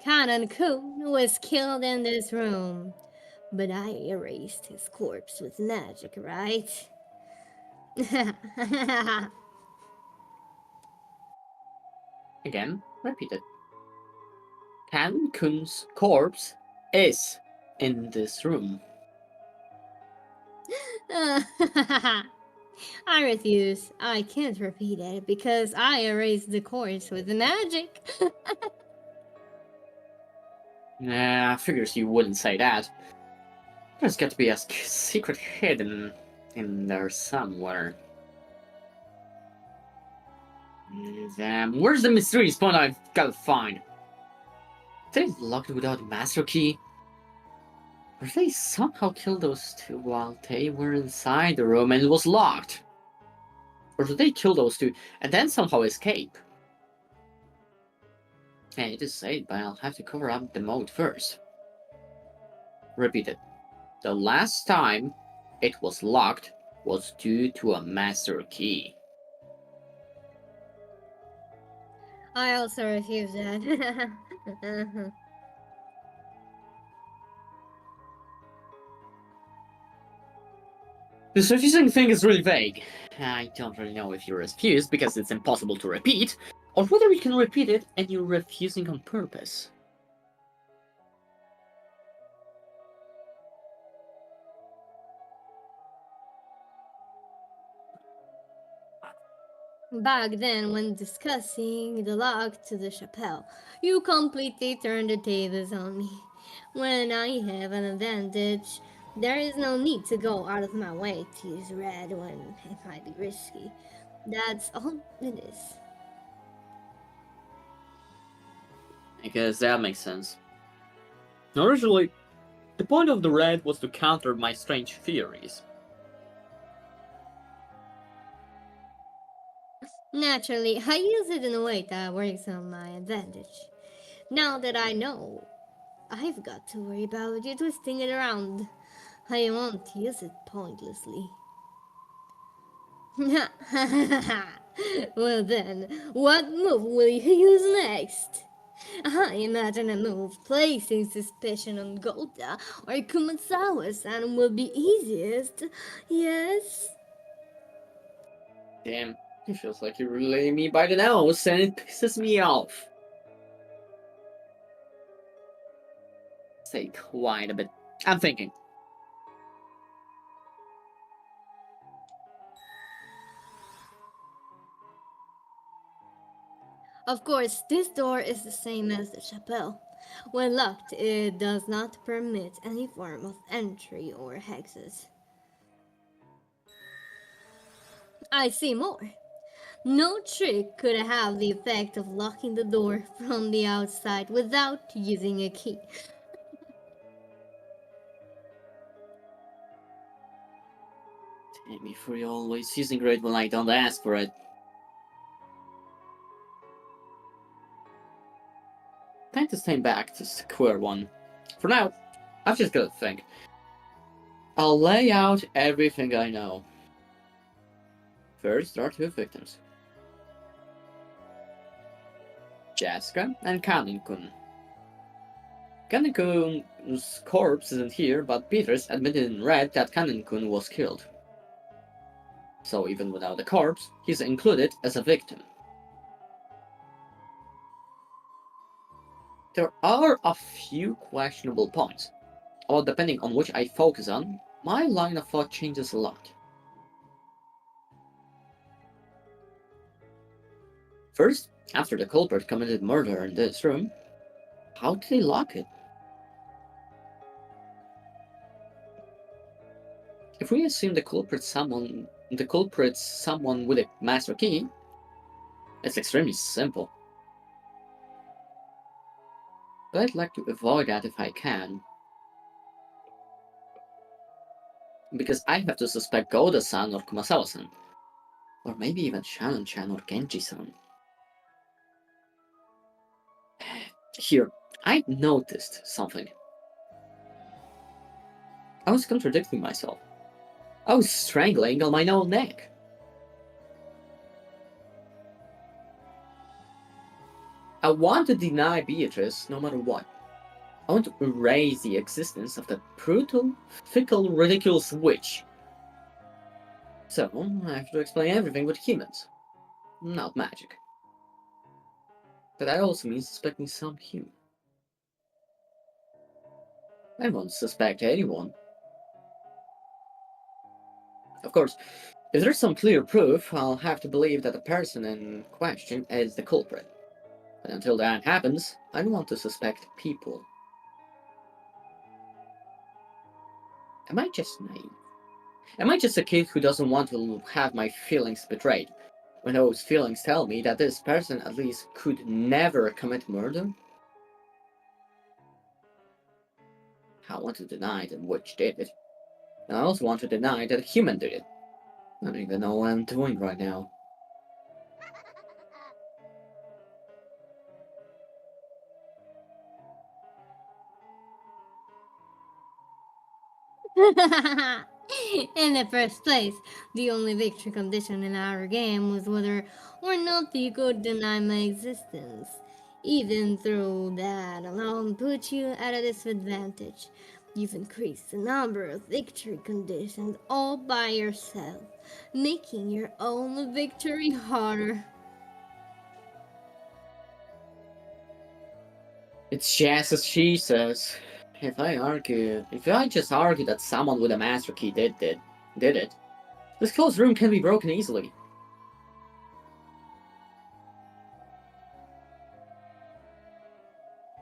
Kanan-kun was killed in this room, but I erased his corpse with magic, right? Again, repeat it. Canon-kun's corpse is in this room. I refuse. I can't repeat it because I erased the corpse with magic. Nah, figures you wouldn't say that. There's got to be a secret hidden in there somewhere. Where's the mysterious point I've got to find? They locked it without a master key? Or they somehow killed those two while they were inside the room and it was locked? Or did they kill those two and then somehow escape? I hate to say it, but I'll have to cover up the moat first. Repeat it. The last time it was locked was due to a master key. I also refuse that. This refusing thing is really vague. I don't really know if you refuse because it's impossible to repeat, or whether you can repeat it and you're refusing on purpose. Back then, when discussing the lock to the chapel, you completely turned the tables on me. When I have an advantage, there is no need to go out of my way to use red when it might be risky. That's all it is. I guess that makes sense. Originally, the point of the red was to counter my strange theories. Naturally, I use it in a way that works on my advantage. Now that I know, I've got to worry about you twisting it around. I won't use it pointlessly. Well then, what move will you use next? I imagine a move placing suspicion on Golda or Kumatsawa-san will be easiest, yes? Damn, it feels like you're relaying me by the nose and it pisses me off. Say quite a bit. I'm thinking. Of course, this door is the same as the chapel. When locked, it does not permit any form of entry or hexes. I see more. No trick could have the effect of locking the door from the outside without using a key. Damn me for you always using red when I don't ask for it. Time to stand back to square one. For now, I've just got to think. I'll lay out everything I know. First, there are two victims. Jessica and Kanin-kun. Kanin-kun's corpse isn't here, but Peters admitted in red that Kanin-kun was killed. So even without the corpse, he's included as a victim. There are a few questionable points, although depending on which I focus on, my line of thought changes a lot. First, after the culprit committed murder in this room, how did they lock it? If we assume the culprit's someone with a master key, it's extremely simple. But I'd like to avoid that if I can. Because I have to suspect Goda-san or Kumasawa-san. Or maybe even Shannon-chan or Genji-san. Here, I noticed something. I was contradicting myself. I was strangling on my own neck. I want to deny Beatrice no matter what. I want to erase the existence of that brutal, fickle, ridiculous witch. So, I have to explain everything with humans, not magic. But that also means suspecting some human. I won't suspect anyone. Of course, if there's some clear proof, I'll have to believe that the person in question is the culprit. But until that happens, I don't want to suspect people. Am I just naive? Am I just a kid who doesn't want to have my feelings betrayed, when those feelings tell me that this person at least could never commit murder? I want to deny that witch did it, and I also want to deny that a human did it. I don't even know what I'm doing right now. In the first place, the only victory condition in our game was whether or not you could deny my existence. Even though that alone put you at a disadvantage, you've increased the number of victory conditions all by yourself, making your own victory harder. It's just as she says. If I just argue that someone with a master key did it, this closed room can be broken easily.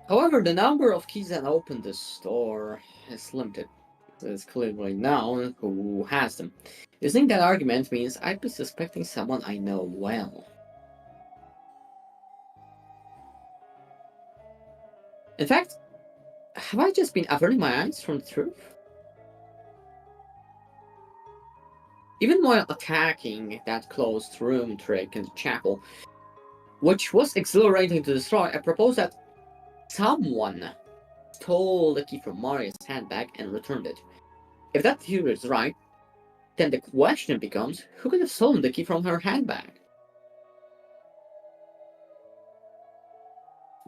However, the number of keys that open this door is limited. It's clearly known who has them. Using that argument means I'd be suspecting someone I know well. In fact, have I just been averting my eyes from the truth? Even while attacking that closed room trick in the chapel, which was exhilarating to destroy, I propose that someone stole the key from Maria's handbag and returned it. If that theory is right, then the question becomes, who could have stolen the key from her handbag?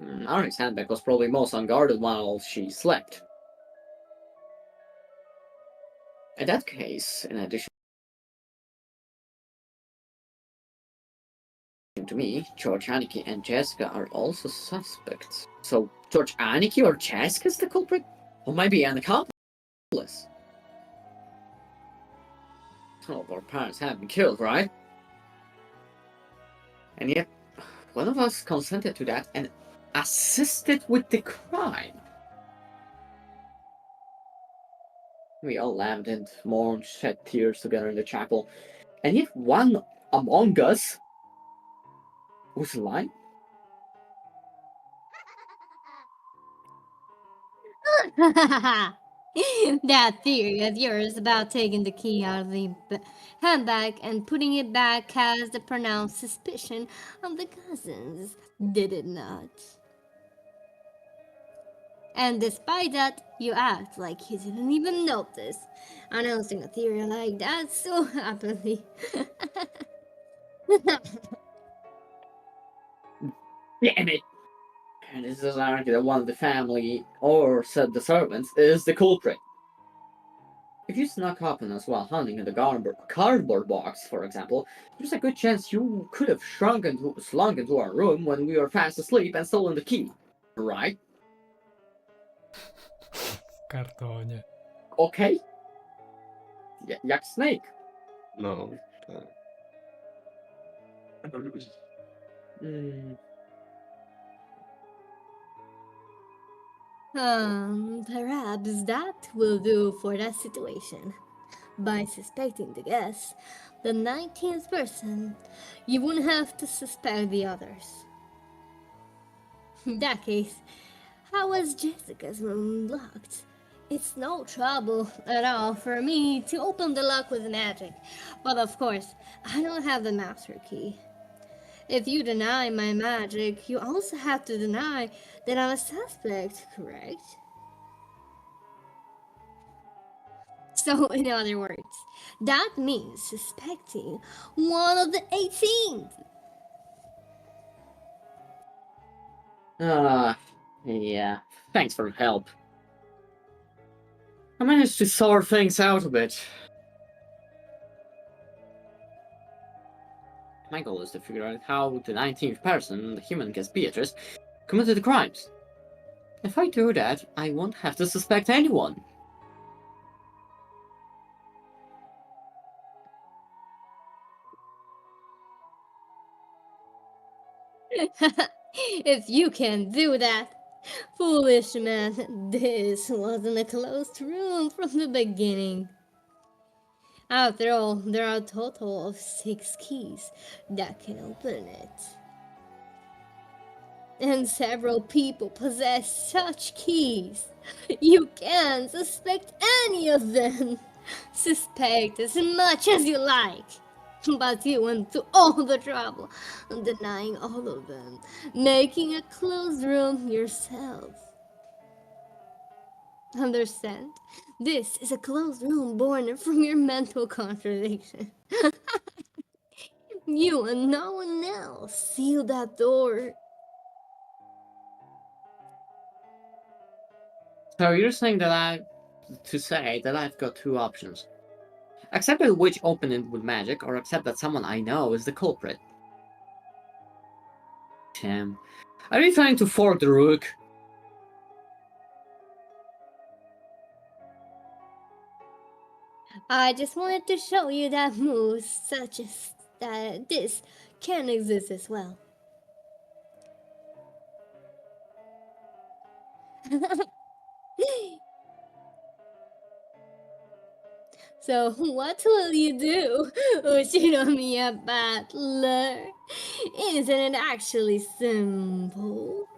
Maria's handbag was probably most unguarded while she slept. In that case, in addition to me, George Aniki and Jessica are also suspects. So George Aniki or Jessica is the culprit? Or maybe an accomplice? All of our parents have been killed, right? And yet, one of us consented to that and assisted with the crime. We all laughed and mourned, shed tears together in the chapel. And yet one among us was lying. That theory of yours about taking the key out of the handbag and putting it back cast a pronounced suspicion on the cousins, did it not? And despite that, you act like you didn't even notice, announcing a theory like that so happily. Damn it! And this doesn't argue that one of the family, or said the servants, is the culprit. If you snuck up on us while hunting in the cardboard box, for example, there's a good chance you could have slunk into our room when we were fast asleep and stolen the key, right? W kartonie. Okay? Jak Snake. No. Tak. Perhaps that will do for that situation. By suspecting the guest, the 19th person, you wouldn't have to suspect the others. In that case, how was Jessica's room locked? It's no trouble at all for me to open the lock with magic, but of course, I don't have the master key. If you deny my magic, you also have to deny that I'm a suspect, correct? So, in other words, that means suspecting one of the 18th. Yeah. Thanks for the help. I managed to sort things out a bit. My goal is to figure out how the 19th person, the human guest Beatrice, committed the crimes. If I do that, I won't have to suspect anyone. If you can do that, Foolish man, this wasn't a closed room from the beginning. After all, there are a total of 6 keys that can open it. And several people possess such keys. You can't suspect any of them. Suspect as much as you like. But you went to all the trouble of denying all of them, making a closed room yourself. Understand? This is a closed room born from your mental contradiction. You and no one else sealed that door. So you're saying that I've got two options. Accept that which open it with magic, or accept that someone I know is the culprit. Damn. Are you trying to fork the rook? I just wanted to show you that moves such as this can exist as well. So what will you do, Ushinomiya Butler? Isn't it actually simple?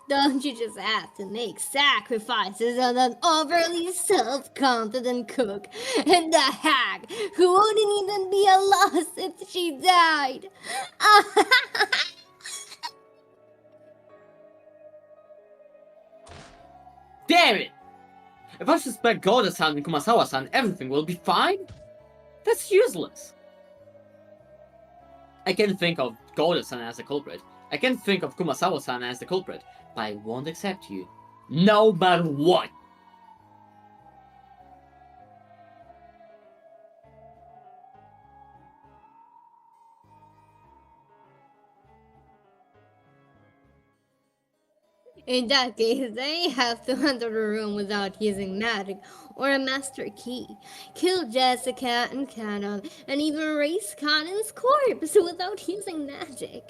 Don't you just have to make sacrifices on an overly self-confident cook and the hag who wouldn't even be a loss if she died? Damn it! If I suspect Goda-san and Kumasawa-san, everything will be fine? That's useless. I can think of Goda-san as the culprit. I can think of Kumasawa-san as the culprit, but I won't accept you. No matter what! In that case, they have to enter the room without using magic or a master key, kill Jessica and Cannon, and even raise Cannon's corpse without using magic.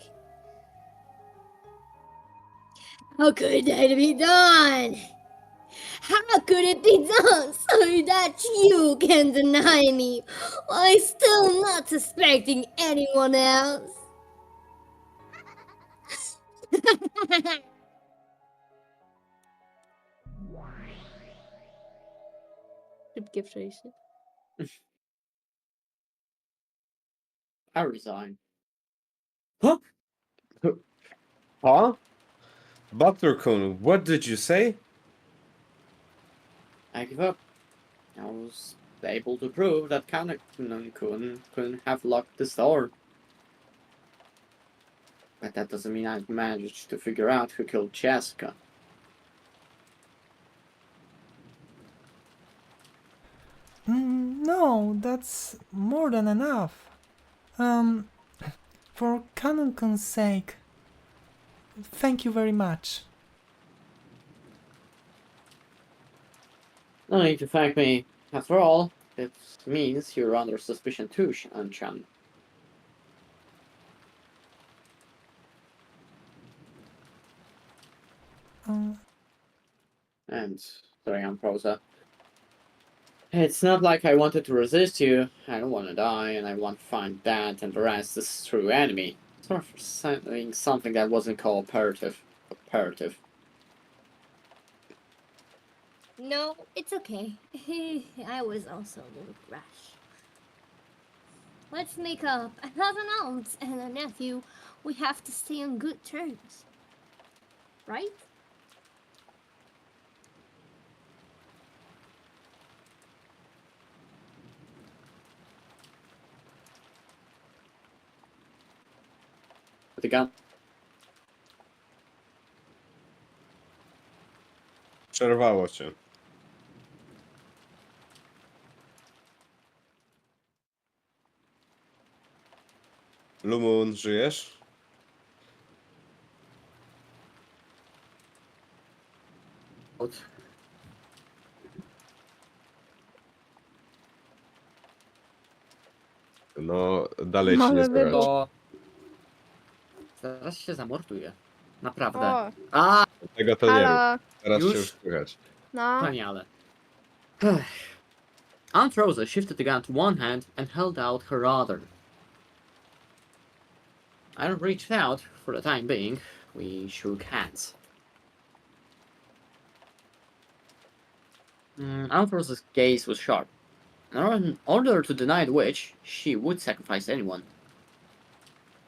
How could that be done? How could it be done so that you can deny me while still not suspecting anyone else? Szybkie przejście. I resign. Huh? Butler-kun, what did you say? I give up. I was able to prove that Kanekun couldn't have locked this door. But that doesn't mean I've managed to figure out who killed Jessica. No, that's more than enough. For Kanonkun's sake, thank you very much. No need to thank me. After all, it means you're under suspicion too, Shan-chan. And, sorry, I'm Prosa. It's not like I wanted to resist you. I don't want to die, and I want to find Dad and arrest this true enemy. Sort of saying something that wasn't cooperative. No, it's okay. I was also a little rash. Let's make up. As an aunt and a nephew, we have to stay on good terms. Right? The gun. Przerwało cię. Lumun, żyjesz? No, dalej ci nie Może słychać. być. To... Zaraz się zamorduję. Naprawdę. O, A, Tego to nie rób. halo. Teraz Już? się już słychać. No, wspaniale. Aunt Rosa shifted the gun to one hand and held out her other. I reached out for the time being. We shook hands. Aunt Rosa's gaze was sharp. In order to deny the witch, she would sacrifice anyone.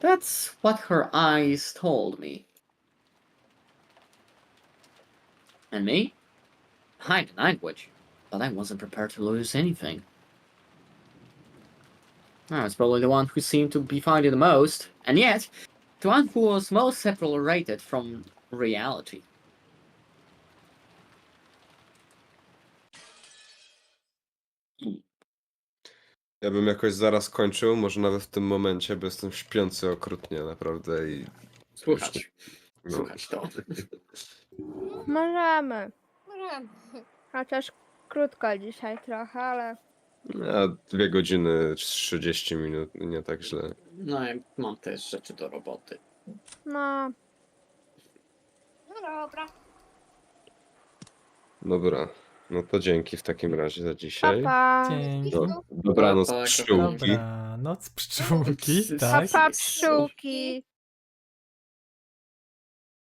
That's what her eyes told me. And me? I denied witch, but I wasn't prepared to lose anything. I was probably the one who seemed to be fighting the most, and yet, the one who was most separated from reality. Ja bym jakoś zaraz kończył, może nawet w tym momencie, bo jestem śpiący okrutnie naprawdę i... Słuchać. No. Słuchać to. możemy. Możemy. Chociaż krótko dzisiaj trochę, ale... A 2 godziny 30 minut, nie tak źle. No, ja mam też rzeczy do roboty. No, No dobra. Dobra, no to dzięki w takim razie za pa dzisiaj. pa. Dzięki. Dobranoc Pa, pa, pszczółki. Dobranoc, pszczółki, Pa, tak. Pa pszczółki.